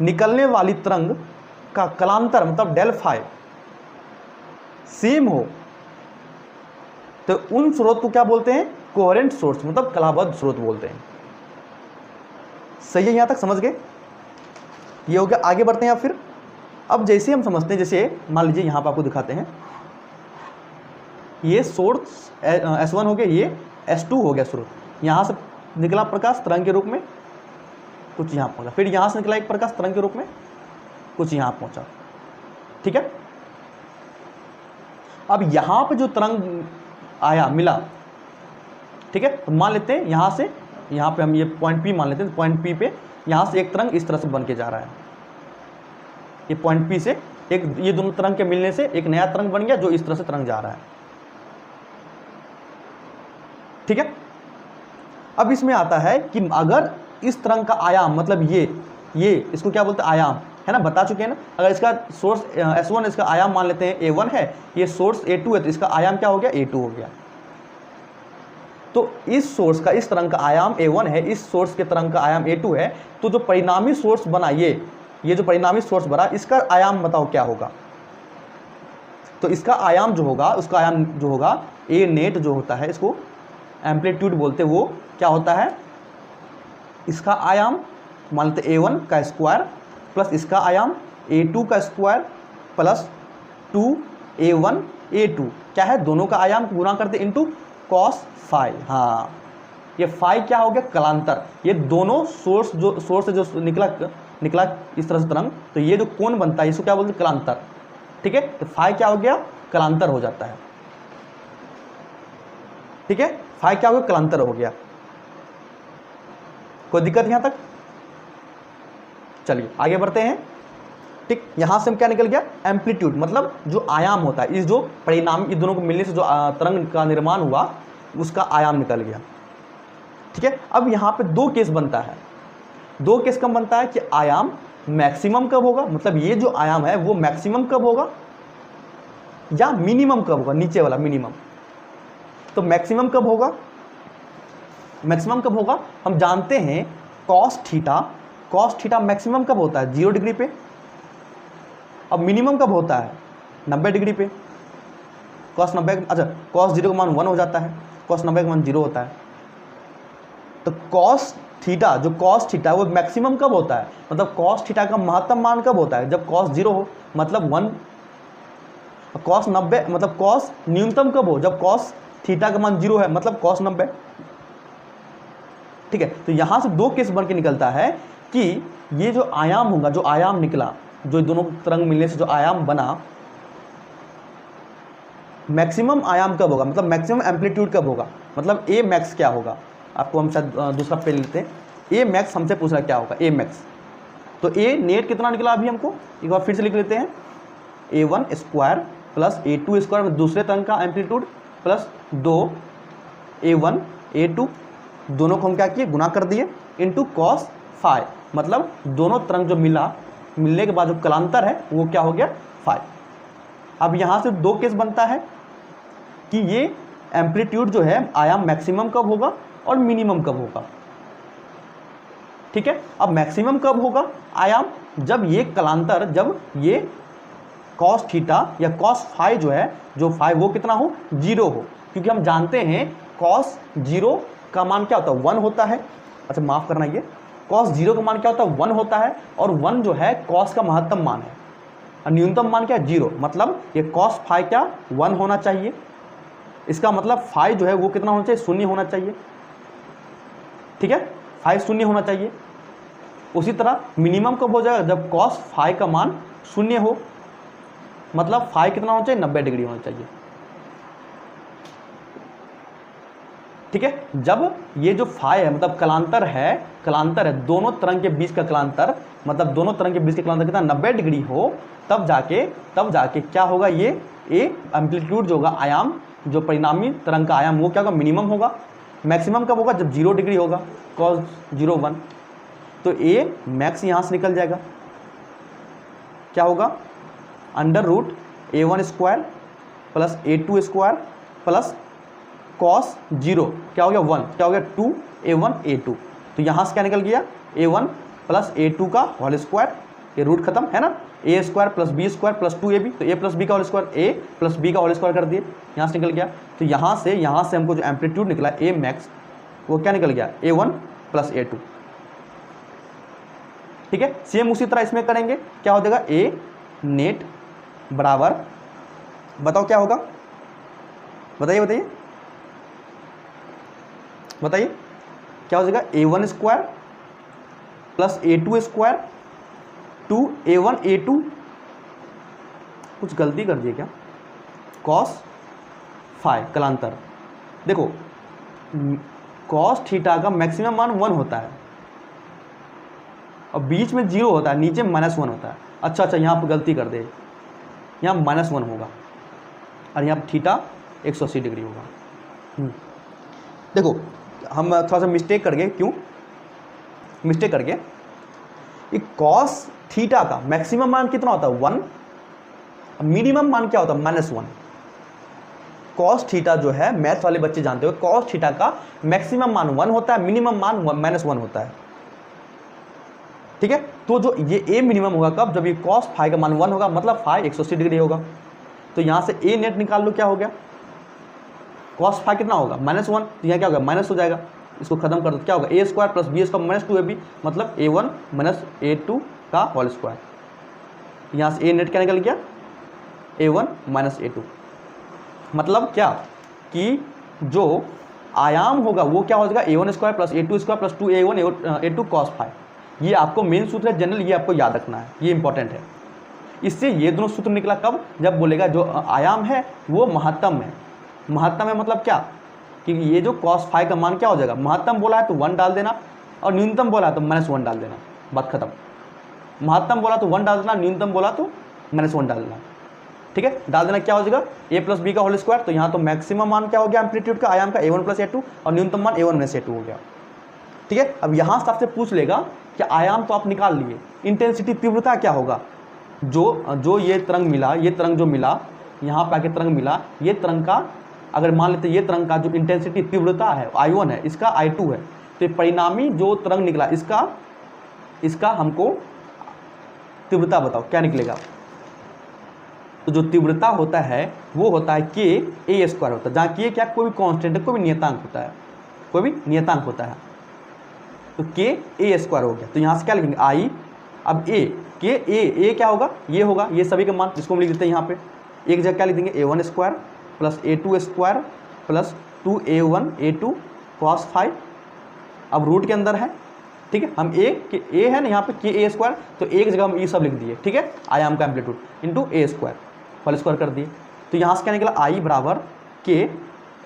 निकलने वाली तरंग का कलांतर, मतलब डेल फाई सेम हो, तो उन स्रोत को क्या बोलते हैं, कोहेरेंट सोर्स, मतलब कलाबद्ध स्रोत बोलते हैं। सही है, यहां तक समझ गए, ये हो गया। आगे बढ़ते हैं फिर। अब जैसे हम समझते हैं, जैसे मान लीजिए यहां पर आपको दिखाते हैं, ये सोर्स S1 हो गया, ये S2 हो गया स्रोत, यहां से निकला प्रकाश तरंग के रूप में, कुछ यहां पहुंचा, फिर यहां से निकला एक प्रकाश तरंग के रूप में, कुछ यहां पहुंचा, ठीक है। अब यहां पे जो तरंग आया मिला, ठीक है, तो मान लेते हैं यहां से, यहां पे हम ये पॉइंट P मान लेते हैं, पॉइंट P पे यहां से एक तरंग इस तरह से बन के जा रहा है, ये पॉइंट P से एक, ये दोनों तरंग के मिलने से एक नया तरंग बन गया जो इस तरह से तरंग जा रहा है, ठीक है। अब इसमें आता है कि अगर इस तरंग का आयाम, मतलब ये इसको क्या बोलते हैं, आयाम है ना, बता चुके हैं ना। अगर इसका सोर्स S1, इसका आयाम मान लेते हैं A1 है, ये सोर्स A2 है, तो इसका आयाम क्या हो गया, A2 हो गया। तो इस सोर्स का, इस तरंग का आयाम A1 है, इस सोर्स के तरंग का आयाम A2 है, तो जो परिणामी सोर्स बना, ये जो परिणामी सोर्स बना, इसका आयाम बताओ क्या होगा। तो इसका आयाम जो होगा, उसका आयाम जो होगा, A नेट जो होता है, इसको एम्पलीट्यूड बोलते हैं, वो क्या होता है, इसका आयाम मान लेते A1 का स्क्वायर प्लस इसका आयाम A2 का स्क्वायर प्लस 2A1 A2, क्या है, दोनों का आयाम गुणा करते इनटू cos फाई। हाँ, ये फाई क्या हो गया, कलांतर। ये दोनों सोर्स से जो निकला इस तरह से तरंग, तो ये जो कोण बनता है इसको क्या बोलते हैं, कलांतर, ठीक है। तो फाई क्या हो गया, कलांतर हो जाता है, ठीक है। फाई क्या हो गया, कलांतर हो गया। कोई दिक्कत यहां तक, चलिए आगे बढ़ते हैं, ठीक। यहां से हम क्या निकल गया, एम्पलीट्यूड, मतलब जो आयाम होता है, इस जो परिणाम, इस दोनों को मिलने से जो तरंग का निर्माण हुआ, उसका आयाम निकल गया, ठीक है। अब यहां पे दो केस बनता है, दो केस कब बनता है, कि आयाम मैक्सिमम कब होगा, मतलब ये जो आयाम है वो मैक्सिमम कब होगा, या मिनिमम कब होगा, नीचे वाला मिनिमम। तो मैक्सिमम कब होगा, मैक्सिमम कब होगा, हम जानते हैं कॉस थीटा मैक्सिमम कब होता है 0 डिग्री पे। अब मिनिमम कब होता है 90 डिग्री पे। कॉस 90, अच्छा कॉस 0 का मान 1 हो जाता है, कॉस 90 का मान 0 होता है। तो कॉस थीटा, जो कॉस थीटा वो मैक्सिमम कब होता है, मतलब कॉस थीटा का महत्तम मान कब होता है, जब कॉस 0 हो, मतलब 1। कॉस 90 मतलब कॉस न्यूनतम कब हो, जब कॉस थीटा का मान 0 है, मतलब कॉस 90। ठीक है, तो यहां से दो केस बन के निकलता है कि ये जो आयाम होगा, जो आयाम निकला, जो दोनों तरंग मिलने से जो आयाम बना, मैक्सिमम आयाम कब होगा, मतलब मैक्सिमम एम्पलीट्यूड कब होगा, मतलब ए मैक्स क्या होगा। आपको हम शायद दूसरा पे लेते हैं, ए मैक्स हमसे पूछ रहा क्या होगा, ए मैक्स। तो ए नेट कितना निकला अभी हमको, एक बार फिर से लिख लेते हैं, a1 square plus a2 square, दूसरे तरंग का एम्पलीट्यूड, प्लस 2 a1 a2, दोनों को हम क्या किए, गुना कर दिए, इंटू कॉस फाइव, मतलब दोनों तरंग जो मिलने के बाद जो कलांतर है वो क्या हो गया 5। अब यहाँ से दो केस बनता है कि ये एम्पलीट्यूड जो है आयाम मैक्सिमम कब होगा और मिनिमम कब होगा। ठीक है, अब मैक्सिमम कब होगा आयाम, जब ये कलांतर, जब ये कॉस थीटा या कॉस फाइव जो है, जो फाइव वो कितना हो 0 हो, क्योंकि हम जानते हैं कॉस 0 का मान क्या होता है 1 होता है। अच्छा माफ करना, ये कॉस 0 का मान क्या होता है 1 होता है, और 1 जो है कॉस का महत्तम मान है, और न्यूनतम मान क्या है 0, मतलब ये कॉस फाइव क्या 1 होना चाहिए। इसका मतलब फाइव जो है वो कितना होना चाहिए, 0 होना चाहिए। ठीक है, 5 0 होना चाहिए। उसी तरह मिनिमम कब हो जाएगा, जब कॉस फाइव का मान 0 हो, मतलब फाइव कितना होना चाहिए 90 डिग्री होना चाहिए। ठीक है, जब ये जो फाइव है मतलब कलांतर है दोनों तरंग के बीच का कलांतर, मतलब दोनों तरंग के बीच का कलांतर कितना 90 डिग्री हो, तब जाके क्या होगा, ये ए एम्पलीट्यूड जो होगा आयाम, जो परिणामी तरंग का आयाम वो क्या होगा मिनिमम होगा। मैक्सिमम कब होगा, जब 0 डिग्री होगा, कॉस 0 1। तो ए मैक्स यहाँ से निकल जाएगा, क्या होगा under root a1 square plus a2 square plus cos 0 क्या हो गया 1, क्या हो गया 2a1 a2। तो यहाँ से क्या निकल गया a1 प्लस a2 का होल स्क्वायर, ये रूट खत्म है ना, a square plus b square plus 2ab, तो a प्लस b का whole square, a plus b का होल स्क्वायर कर दिए, यहाँ से निकल गया। तो यहाँ से हमको जो एम्पलीट्यूड निकला a मैक्स वो क्या निकल गया a1 प्लस a2। ठीक है, सेम उसी तरह इसमें करेंगे, क्या हो जाएगा a नेट बराबर, बताओ क्या होगा, बताइए क्या हो जाएगा a1 square plus a2 square 2a1 a2, कुछ गलती कर दिए क्या, कॉस फाइव कलांतर। देखो कॉस थीटा का मैक्सिमम मान 1 होता है और बीच में 0 होता है, नीचे -1 होता है। अच्छा यहाँ पर गलती कर दे, यहाँ -1 होगा और यहाँ पर थीटा 180 डिग्री होगा। देखो हम थोड़ा सा मिस्टेक कर गए, क्यों मिस्टेक कर गए, कॉस थीटा का मैक्सिमम मान कितना होता है 1, मिनिमम मान क्या होता है -1। कॉस थीटा जो है, मैथ वाले बच्चे जानते हो, कॉस थीटा का मैक्सिमम मान 1 होता है, मिनिमम मान -1 होता है। ठीक है, तो जो ये ए मिनिमम होगा कब, जब ये कॉस फाइव का मान 1 होगा, मतलब फाइव 180 डिग्री होगा। तो यहाँ से ए नेट निकाल लो, क्या हो गया कॉस फाइव कितना होगा -1, तो यहाँ क्या होगा माइनस हो जाएगा, इसको खत्म कर दो, क्या होगा a square plus b square minus 2ab, मतलब a1 माइनस a2 का होल स्क्वायर। यहाँ से a नेट क्या निकल गया a1 माइनस a2, मतलब क्या कि जो आयाम होगा वो क्या हो जाएगा a1 square plus a2 square plus 2a1 a2 cos five. ये आपको मेन सूत्र है जनरल, ये आपको याद रखना है, ये इंपॉर्टेंट है। इससे ये दोनों सूत्र निकला कब, जब बोलेगा जो आयाम है वो महत्तम है। महत्तम है मतलब क्या कि ये जो cos फाइव का मान क्या हो जाएगा, महत्तम बोला है तो 1 डाल देना, और न्यूनतम बोला है तो -1 डाल देना, बात खत्म। महत्तम बोला तो 1 डाल देना, न्यूनतम बोला तो -1 डाल देना। ठीक है, डाल देना, क्या हो जाएगा a प्लस बी का होल स्क्वायर। तो यहाँ तो मैक्सिमम मान क्या हो गया एम्पलीट्यूड का आयाम का a1 प्लस a2, और न्यूनतम मान a1 माइनस a2 हो गया। ठीक है, अब यहाँ से आपसे पूछ लेगा कि आयाम तो आप निकाल लिए, इंटेंसिटी तीव्रता क्या होगा, जो ये तरंग मिला, ये तरंग जो मिला यहाँ पे आके तरंग मिला, ये तरंग का अगर मान लेते ये तरंग का जो इंटेंसिटी तीव्रता है I1 है, इसका I2 है, तो परिणामी जो तरंग निकला इसका हमको तीव्रता बताओ क्या निकलेगा। तो जो तीव्रता होता है वो होता है k a स्क्वायर होता है, जहाँ k क्या कोई भी कांस्टेंट है, कोई भी नियतांक होता है, कोई भी नियतांक होता है। तो k a स्क्वायर हो गया। तो यहाँ से क्या लिखेंगे I, अब a k a क्या होगा, ये होगा, ये सभी का मान, जिसको हम लिख देते हैं यहाँ पे एक जगह क्या लिख देंगे a1 square plus a2 square plus 2a1 a2 cos 5। अब रूट के अंदर है, ठीक है, हम a है ना यहाँ पे k a स्क्वायर, तो एक जगह हम ये सब लिख दिए, ठीक है, आयाम का amplitude into a square whole square कर दिए। तो यहाँ से क्या निकला I बराबर k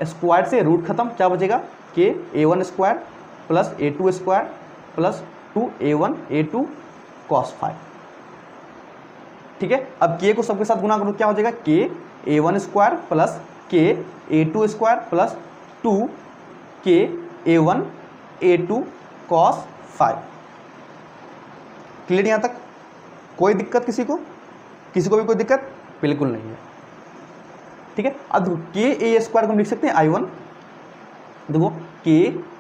स्क्वायर से रूट खत्म, क्या बचेगा k a1 square plus a2 square plus 2a1 a2 cos 5, ठीक है। अब k को सबके साथ गुना करो, क्या हो जाएगा k a1 square plus k a2 square plus 2k a1 a2 cos 5। Clear यहाँ तक? कोई दिक्कत किसी को भी कोई दिक्कत बिल्कुल नहीं है, ठीक है। अब k a स्क्वायर को हम लिख सकते हैं I1, देखो k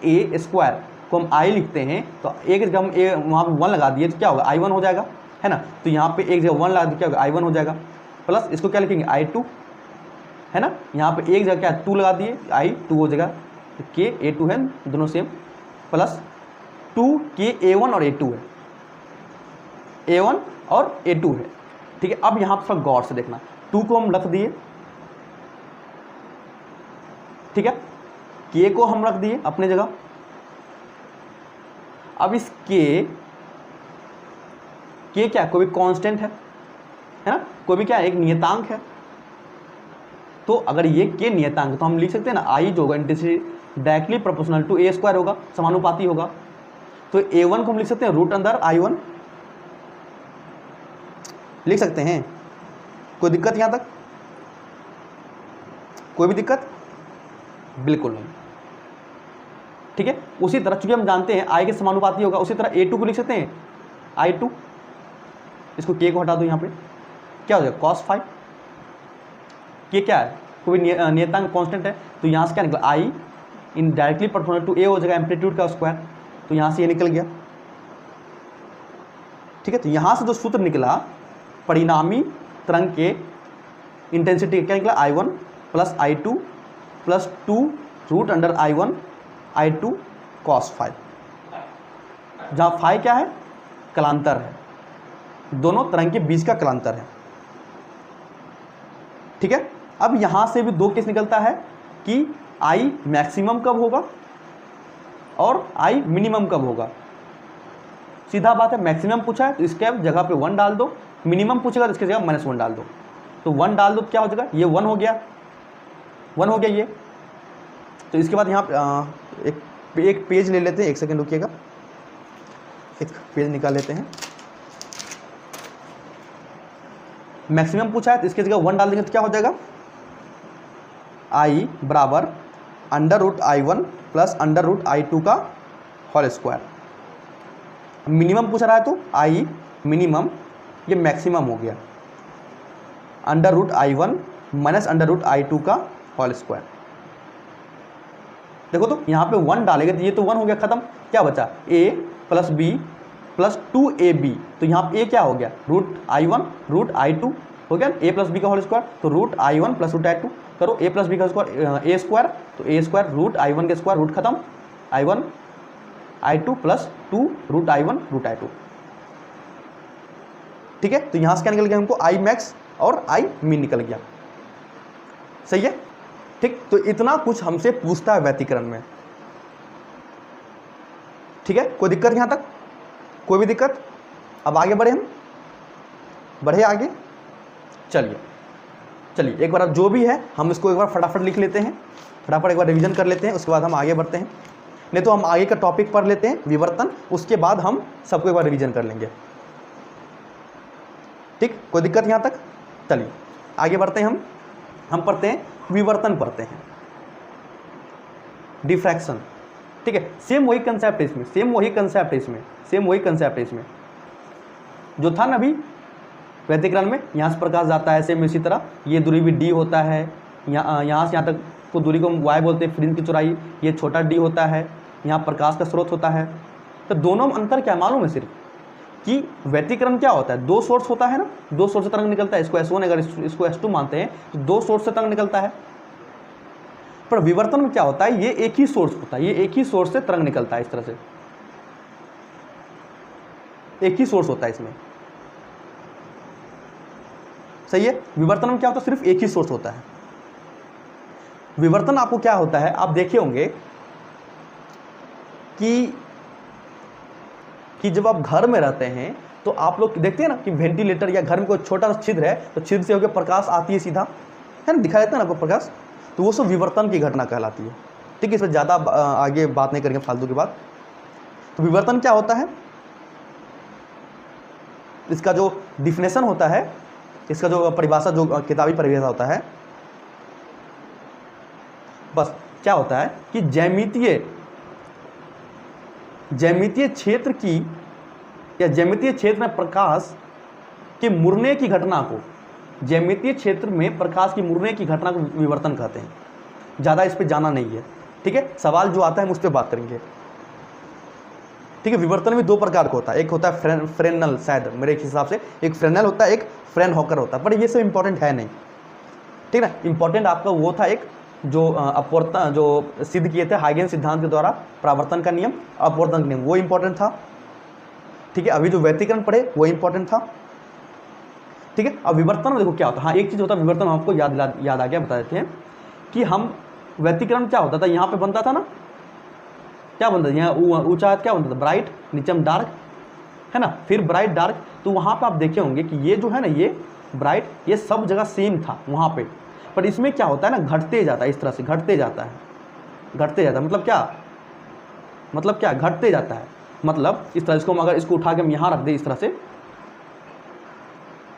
a स्क्वायर को हम I लिखते हैं, तो एक जगह हम वहाँ पर 1 लगा दिए तो क्या होगा I1 हो जाएगा, है ना। तो यहाँ पे एक जगह 1 लगा दिया क्या होगा I1 हो जाएगा, प्लस इसको क्या लिखेंगे I2, है ना। यहाँ पे एक जगह क्या 2 लगा दिए I2 हो जाएगा, तो k a2 है, दोनों सेम, प्लस 2k a1 और a2 है, a1 और a2 है, ठीक है। अब यहाँ पर गौर से देखना, 2 को हम रख दिए, ठीक है, k को हम रख दिए अपने जगह। अब इस k क्या कोई भी कांस्टेंट है ना, कोई भी क्या एक नियतांक है। तो अगर ये k नियतांक है तो हम लिख सकते हैं ना I जो होगा intensity directly proportional to a square होगा, समानुपाती होगा। तो a1 को हम लिख सकते हैं रूट अंडर I1, लिख सकते हैं। कोई दिक्कत यहाँ तक? कोई भी दिक्कत बिल्कुल नहीं, ठीक है। उसी तरह चूंकि हम जानते हैं I के समानुपाती होगा, उसी तरह a2 को लिख सकते हैं I2, इसको k को हटा दो, यहाँ पे क्या हो जाएगा cos 5। k क्या है, कोई नियतांक कांस्टेंट है, तो यहाँ से क्या निकला I in directly proportional to a हो जाएगा एम्पलीट्यूड का स्क्वायर, तो यहाँ से ये निकल गया, ठीक है। तो यहाँ से जो सूत्र निकला परिणामी तरंग के इंटेंसिटी क्या निकला I1 plus I2 plus 2 root under I1 I2 cos 5, जहाँ फाई क्या है, कलांतर है, दोनों तरंग के बीच का कलांतर है, ठीक है। अब यहाँ से भी दो केस निकलता है कि I मैक्सिमम कब होगा और I मिनिमम कब होगा। सीधा बात है, मैक्सिमम पूछा है तो इसके जगह पे 1 डाल दो, मिनिमम पूछेगा तो इसके जगह -1 डाल दो। तो 1 डाल दो तो क्या हो जाएगा, ये 1 हो गया, 1 हो गया ये। तो इसके बाद यहाँ एक पेज ले लेते हैं, एक सेकंड रुकिएगा, एक पेज निकाल लेते हैं। मैक्सिमम पूछा है तो इसके जगह 1 डाल देंगे तो क्या हो जाएगा I बराबर under root I1 plus under root I2 का होल स्क्वायर। मिनिमम पूछ रहा है तो I मिनिमम, ये मैक्सिमम हो गया, under root I1 minus under root I2 का होल स्क्वायर। देखो तो यहाँ पे 1 डालेंगे तो ये तो 1 हो गया, खत्म। क्या बचा a plus b plus 2ab, तो यहाँ पे a क्या हो गया रूट I1 रूट I2 हो गया, a प्लस b का होल स्क्वायर, तो root I1 plus root I2 करो, a प्लस b का स्क्वायर a स्क्वायर, तो a स्क्वायर रूट I1 के स्क्वायर, रूट खत्म, I1 I2 plus 2 root I1 root I2, ठीक है। तो यहाँ से क्या निकल गया हमको I मैक्स और I मिन निकल गया, सही है, ठीक। तो इतना कुछ हमसे पूछता है व्यतिकरण में, ठीक है। कोई दिक्कत यहाँ तक? कोई भी दिक्कत? अब आगे बढ़े, हम बढ़े आगे, चलिए एक बार अब जो भी है हम इसको एक बार फटाफट लिख लेते हैं, फटाफट एक बार रिवीजन कर लेते हैं, उसके बाद हम आगे बढ़ते हैं। नहीं तो हम आगे का टॉपिक पढ़ लेते हैं विवर्तन, उसके बाद हम सबको एक बार रिवीजन कर लेंगे, ठीक। कोई दिक्कत यहाँ तक? चलिए आगे बढ़ते हैं, हम पढ़ते हैं विवर्तन, पढ़ते हैं डिफ्रैक्शन, ठीक है। सेम वही कंसेप्ट है इसमें, सेम वही कंसेप्ट है इसमें जो था ना अभी व्यतिकरण में यहाँ से प्रकाश जाता है, सेम इसी तरह ये दूरी भी d होता है, यहाँ से यहाँ तक को दूरी को y बोलते हैं, फ्रिंज की चौड़ाई ये छोटा d होता है, यहाँ प्रकाश का स्रोत होता है। तो दोनों में अंतर क्या मालूम है सिर्फ कि व्यतिकरण क्या होता है, दो सोर्स होता है ना, दो सोर्स से तरंग निकलता है, इसको S1 अगर इसको S2 मानते हैं तो दो सोर्स से तरंग निकलता है। पर विवर्तन में क्या होता है, ये एक ही सोर्स होता है, ये एक ही सोर्स से तरंग निकलता है, इस तरह से एक ही सोर्स होता है इसमें, सही है। विवर्तन में क्या होता है, सिर्फ एक ही सोर्स होता है। विवर्तन आपको क्या होता है, आप देखे होंगे कि जब आप घर में रहते हैं तो आप लोग देखते हैं ना कि वेंटिलेटर या घर में कोई छोटा सा छिद्र है तो छिद्र से होकर प्रकाश आती है सीधा, है ना, दिखाई देता है ना आपको प्रकाश, तो वो सब विवर्तन की घटना कहलाती है। ठीक है, इसमें ज़्यादा आगे बात नहीं करेंगे फालतू की बात। तो विवर्तन क्या होता है, इसका जो डिफिनेशन होता है, इसका जो परिभाषा, जो किताबी परिभाषा होता है, बस क्या होता है कि ज्यामितीय क्षेत्र की या ज्यामितीय क्षेत्र में प्रकाश के मुड़ने की घटना को, ज्यामितीय क्षेत्र में प्रकाश की मुड़ने की घटना को विवर्तन कहते हैं। ज़्यादा इस पे जाना नहीं है, ठीक है, सवाल जो आता है हम उस पर बात करेंगे। ठीक है, विवर्तन भी दो प्रकार का होता है, एक होता है फ्रेनल, शायद मेरे हिसाब से एक फ्रेनल होता है, एक फ्रेनहोकर होता है, पर ये सब इंपॉर्टेंट है नहीं, ठीक है ना। इंपॉर्टेंट आपका वो था एक जो अपवर्तन, जो सिद्ध किए थे हाइगेंस सिद्धांत के द्वारा, परावर्तन का नियम, अपवर्तन का नियम, वो इंपॉर्टेंट था। ठीक है, अभी जो व्यतिकरण पढ़े वो इंपॉर्टेंट था। ठीक है, अब विवर्तन में देखो क्या होता है, हाँ एक चीज़ होता है विवर्तन, आपको याद आ गया, बता देते हैं कि हम व्यतिकरण क्या होता था, यहाँ पे बनता था ना, क्या बनता था, यहाँ ऊंचा क्या बनता था, ब्राइट, नीचे में डार्क, है ना, फिर ब्राइट डार्क। तो वहाँ पे आप देखे होंगे कि ये जो है ना, ये ब्राइट, ये सब जगह सेम था वहाँ पे, पर इसमें क्या होता है ना, घटते जाता है, इस तरह से घटते जाता है, मतलब क्या, घटते जाता है, मतलब इस तरह, इसको हम अगर इसको उठा के हम यहाँ रख दें इस तरह से,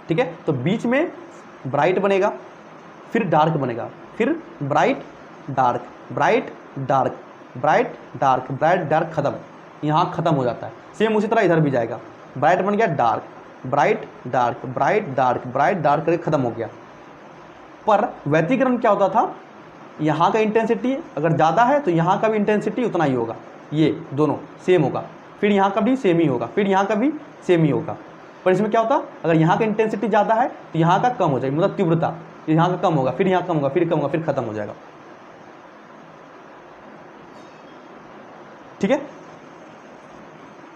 ठीक है, तो बीच में ब्राइट बनेगा, फिर डार्क बनेगा, फिर bright dark, bright dark, bright dark, bright dark, खत्म, यहाँ खत्म हो जाता है। सेम उसी तरह इधर भी जाएगा, ब्राइट बन गया dark, bright dark, bright dark, bright dark करके खत्म हो गया। पर व्यतिकरण क्या होता था, यहाँ का इंटेंसिटी अगर ज़्यादा है तो यहाँ का भी इंटेंसिटी उतना ही होगा, ये दोनों सेम होगा, फिर यहाँ का भी सेम ही होगा, फिर यहाँ का भी सेम ही होगा। पर इसमें क्या होता, अगर यहाँ का इंटेंसिटी ज़्यादा है तो यहाँ का कम हो जाएगी, मतलब तीव्रता यहाँ का कम होगा, फिर यहाँ कम होगा, फिर कम होगा, फिर खत्म हो जाएगा। ठीक है,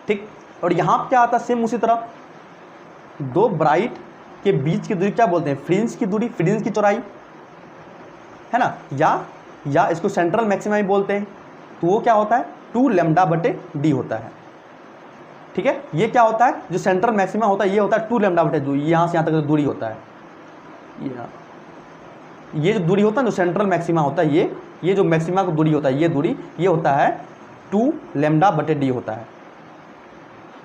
ठीक। और यहाँ क्या आता है, सेम उसी तरह, दो ब्राइट के बीच की दूरी क्या बोलते हैं, फ्रिंज की दूरी, फ्रिंज की चौड़ाई, है ना, या इसको सेंट्रल मैक्सिमा ही बोलते हैं। तो वो क्या होता है, 2 λ/d होता है। ठीक है, ये क्या होता है, जो सेंट्रल मैक्सिमा होता है ये होता है 2 λ/d, यहाँ से यहाँ तक जो दूरी होता है, ये जो दूरी होता है, जो सेंट्रल मैक्सिमा होता है, ये जो मैक्सिमा की दूरी होता है, ये दूरी ये होता है 2 λ/d होता है।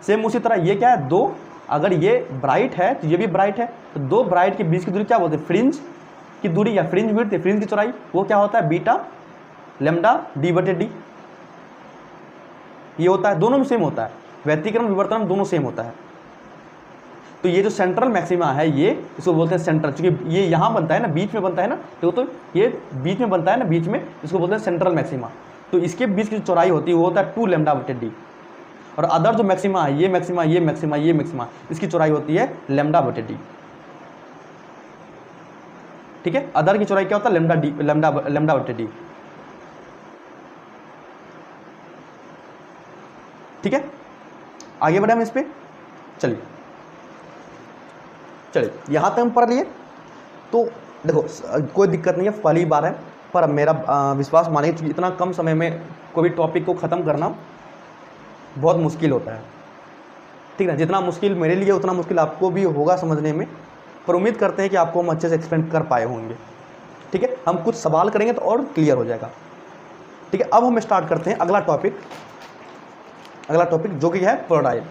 सेम उसी तरह ये क्या है, दो, अगर ये ब्राइट है तो ये भी ब्राइट है, तो दो ब्राइट के बीच की दूरी क्या बोलते हैं, फ्रिंज की दूरी या फ्रिंज विड्थ, फ्रिंज की चौड़ाई, वो क्या होता है, बीटा λd/d, ये होता है, दोनों में सेम होता है, व्यतिकरण विवर्तन दोनों सेम होता है। तो ये जो सेंट्रल मैक्सिमा है, ये इसको बोलते हैं सेंट्रल, क्योंकि ये यहाँ बनता है ना, बीच में बनता है ना, तो ये बीच में बनता है ना, बीच में, इसको बोलते हैं सेंट्रल मैक्सिमा। तो इसके बीच की जो चौड़ाई होती है वो होता है 2 λ/d, और अदर जो मैक्सिमा है, ये मैक्सिमा, इसकी चौड़ाई होती है λ/d। ठीक है, अदर की चौड़ाई क्या होता है, λ/d। ठीक है, आगे बढ़े हम इस पे, चलिए यहाँ तक हम पढ़ लिए। तो देखो कोई दिक्कत नहीं है, पहली बार है, पर मेरा विश्वास मानिए कि इतना कम समय में कोई भी टॉपिक को ख़त्म करना बहुत मुश्किल होता है। ठीक है, जितना मुश्किल मेरे लिए उतना मुश्किल आपको भी होगा समझने में, पर उम्मीद करते हैं कि आपको हम अच्छे से एक्सप्लेन कर पाए होंगे। ठीक है, हम कुछ सवाल करेंगे तो और क्लियर हो जाएगा। ठीक है, अब हम स्टार्ट करते हैं अगला टॉपिक जो कि है पोलराइड।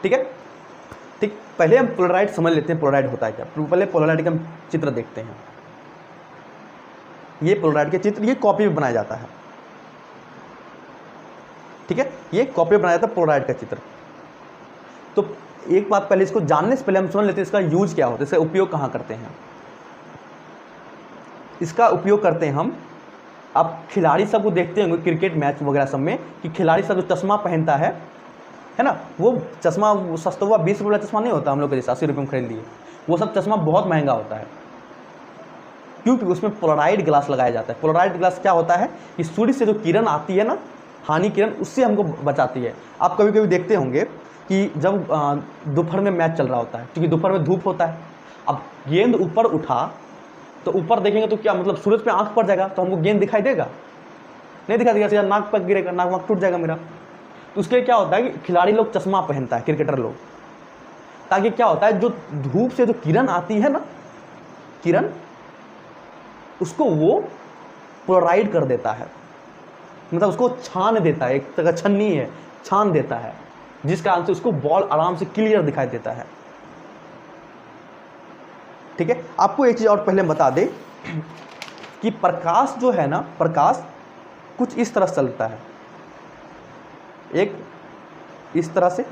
ठीक है, ठीक, पहले हम पोलराइड समझ लेते हैं, पोलराइड होता है क्या। पहले पोलराइड का हम चित्र देखते हैं। ये पोलराइड के चित्र, ये कॉपी में बनाया जाता है। ठीक है, ये कॉपी में बनाया जाता है पोलराइड का चित्र। तो एक बात पहले इसको जानने से पहले हम समझ लेते हैं इसका यूज क्या होता है, इसका उपयोग कहाँ करते हैं। इसका उपयोग करते हैं हम, आप खिलाड़ी सब को देखते होंगे क्रिकेट मैच वगैरह सब में कि खिलाड़ी सब जो चश्मा पहनता है ना, वो चश्मा सस्ता हुआ 20 रुपये वाला चश्मा नहीं होता हम लोग के जैसे 80 रुपये में खरीद लिए, वो सब चश्मा बहुत महंगा होता है, क्योंकि उसमें पोलराइड ग्लास लगाया जाता है। पोलराइड ग्लास क्या होता है कि सूर्य से जो किरण आती है ना, हानि किरण, उससे हमको बचाती है। आप कभी कभी देखते होंगे कि जब दोपहर में मैच चल रहा होता है, क्योंकि दोपहर में धूप होता है, अब गेंद ऊपर उठा तो ऊपर देखेंगे तो क्या मतलब सूरज पे आंख पड़ जाएगा, तो हमको गेंद दिखाई देगा? नहीं दिखाई देगा, सीधा नाक पर गिरेगा, नाक वाक टूट जाएगा मेरा। तो उसके लिए क्या होता है कि खिलाड़ी लोग चश्मा पहनता है, क्रिकेटर लोग, ताकि क्या होता है जो धूप से जो किरण आती है ना, किरण, उसको वो पोलराइड कर देता है, मतलब उसको छान देता है, एक तरह का छन्नी है, छान देता है, जिस कारण से उसको बॉल आराम से क्लियर दिखाई देता है। ठीक है, आपको एक चीज और पहले बता दें कि प्रकाश जो है ना, प्रकाश कुछ इस तरह से चलता है, एक इस तरह से,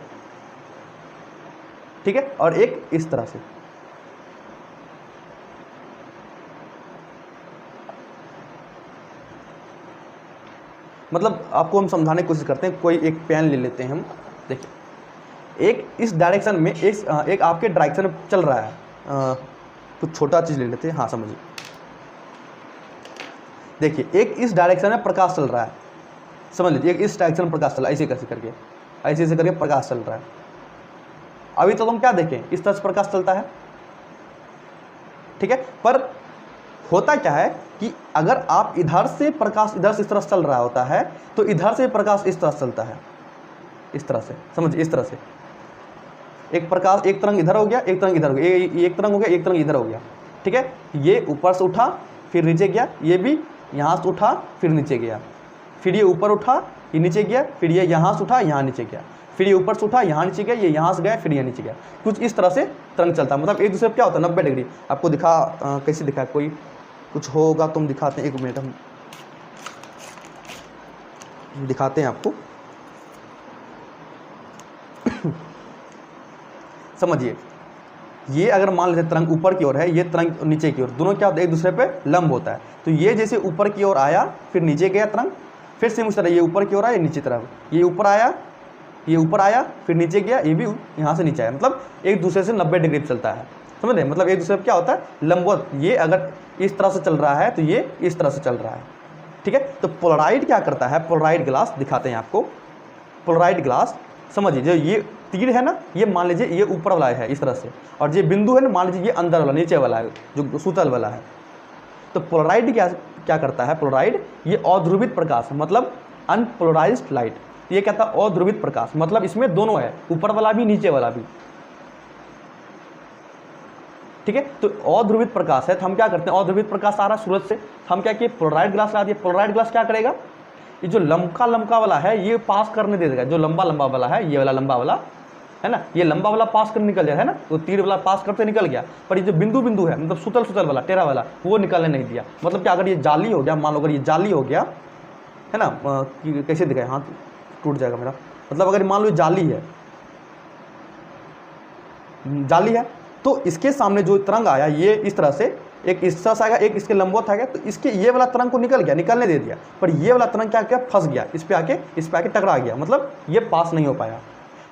ठीक है, और एक इस तरह से। मतलब आपको हम समझाने की कोशिश करते हैं, कोई एक पेन ले लेते हैं हम, देखिए एक इस डायरेक्शन में, एक आपके डायरेक्शन में चल रहा है, कुछ छोटा चीज ले लेते हैं, हाँ समझिए, देखिए एक इस डायरेक्शन में प्रकाश चल रहा है, समझ लीजिए, एक इस डायरेक्शन में प्रकाश चल रहा है, ऐसे कैसे करके, ऐसे करके प्रकाश चल रहा है। अभी तो हम क्या देखें, इस तरह से प्रकाश चलता है, ठीक है, पर होता क्या है कि अगर आप इधर से प्रकाश इधर से इस तरह से चल रहा होता है, तो इधर से प्रकाश इस तरह से चलता है, इस तरह से, समझिए, इस तरह से एक प्रकाश, एक तरंग इधर हो गया, एक तरंग इधर हो गया, ये एक तरंग हो गया, एक तरंग इधर हो गया, ठीक है, ये ऊपर से उठा फिर नीचे गया, ये भी यहाँ से उठा फिर नीचे गया, फिर ये ऊपर उठा ये नीचे गया, फिर ये यहाँ से उठा यहाँ नीचे गया, फिर ये ऊपर से उठा यहाँ नीचे गया, ये यहाँ से गया, फिर ये नीचे गया, कुछ इस तरह से तरंग चलता है। मतलब एक दूसरे पर क्या होता है 90 डिग्री। आपको दिखा कैसे दिखा, कोई कुछ होगा तुम दिखाते हैं, एक मिनट हम दिखाते हैं आपको। समझिए, ये अगर मान लेते तरंग ऊपर की ओर है, ये तरंग नीचे की ओर, दोनों क्या होता है एक दूसरे पे लंब होता है। तो ये जैसे ऊपर की ओर आया फिर नीचे गया तरंग, फिर से उस तरह ये ऊपर की ओर आया, नीचे तरफ, ये ऊपर आया, ये ऊपर आया फिर नीचे गया, ये भी यहाँ से नीचे आया, मतलब एक दूसरे से 90 डिग्री चलता है। समझ रहे, मतलब एक दूसरे पर क्या होता है लंबवत। ये अगर इस तरह से चल रहा है तो ये इस तरह से चल रहा है, ठीक है। तो पोलराइड क्या करता है, पोलराइड ग्लास दिखाते हैं आपको। पोलराइड ग्लास समझिए, जो ये तीर है ना, ये मान लीजिए ये ऊपर वाला है इस तरह से, और ये बिंदु है ना मान लीजिए ये अंदर वाला नीचे वाला है जो सूतल वाला है। तो पोलराइड क्या करता है, पोलराइड ये अध्रुवित प्रकाश, मतलब अनपोलराइज्ड लाइट, ये कहता है अध्रुवित प्रकाश, मतलब इसमें दोनों है, ऊपर वाला भी नीचे वाला भी, ठीक है। तो अध्रुवित प्रकाश है, तो हम क्या करते हैं, अध्रुवित प्रकाश आ रहा है सूरज से, हम क्या किए पोलराइड ग्लास लगा दिए। पोलराइड ग्लास क्या करेगा, ये जो लंबा वाला है ये पास करने दे देगा, जो लंबा वाला है, ये वाला लंबा वाला है ना, ये लंबा वाला पास कर निकल जाए है ना, तो तीर वाला पास करते निकल गया, पर ये जो बिंदु है, मतलब सुतल वाला टेढ़ा वाला, वो निकलने नहीं दिया। मतलब क्या, अगर ये जाली हो गया, मान लो अगर ये जाली हो गया है ना, कैसे दिखाए, हाथ टूट जाएगा मेरा, मतलब अगर मान लो ये जाली है, तो इसके सामने जो तरंग आया ये इस तरह से, एक इस तरह से आएगा, एक इसके लंबवत आएगा, तो इसके ये वाला तरंग को निकलने दे दिया, पर ये वाला तरंग क्या फंस गया, इस पे आके टकरा गया, मतलब ये पास नहीं हो पाया।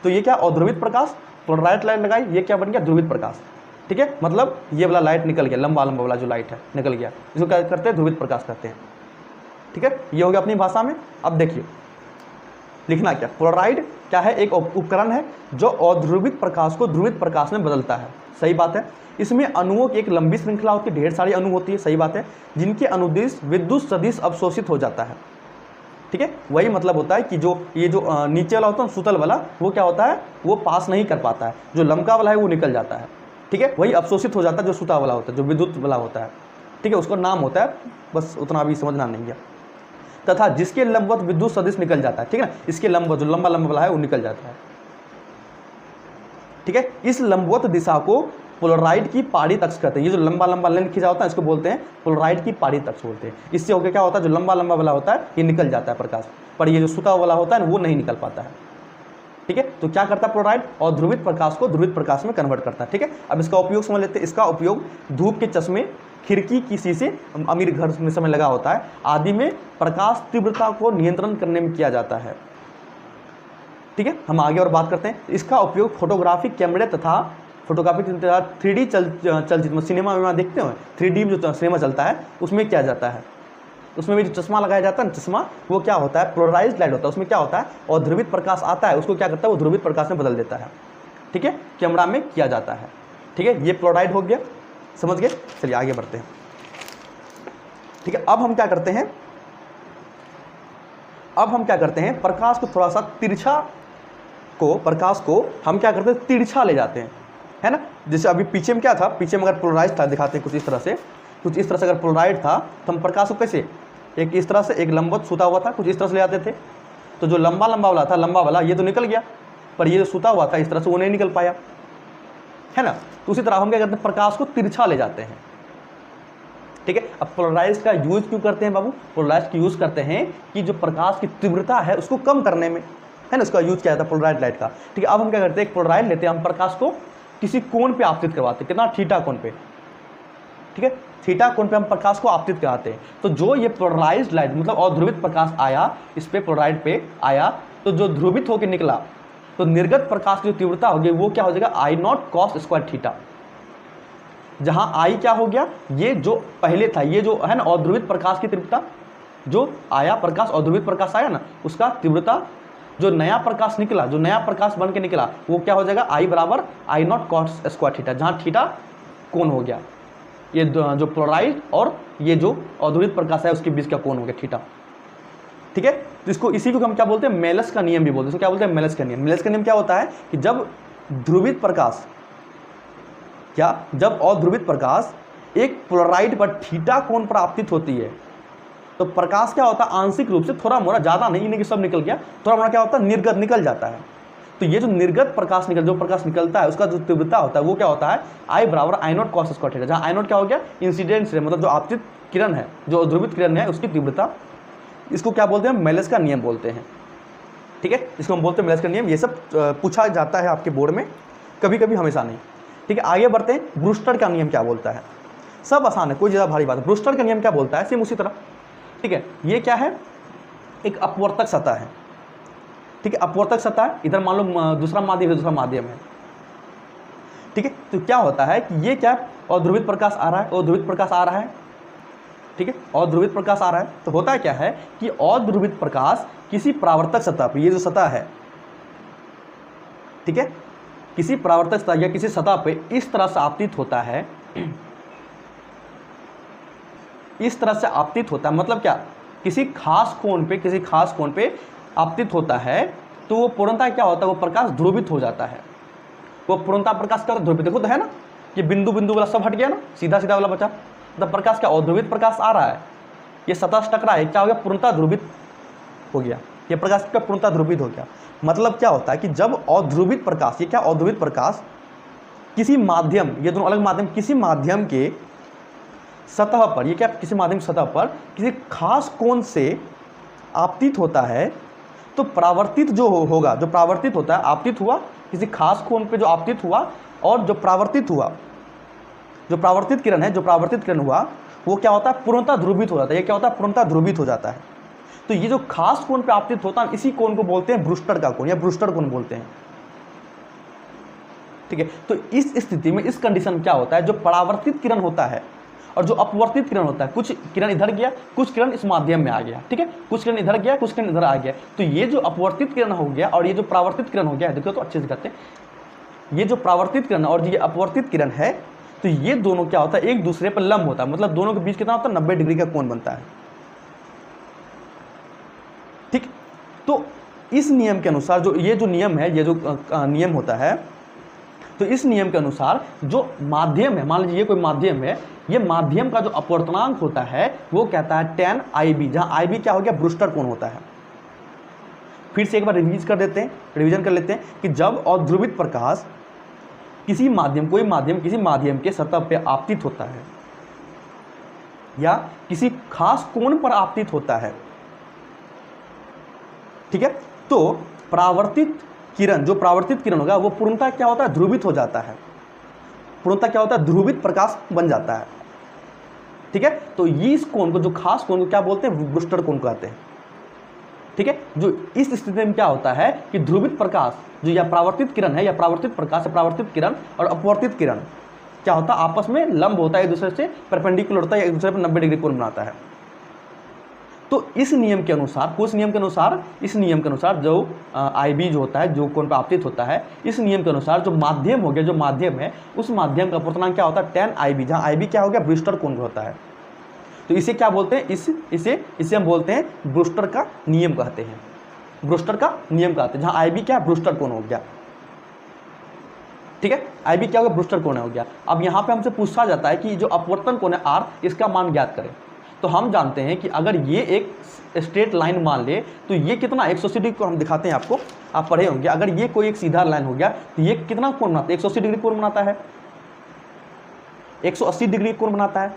तो ये क्या, अध्रुवित प्रकाश, पोलराइड लाइट लगाई, ये क्या बन गया, ध्रुवित प्रकाश, ठीक है। मतलब ये वाला लाइट निकल गया, लंबा वाला जो लाइट है निकल गया, इसको क्या करते हैं, ध्रुवित प्रकाश कहते हैं, ठीक है। ये हो गया अपनी भाषा में। अब देखिए लिखना क्या, पोलराइड क्या है, एक उपकरण है जो अध्रुवित प्रकाश को ध्रुवित प्रकाश में बदलता है, सही बात है। इसमें अणुओं की एक लंबी श्रृंखला होती है, ढेर सारी अणु होती है, सही बात है, जिनके अनुदिश विद्युत सदिश अवशोषित हो जाता है, ठीक है। वही मतलब होता है कि जो ये जो नीचे वाला होता है सुतल वाला, वो क्या होता है, वो पास नहीं कर पाता है, जो लंका वाला है वो निकल जाता है, ठीक है। वही अवशोषित हो जाता है जो सुता वाला होता है, जो विद्युत वाला होता है, ठीक है, उसका नाम होता है, बस उतना अभी समझना नहीं है। तथा जिसके लंबवत विद्युत सदिश निकल जाता है, ठीक है ना, इसके लंबवत जो लंबा वाला है वो निकल जाता है, ठीक है। इस लंबवत दिशा को पोलराइड की पारित अक्ष कहते हैं। ये जो लंबा लाइन खींचा होता है इसको बोलते हैं पोलराइड की पारित अक्ष बोलते हैं। इससे होकर क्या होता है, जो लंबा वाला होता है ये निकल जाता है प्रकाश, पर ये जो सुता वाला होता है ना वो नहीं निकल पाता है, ठीक है। तो क्या करता है फ्लोराइड, अध्रुवित प्रकाश को ध्रुवित प्रकाश में कन्वर्ट करता है। ठीक है, अब इसका उपयोग समझ लेते हैं। इसका उपयोग धूप के चश्मे, खिड़की की शीशे, अमीर घर में समय लगा होता है आदि में प्रकाश तीव्रता को नियंत्रण करने में किया जाता है। ठीक है, हम आगे और बात करते हैं। इसका उपयोग फोटोग्राफिक कैमरे तथा फोटोग्राफिक 3D चलचित्र में, सिनेमा में देखते हो 3D में जो सिनेमा चलता है उसमें किया जाता है। उसमें भी जो चश्मा लगाया जाता है ना, चश्मा, वो क्या होता है, पोलराइज्ड लाइट होता है। उसमें क्या होता है, और ध्रुवित प्रकाश आता है, उसको क्या करता है, वो ध्रुवित प्रकाश में बदल देता है। ठीक है, कैमरा में किया जाता है। ठीक है, ये फ्लोराइड हो गया, समझ गए। चलिए आगे बढ़ते हैं। ठीक है, अब हम क्या करते हैं, प्रकाश को थोड़ा सा तिरछा को, प्रकाश को हम क्या करते हैं, तिरछा ले जाते हैं, है ना। जैसे अभी पीछे में क्या था, पीछे में अगर पोलराइज था, दिखाते हैं कुछ इस तरह से, अगर पोलराइड था तो हम प्रकाश को कैसे, एक इस तरह से, एक लंबवत सूता हुआ था, कुछ इस तरह से ले जाते थे। तो जो लंबा वाला था, लंबा वाला ये तो निकल गया, पर ये जो सूता हुआ था इस तरह से, वो नहीं निकल पाया, है ना। तो उसी तरह हम क्या करते हैं, प्रकाश को तिरछा ले जाते हैं। ठीक है, अब पोलराइज का यूज क्यों करते हैं बाबू, पोलराइज का यूज करते हैं कि जो प्रकाश की तीव्रता है उसको कम करने में, है ना, उसका यूज किया जाता है पोलराइड लाइट का। ठीक है, अब हम क्या करते हैं, एक पोलराइड लेते हैं, हम प्रकाश को किसी कोण पे आपतित करवाते हैं, कितना, थीटा कोण पे। ठीक है, थीटा कोण पे हम प्रकाश को आपतित कराते हैं। तो जो ये पोलराइज्ड लाइट, मतलब अध्रुवित प्रकाश आया, इस पे पोलराइड पे आया, तो जो ध्रुवित होकर निकला, तो निर्गत प्रकाश की जो तीव्रता होगी वो क्या हो जाएगा, I0 cos स्क्वायर थीटा। जहां I क्या हो गया, ये जो पहले था, ये जो है ना अध्रुवित प्रकाश की तीव्रता, जो आया प्रकाश, अध्रुवित प्रकाश आया ना, उसका तीव्रता, जो नया प्रकाश निकला, जो नया प्रकाश बन के निकला, वो क्या हो जाएगा, I बराबर I0 cos स्क्वायर थीटा, जहां थीटा कोण हो गया। ये जो फ्लोराइड और ये जो अध्रुवित प्रकाश है उसके बीच का कोण हो गया थीटा। ठीक है, तो इसको, इसी को हम क्या बोलते हैं, मेलस का नियम भी बोलते हैं। इसको क्या बोलते हैं, मेलस का नियम। मेलस का नियम क्या होता है कि जब ध्रुवित प्रकाश, क्या, जब अध्रुवित प्रकाश एक फ्लोराइड पर थीटा कोण पर आपतित होती है, तो प्रकाश क्या होता है, आंशिक रूप से, थोड़ा मोड़ा, ज़्यादा नहीं कि सब निकल गया, थोड़ा मोड़ा क्या होता है, निर्गत निकल जाता है। तो ये जो निर्गत प्रकाश जो प्रकाश निकलता है उसका जो तीव्रता होता है वो क्या होता है, I बराबर I0 cos स्क्वायर थीटा, जहाँ I0 क्या हो गया, इंसिडेंट रे, मतलब जो आपतित किरण है, जो ध्रुवित किरण है उसकी तीव्रता। इसको क्या बोलते हैं, मेलस का नियम बोलते हैं। ठीक है, इसको हम बोलते हैं मेलस का नियम। ये सब पूछा जाता है आपके बोर्ड में, कभी कभी, हमेशा नहीं। ठीक है, आगे बढ़ते हैं। ब्रूस्टर का नियम क्या बोलता है, सब आसान है, कोई ज़्यादा भारी बात है। ब्रूस्टर का नियम क्या बोलता है, सेम उसी तरह। ठीक है, ये क्या है, एक अपवर्तक सतह है। ठीक है, अपवर्तक सतह, इधर मान लो दूसरा माध्यम है, दूसरा माध्यम है। ठीक है, तो क्या होता है कि ये क्या, अध्रुवित प्रकाश आ रहा है, अध्रुवित प्रकाश आ रहा है। ठीक है, अध्रुवित प्रकाश आ रहा है, तो होता है क्या है कि अध्रुवित प्रकाश किसी परावर्तक सतह पे, ये जो सतह है, ठीक है, किसी परावर्तक सतह या किसी सतह पे इस तरह से आपतित होता है, इस तरह से आपतित होता है, मतलब क्या, किसी खास कोण पे, किसी खास कोण पे आपतित होता है, तो वो पूर्णतः क्या होता है, वो प्रकाश ध्रुवित हो जाता है। वो पूर्णतः प्रकाश क्या होता है, ध्रुवित। देखो तो है ना, ये बिंदु बिंदु वाला सब हट गया ना, सीधा सीधा वाला बचा। मतलब प्रकाश क्या, अध्रुवित प्रकाश आ रहा है, ये सतह से टकरा है, क्या हो गया, पूर्णतः ध्रुवित हो गया, ये प्रकाश का पूर्णतः ध्रुवित हो गया। मतलब क्या होता है कि जब अध्रुवित प्रकाश, ये क्या, अध्रुवित प्रकाश किसी माध्यम, ये दोनों अलग माध्यम, किसी माध्यम के सतह पर, ये क्या, किसी माध्यम की सतह पर किसी खास कोण से आपतित होता है, तो परावर्तित जो होगा, जो परावर्तित होता है, आपतित हुआ किसी खास कोण पे, जो आपतित हुआ, और जो परावर्तित हुआ, जो परावर्तित किरण है, जो परावर्तित किरण हुआ, वो क्या होता है, पूर्णतः ध्रुवित हो जाता है। ये क्या होता है, पूर्णतः ध्रुवित हो जाता है। तो ये जो खास कोण पे आपतित होता है, इसी कोण को बोलते हैं ब्रूस्टर का कोण, या ब्रूस्टर कोण बोलते हैं। ठीक है, तो इस स्थिति में, इस कंडीशन में क्या होता है, जो परावर्तित किरण होता है और जो अपवर्तित किरण होता है, कुछ किरण इधर गया, कुछ किरण इस माध्यम में आ गया। ठीक है, कुछ किरण इधर गया, कुछ किरण इधर आ गया। तो ये जो अपवर्तित किरण हो गया और ये जो परावर्तित किरण हो गया, देखो तो अच्छे से करते हैं, ये जो परावर्तित किरण और ये अपवर्तित किरण है, तो ये दोनों क्या होता है, एक दूसरे पर लंब होता है, मतलब दोनों के बीच कितना होता है, 90 डिग्री का कोण बनता है। ठीक, तो इस नियम के अनुसार, जो ये जो नियम है, ये जो नियम होता है, तो इस नियम के अनुसार जो माध्यम है, मान लीजिए ये कोई माध्यम है, ये माध्यम का जो अपवर्तनांक होता है वो कहता है tan IB, जहां IB क्या हो गया, ब्रूस्टर कोण होता है। फिर से एक बार रिवीजन कर लेते हैं कि जब अध्रुवित प्रकाश किसी माध्यम, कोई माध्यम किसी माध्यम के सतह पे आपतित होता है या किसी खास कोण पर आपतित होता है, ठीक है, तो परावर्तित किरण, जो परावर्तित किरण होगा वो पूर्णतः क्या होता है, ध्रुवित हो जाता है, पूर्णतः क्या होता है, ध्रुवित प्रकाश बन जाता है। ठीक है, तो ये इस कोण को, जो खास कोण को क्या बोलते हैं, ब्रूस्टर कोण कहते हैं। ठीक है, जो इस स्थिति में क्या होता है कि ध्रुवित प्रकाश जो या परावर्तित किरण है, या परावर्तित प्रकाश या परावर्तित किरण और अपवर्तित किरण क्या होता है, आपस में लंब होता है, एक दूसरे से परपेंडिकुलर होता है, एक दूसरे पर 90 डिग्री कोण बनाता है। तो इस नियम के अनुसार, कुछ नियम के अनुसार, इस नियम के अनुसार जो IB जो होता है, जो कोण पर आपतित होता है, इस नियम के अनुसार जो माध्यम हो गया, जो माध्यम है, उस माध्यम का अपूर्णांक क्या होता है, tan IB, जहाँ IB क्या हो गया, ब्रूस्टर कोण होता है। तो इसे क्या बोलते हैं, इसे हम बोलते हैं ब्रूस्टर का नियम कहते हैं, ब्रूस्टर का नियम कहते हैं, जहाँ IB क्या है, ब्रूस्टर कोण हो गया। ठीक है, IB क्या हो गया, ब्रूस्टर कोण हो गया। अब यहाँ पे हमसे पूछा जाता है कि जो अपवर्तन कोण है R, इसका मान ज्ञात करें। तो हम जानते हैं कि अगर ये एक स्ट्रेट लाइन मान ले तो ये कितना 180 डिग्री को हम दिखाते हैं आपको, आप पढ़े होंगे। अगर ये कोई एक सीधा लाइन हो गया तो ये कितना कोण बनाता है, 180 डिग्री कोण बनाता है, 180 डिग्री कोण बनाता है।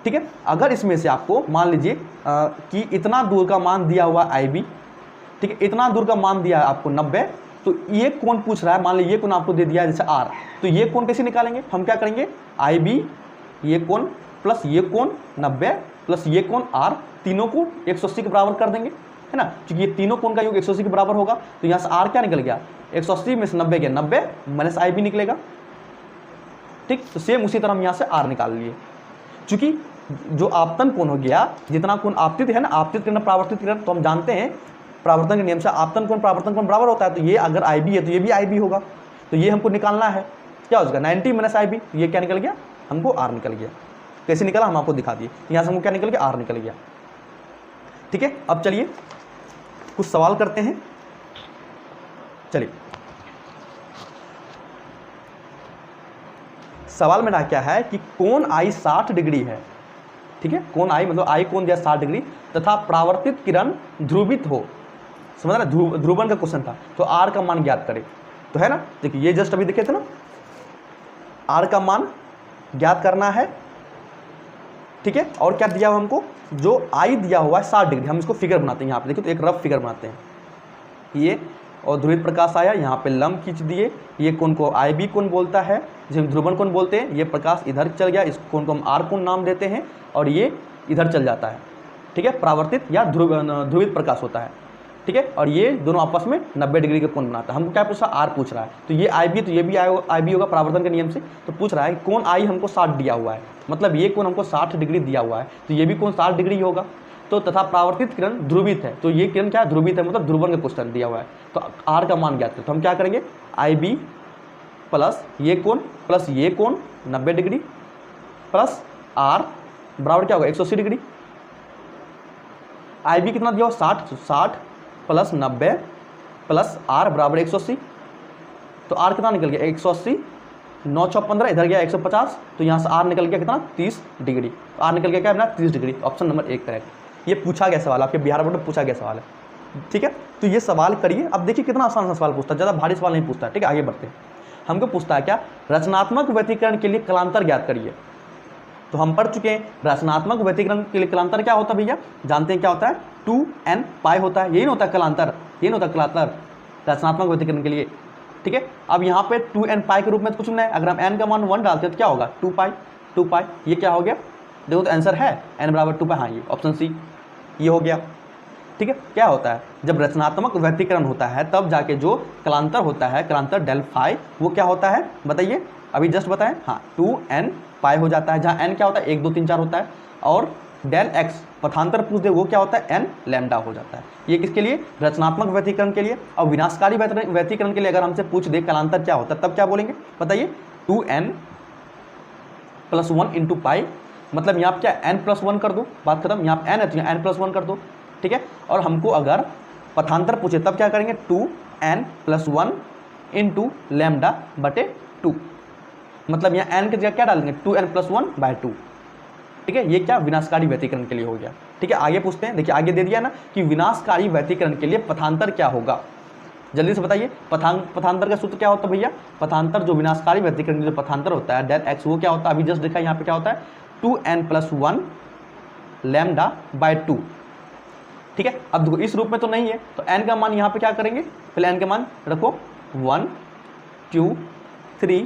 ठीक है, अगर इसमें से आपको मान लीजिए कि इतना दूर का मान दिया हुआ IB, ठीक है, इतना दूर का मान दिया है आपको 90, तो ये कोण पूछ रहा है, मान लीजिए ये कोण आपको दे दिया है जैसे R, तो ये कोण कैसे निकालेंगे, हम क्या करेंगे, IB ये कोण प्लस ये कोण 90 प्लस ये कोण R, तीनों को 180 के बराबर कर देंगे, है ना, क्योंकि ये तीनों कोण का योग 180 के बराबर होगा। तो यहाँ से R क्या निकल गया, 180 में से 90 गया 90 माइनस IB निकलेगा। ठीक, तो सेम उसी तरह हम यहाँ से R निकाल लिए, चूंकि जो आपतन कोण हो गया, जितना कोण आपतित है ना, आपतित किरण परावर्तित किरण, तो हम जानते हैं परावर्तन के नियम से आपतन कोण परावर्तन कोण बराबर होता है। तो ये अगर IB है तो ये भी IB होगा, तो ये हमको निकालना है, क्या हो जाएगा 90 माइनस IB, ये क्या निकल गया, हमको R निकल गया। कैसे निकला हम आपको दिखा दिए, यहाँ से हमको क्या निकल गया, R निकल गया। ठीक है, अब चलिए कुछ सवाल करते हैं। चलिए, सवाल मेरा क्या है कि कोण I 60 डिग्री है। ठीक है, कोण I मतलब I कोण दिया 60 डिग्री तथा परावर्तित किरण ध्रुवित हो, समझ रहे, ध्रुवन का क्वेश्चन था, तो R का मान ज्ञात करें। तो है ना, देखिए ये जस्ट अभी देखे थे ना, R का मान ज्ञात करना है। ठीक है, और क्या दिया हुआ हमको, जो I दिया हुआ है 60 डिग्री, हम इसको फिगर बनाते हैं, यहाँ पे देखिए तो एक रफ फिगर बनाते हैं, ये और ध्रुवित प्रकाश आया, यहाँ पे लंब खींच दिए, ये कोण को IB कोण बोलता है, जिसे हम ध्रुवन कोण बोलते हैं। ये प्रकाश इधर चल गया, इस कोण को हम R कोण नाम देते हैं, और ये इधर चल जाता है। ठीक है, परावर्तित या ध्रुवित प्रकाश होता है। ठीक है, और ये दोनों आपस में 90 डिग्री का कोण बनाता है। हमको क्या पूछा, R पूछ रहा है, तो ये IB, तो ये भी IB होगा परावर्तन के नियम से। तो पूछ रहा है कोण I हमको 60 दिया हुआ है, मतलब ये कोण हमको 60 डिग्री दिया हुआ है, तो ये भी कोण 60 डिग्री होगा। तो तथा परावर्तित किरण ध्रुवित है, तो ये किरण क्या ध्रुवित है, मतलब ध्रुवन का क्वेश्चन दिया हुआ है। तो R का मान ज्ञात करें, तो हम क्या करेंगे, IB प्लस ये कोण प्लस ये कोण 90 डिग्री प्लस R बराबर क्या होगा 180 डिग्री। IB कितना दिया हुआ 60 प्लस 90 प्लस R बराबर 180, तो R कितना निकल गया 180, 9 6 15, इधर गया 150, तो यहाँ से R निकल गया कितना 30 डिग्री। तो R निकल गया क्या अपना 30 डिग्री, ऑप्शन नंबर 1 करेक्ट। ये पूछा गया सवाल, आपके बिहार बोर्ड में पूछा गया सवाल है। ठीक है, तो ये सवाल करिए। अब देखिए कितना आसान सा सवाल पूछता है, ज़्यादा भारी सवाल नहीं पूछता। ठीक है, आगे बढ़ते हैं। हमको पूछता है क्या, रचनात्मक व्यतिकरण के लिए कलांतर ज्ञात करिए। तो हम पढ़ चुके हैं रचनात्मक व्यतिकरण के लिए कलांतर क्या होता है भैया, जानते हैं क्या होता है, 2n पाई होता है, यही होता है कलांतर, यही होता है कलांतर रचनात्मक व्यतिकरण के लिए। ठीक है, अब यहाँ पे 2n पाई के रूप में कुछ नहीं है, अगर हम n का मान 1 डालते हैं तो क्या होगा 2 पाई, ये क्या हो गया, देखो तो आंसर है n बराबर 2 पाई, हाँ ये ऑप्शन सी ये हो गया। ठीक है, क्या होता है, जब रचनात्मक व्यतिकरण होता है तब जाके जो कलांतर होता है, कलांतर डेल फाई, वो क्या होता है बताइए, अभी जस्ट बताएं, हाँ 2n पाई हो जाता है, जहाँ n क्या होता है 1 2 3 4 होता है, और डेल x पथांतर पूछ दे वो क्या होता है n लैम्डा हो जाता है। ये किसके लिए, रचनात्मक व्यतिकरण के लिए। और विनाशकारी व्यतिकरण के लिए अगर हमसे पूछ दे कलांतर क्या होता है तब क्या बोलेंगे बताइए, 2n प्लस 1 इंटू पाई, मतलब यहाँ क्या n प्लस 1 कर दो, बात खत्म, यहाँ n है तो यहाँ n प्लस 1 कर दो। ठीक है, और हमको अगर पथांतर पूछे तब क्या करेंगे, 2n प्लस 1 इंटू लैम्डा बटे 2, मतलब यहाँ n की जगह क्या डालेंगे 2n प्लस 1 बाय 2। ठीक है, ये क्या विनाशकारी व्यतिकरण के लिए हो गया। ठीक है, आगे पूछते हैं, देखिए आगे दे दिया ना कि विनाशकारी व्यतिकरण के लिए पथांतर क्या होगा, जल्दी से बताइए। पथांतर का सूत्र क्या होता है भैया, पथांतर जो विनाशकारी व्यतिकरण जो पथांतर होता है डेल x, वो क्या होता है, अभी जस्ट देखा यहाँ पे क्या होता है 2n प्लस 1 लैम्डा बाय 2। ठीक है। अब देखो इस रूप में तो नहीं है, तो n का मान यहाँ पे क्या करेंगे, पहले n का मान रखो 1 2 3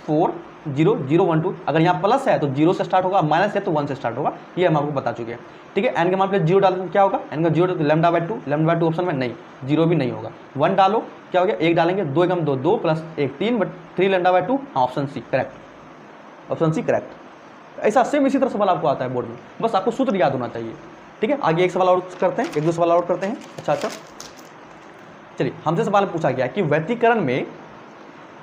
4 0 0 1 2। अगर यहाँ प्लस है तो 0 से स्टार्ट होगा, माइनस है तो 1 से स्टार्ट होगा, ये हम आपको बता चुके हैं। ठीक है, n के मान पे 0 डालो तो क्या होगा, n का 0 λ/2, λ/2 ऑप्शन में नहीं, 0 भी नहीं होगा। 1 डालो क्या हो गया, 1 डालेंगे, 2 एकम 2, 2 plus 1 3, but 3 λ/2, option C correct, option C correct. ऐसा सेम इसी तरह सवाल आपको आता है बोर्ड में, बस आपको सूत्र याद होना चाहिए। ठीक है, आगे एक सवाल और करते हैं, एक दो सवाल और करते हैं। अच्छा चलिए, हमसे सवाल पूछा गया कि व्यतिकरण में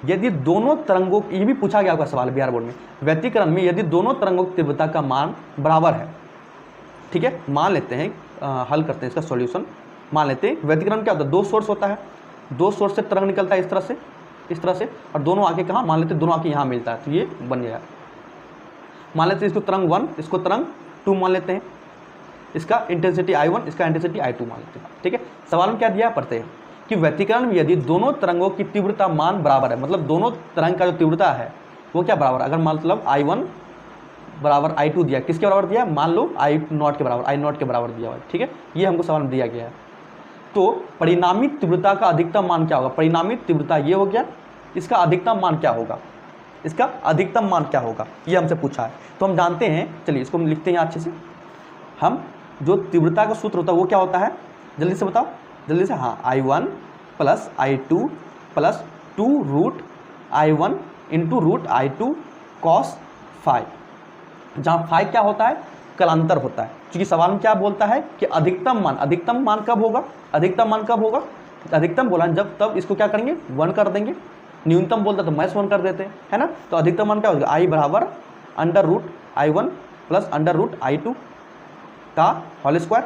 यदि दोनों तरंगों, ये भी पूछा गया आपका सवाल बिहार बोर्ड में, व्यतिकरण में यदि दोनों तरंगों की तीव्रता का मान बराबर है। ठीक है, मान लेते हैं, हल करते हैं इसका सॉल्यूशन। मान लेते हैं व्यतिकरण क्या होता है, दो सोर्स होता है, दो सोर्स से तरंग निकलता है इस तरह से, और दोनों आके कहाँ, मान लेते हैं दोनों आके यहाँ मिलता है, तो ये बन गया। मान लेते हैं इसको तरंग 1, इसको तरंग 2 मान लेते हैं, इसका इंटेंसिटी I1, इसका इंटेंसिटी I2 मान लेते हैं। ठीक है, सवाल में क्या दिया है, पढ़ते हैं कि व्यतिकरण में यदि दोनों तरंगों की तीव्रता मान बराबर है, मतलब दोनों तरंग का जो तीव्रता है वो क्या बराबर, अगर मतलब I1 बराबर I2 दिया, किसके बराबर दिया, मान लो I0 के बराबर, I0 के बराबर दिया हुआ है। ठीक है, ये हमको सवाल में दिया गया है। तो परिणामी तीव्रता का अधिकतम मान क्या होगा, परिणामी तीव्रता ये हो गया, इसका अधिकतम मान क्या होगा, इसका अधिकतम मान क्या होगा, ये हमसे पूछा है। तो हम जानते हैं, चलिए इसको हम लिखते हैं अच्छे से। हम जो तीव्रता का सूत्र होता है वो क्या होता है, जल्दी से बताओ, जल्दी से। हाँ, I1 plus I2 plus 2 root I1 into root I2 cos phi, जहाँ फाई क्या होता है, कलांतर होता है। क्योंकि सवाल में क्या बोलता है कि अधिकतम मान कब होगा, अधिकतम मान कब होगा, अधिकतम बोला जब, तब इसको क्या करेंगे, 1 कर देंगे। न्यूनतम बोलता तो -1 कर देते हैं, है ना। तो अधिकतम मान क्या होगा, I बराबर under root I1 plus under root I2 का होल स्क्वायर।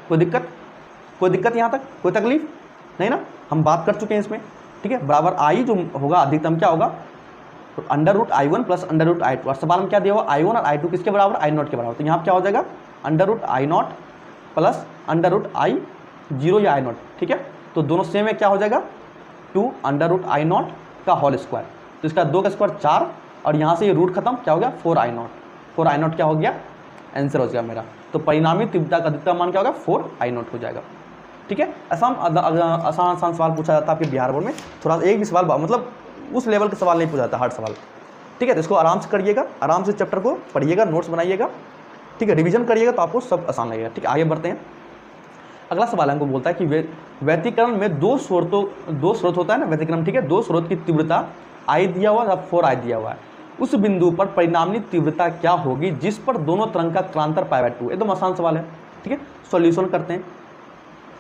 कोई दिक्कत यहाँ तक, कोई तकलीफ नहीं ना, हम बात कर चुके हैं इसमें। ठीक है, बराबर I जो होगा अधिकतम क्या होगा, तो under root I1 plus under root I2। और सवाल में क्या दिया हुआ, I1 और I2 किसके बराबर, I0 के बराबर। तो यहाँ क्या हो जाएगा, under root I0 plus under root I0 या I0। ठीक है, तो दोनों सेम है, क्या हो जाएगा 2 अंडर रूट I0 का होल स्क्वायर। तो इसका 2 का स्क्वायर 4, और यहाँ से ये रूट खत्म, क्या हो गया 4I0। 4I0 क्या हो गया, आंसर हो जाएगा मेरा। तो परिणामी तीव्रता का अधिकतम मान क्या होगा, 4I0 हो जाएगा। ठीक है, आसान सवाल पूछा जाता है आपके बिहार बोर्ड में, थोड़ा एक भी सवाल मतलब उस लेवल के सवाल नहीं पूछा जाता, हार्ड सवाल। ठीक है, तो इसको आराम से करिएगा, आराम से चैप्टर को पढ़िएगा, नोट्स बनाइएगा। ठीक है, रिवीजन करिएगा तो आपको सब आसान लगेगा। ठीक है, आगे बढ़ते हैं। अगला सवाल हमको बोलता है कि व्यतिकरण में दो स्रोत होता है ना व्यतिकरण। ठीक है, दो स्रोत की तीव्रता I दिया हुआ है, 4I दिया हुआ है। उस बिंदु पर परिणामी तीव्रता क्या होगी जिस पर दोनों तरंग का कालांतर π/2। एकदम आसान सवाल है। ठीक है, सॉल्यूशन करते हैं।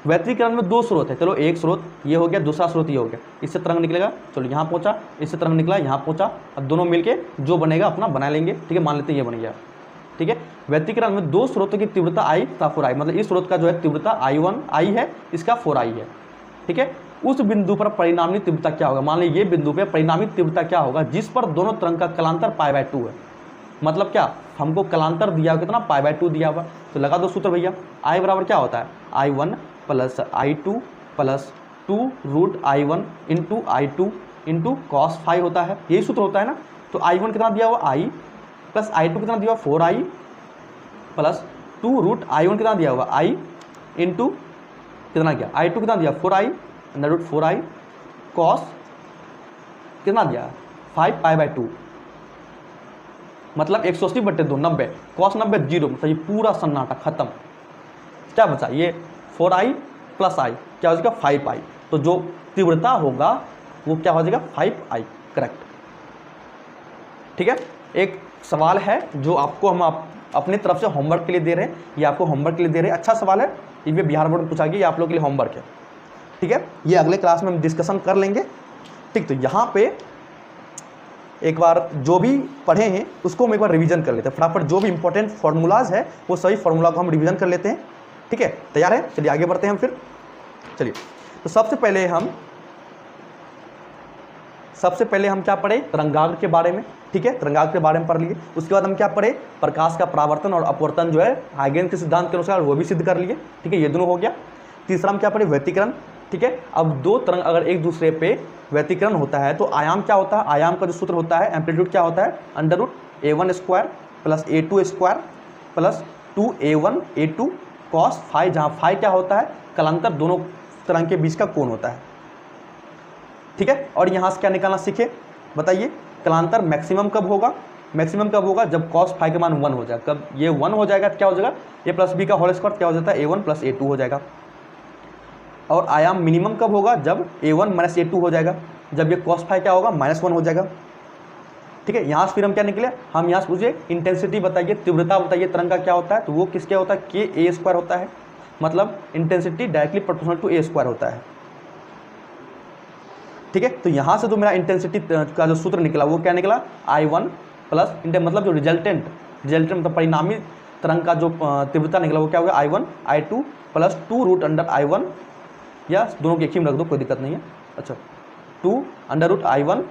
व्यतिकरण में दो स्रोत है, चलो एक स्रोत ये हो गया, दूसरा स्रोत ये हो गया, इससे तरंग निकलेगा, चलो यहाँ पहुँचा, इससे तरंग निकला यहाँ पहुँचा, अब दोनों मिलके जो बनेगा अपना बना लेंगे। ठीक है, मान लेते हैं ये बन गया। ठीक है, व्यतिकरण में दो स्रोतों की तीव्रता I तथा 4I, मतलब इस स्रोत का जो है तीव्रता I है, इसका 4I है। ठीक है, उस बिंदु पर परिणामी तीव्रता क्या होगा, मान लीजिए ये बिंदु पे परिणामी तीव्रता क्या होगा जिस पर दोनों तरंग का कालांतर π/2 है। मतलब क्या, हमको कालांतर दिया हुआ कितना, π/2 दिया हुआ। तो लगा दो सूत्र भैया, I बराबर क्या होता है, I1 plus I2 plus 2 root I1 into I2 into cos phi होता है, यही सूत्र होता है ना। तो I1 कितना दिया हुआ I प्लस I2 कितना दिया हुआ 4I प्लस 2 रूट I1 कितना दिया हुआ I इंटू कितना किया I2 कितना दिया 4I under root 4I cos कितना दिया 5π/2, मतलब 180/2 90, कॉस 90 0, मतलब ये पूरा सन्नाटा खत्म। क्या बचा, ये 4I प्लस I क्या हो जाएगा 5I। तो जो तीव्रता होगा वो क्या हो जाएगा 5I, करेक्ट। ठीक है, एक सवाल है जो आपको हम अपनी तरफ से होमवर्क के लिए दे रहे हैं, ये आपको होमवर्क के लिए दे रहे हैं। अच्छा सवाल है, ये बिहार बोर्ड में पूछा गया, ये आप लोगों के लिए होमवर्क है। ठीक है, ये अगले क्लास में हम डिस्कशन कर लेंगे। ठीक, तो यहाँ पे एक बार जो भी पढ़े हैं उसको हम एक बार रिवीजन कर लेते हैं फटाफट। जो भी इंपॉर्टेंट फार्मूलाज है वो सभी फार्मूला को हम रिवीजन कर लेते हैं। ठीक है, तैयार है, चलिए आगे बढ़ते हैं हम फिर। चलिए, तो सबसे पहले हम क्या पढ़े, तरंगाग्र के बारे में। ठीक है, तरंगाग्र के बारे में पढ़ लिए। उसके बाद हम क्या पढ़े, प्रकाश का परावर्तन और अपवर्तन जो है हाइगेंस के सिद्धांत के अनुसार वो भी सिद्ध कर लिए। ठीक है, ये दोनों हो गया। तीसरा हम क्या पढ़े, व्यतिकरण। ठीक है, अब दो तरंग अगर एक दूसरे पे व्यतिकरण होता है तो आयाम क्या होता है, आयाम का जो सूत्र होता है, एम्पलीट्यूड क्या होता है, under root A1 square plus A2 square plus 2A1 A2 cos phi, जहाँ फाई क्या होता है, कलांतर दोनों तरंग के बीच का कोण होता है। ठीक है, और यहाँ से क्या निकालना सीखे बताइए, कलांतर मैक्सिमम कब होगा, मैक्सिमम कब होगा जब कॉस फाई का मान 1 हो जाएगा। कब ये 1 हो जाएगा तो क्या हो जाएगा, ए प्लस बी का होल स्क्वायर क्या हो जाता है, a1 प्लस a2 हो जाएगा। और आयाम मिनिमम कब होगा, जब a1 माइनस a2 हो जाएगा, जब ये कॉस फाई क्या होगा, -1 हो जाएगा। ठीक है, यहाँ से फिर हम क्या निकले, हम यहाँ से पूछे इंटेंसिटी बताइए, तीव्रता बताइए तरंग का क्या होता है, तो वो किसके होता है, के ए स्क्वायर होता है, मतलब intensity directly proportional to a square होता है। ठीक है, तो यहाँ से जो मेरा इंटेंसिटी का जो सूत्र निकला वो क्या निकला, I1 प्लस मतलब जो रिजल्टेंट मतलब परिणामी तरंग का जो तीव्रता निकला वो क्या हो गया, I1 I2 प्लस 2√I1, या दोनों के एक ही में रख दो कोई दिक्कत नहीं है। अच्छा, 2√I1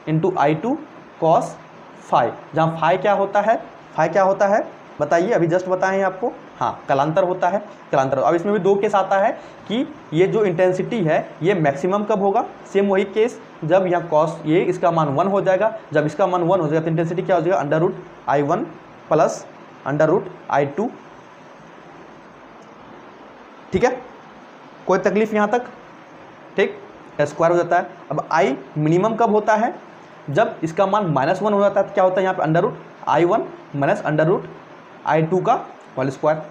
into I2 cos phi, जहाँ फाई क्या होता है, फाई क्या होता है बताइए, अभी जस्ट बताएं आपको, हाँ कलांतर होता है, कलांतर। अब इसमें भी दो केस आता है कि ये जो इंटेंसिटी है ये मैक्सिमम कब होगा, सेम वही केस जब यहाँ कॉस ये इसका मान 1 हो जाएगा, जब इसका मान 1 हो जाएगा तो इंटेंसिटी क्या हो जाएगा, √I1 प्लस √I2। ठीक है, कोई तकलीफ यहाँ तक, ठीक, स्क्वायर हो जाता है। अब I मिनिमम कब होता है, जब इसका मान -1 हो जाता है तो क्या होता है यहाँ पे, √I1 माइनस √I2 का होल स्क्वायर।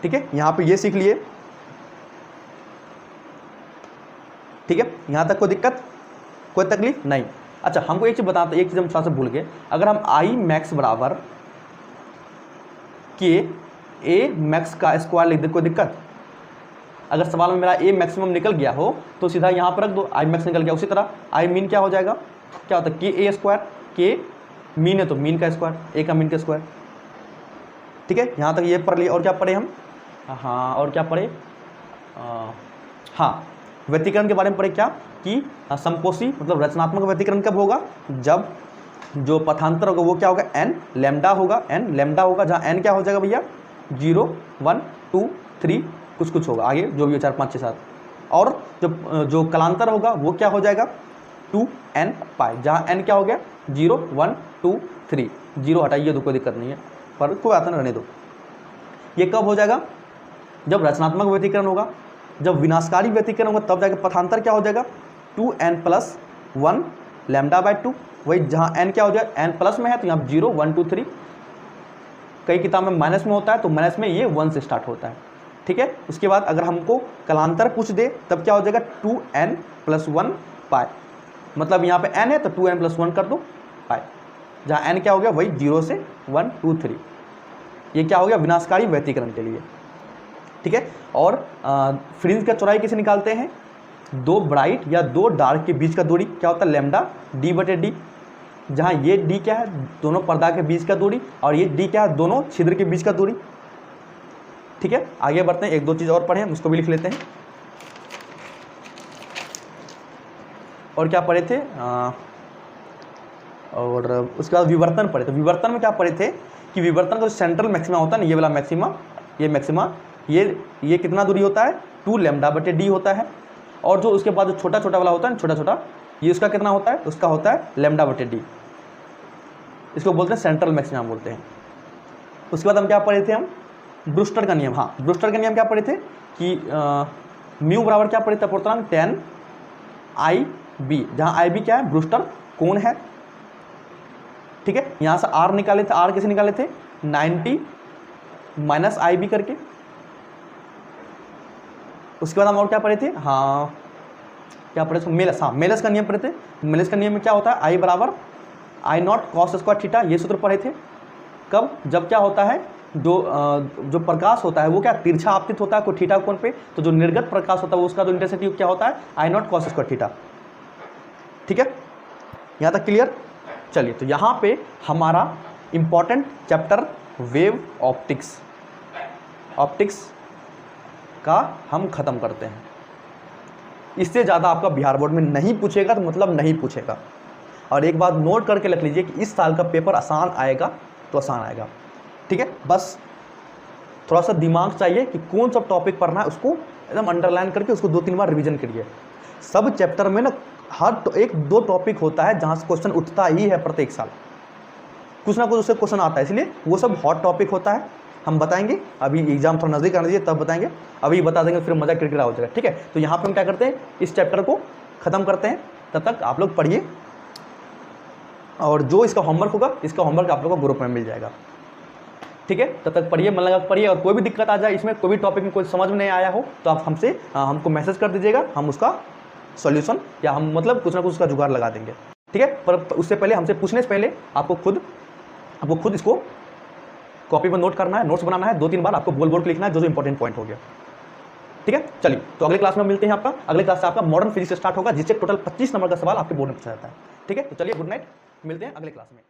ठीक है, यहाँ पे ये सीख लिए। ठीक है, यहाँ तक कोई दिक्कत, कोई तकलीफ नहीं। अच्छा, हमको एक चीज़ बताते, एक चीज़ हम थोड़ा सा भूल गए, अगर हम I मैक्स बराबर के ए मैक्स का स्क्वायर लिख दे, कोई दिक्कत, अगर सवाल में मेरा ए मैक्सिमम निकल गया हो तो सीधा यहाँ पर रख दो, आई मैक्स निकल गया। उसी तरह आई मीन क्या हो जाएगा, क्या होता है, के ए स्क्वायर, के मीन है तो मीन का स्क्वायर, ए का मीन का स्क्वायर। ठीक है, यहाँ तक ये पढ़ लिया। और क्या पढ़े हम, हाँ और क्या पढ़े, हाँ व्यतिकरण के बारे में पढ़े, क्या कि संपोषी मतलब रचनात्मक व्यतिकरण कब होगा, जब जो पथांतर होगा वो क्या होगा, एन लैम्डा होगा, एन लैम्डा होगा, जहाँ एन क्या हो जाएगा भैया 0 1 2 3 कुछ होगा, आगे जो भी 4 5 6 7। और जो कलांतर होगा वो क्या हो जाएगा 2n पाई, जहाँ n क्या हो गया 0 1 2 3, 0 हटाइए तो कोई दिक्कत नहीं है, पर कोई आता ना रहने दो। ये कब हो जाएगा, जब रचनात्मक व्यतिकरण होगा, जब विनाशकारी व्यतिकरण होगा तब जाकर पथांतर क्या हो जाएगा 2n प्लस 1 लैम्डा बाई 2। वही जहाँ n क्या हो जाए, n प्लस में है तो यहाँ 0 1 2 3, कई किताब में माइनस में होता है तो माइनस में ये 1 से स्टार्ट होता है। ठीक है, उसके बाद अगर हमको कलांतर पूछ दे तब क्या हो जाएगा 2n प्लस 1 पाई, मतलब यहाँ पे n है तो 2n प्लस 1 कर दो पाई, जहाँ n क्या हो गया वही 0 से 1 2 3। ये क्या हो गया विनाशकारी व्यतिकरण के लिए। ठीक है, और फ्रिंज का चौड़ाई कैसे निकालते हैं, दो ब्राइट या दो डार्क के बीच का दूरी क्या होता है लैम्डा d बटे डी, जहाँ ये d क्या है दोनों पर्दा के बीच का दूरी, और ये d क्या है दोनों छिद्र के बीच का दूरी। ठीक है, आगे बढ़ते हैं, एक दो चीज़ और पढ़े हम, उसको भी लिख लेते हैं। और क्या पढ़े थे, और उसके बाद विवर्तन पढ़े। तो विवर्तन में क्या पढ़े थे कि विवर्तन का जो सेंट्रल मैक्सिमा होता है ना, ये वाला मैक्सिमा, ये मैक्सिमा, ये कितना दूरी होता है 2 लैम्डा बटे डी होता है, और जो उसके बाद जो छोटा छोटा वाला होता है ना, छोटा छोटा, ये उसका कितना होता है, उसका होता है लैम्डा बटे डी, इसको बोलते हैं सेंट्रल मैक्सिमा बोलते हैं। उसके बाद हम क्या पढ़े थे, हम ब्रूस्टर का नियम, हाँ ब्रूस्टर का नियम क्या पढ़े थे कि म्यू बराबर क्या पढ़े थे, अपूर्णांक tan आई बी, जहाँ आई बी क्या है ब्रूस्टर कोण है। ठीक है, यहाँ से आर निकाले थे, आर कैसे निकाले थे 90 माइनस आई बी करके। उसके बाद हम और क्या पढ़े थे, हाँ क्या पढ़े थे, मेलस, हाँ मेलस का नियम पढ़े थे। मेलस का नियम में क्या होता है, आई बराबर आई नॉट कॉस स्क्वायर थीटा, ये सूत्र पढ़े थे। कब, जब क्या होता है जो प्रकाश होता है वो क्या तिरछा आपतित होता है कोई थीटा कोण पे, तो जो निर्गत प्रकाश होता है उसका जो इंटेंसिटी क्या होता है आई नॉट कॉस स्क्वायर थीटा। ठीक है, यहाँ तक क्लियर। चलिए, तो यहाँ पे हमारा इंपॉर्टेंट चैप्टर वेव ऑप्टिक्स का हम ख़त्म करते हैं। इससे ज़्यादा आपका बिहार बोर्ड में नहीं पूछेगा तो मतलब नहीं पूछेगा। और एक बात नोट करके रख लीजिए कि इस साल का पेपर आसान आएगा तो आसान आएगा। ठीक है, बस थोड़ा सा दिमाग चाहिए कि कौन सा टॉपिक पढ़ना है, उसको एकदम अंडरलाइन करके उसको 2-3 बार रिवीजन करिए। सब चैप्टर में ना हर एक दो टॉपिक होता है जहाँ से क्वेश्चन उठता ही है, प्रत्येक साल कुछ ना कुछ उससे क्वेश्चन आता है, इसलिए वो सब हॉट टॉपिक होता है। हम बताएंगे, अभी एग्जाम थोड़ा नजदीक आना दीजिए तब बताएंगे, अभी बता देंगे फिर मजा किरकिरा हो जाएगा, ठीक है। तो यहाँ पे हम क्या करते हैं, इस चैप्टर को खत्म करते हैं, तब तक आप लोग पढ़िए, और जो इसका होमवर्क होगा, इसका होमवर्क आप लोग को ग्रुप में मिल जाएगा, ठीक है। तब तक पढ़िए, मन लगा पढ़िए, और कोई भी दिक्कत आ जाए इसमें, कोई भी टॉपिक में कोई समझ में नहीं आया हो तो आप हमको मैसेज कर दीजिएगा, हम उसका सॉल्यूशन या हम मतलब कुछ ना कुछ उसका जुगाड़ लगा देंगे, ठीक है। पर उससे पहले, हमसे पूछने से पहले आपको खुद इसको कॉपी पर नोट करना है, नोट्स बनाना है, 2-3 बार आपको बोल के लिखना है जो इंपॉर्टेंट पॉइंट हो गया, ठीक है। चलिए, तो अगले क्लास में मिलते हैं। आपका अगले क्लास से आपका मॉडर्न फिजिक्स स्टार्ट होगा, जिससे टोटल 25 नंबर का सवाल आपके बोर्ड में पूछा जाता है, ठीक है। तो चलिए, गुड नाइट, मिलते हैं अगले क्लास में।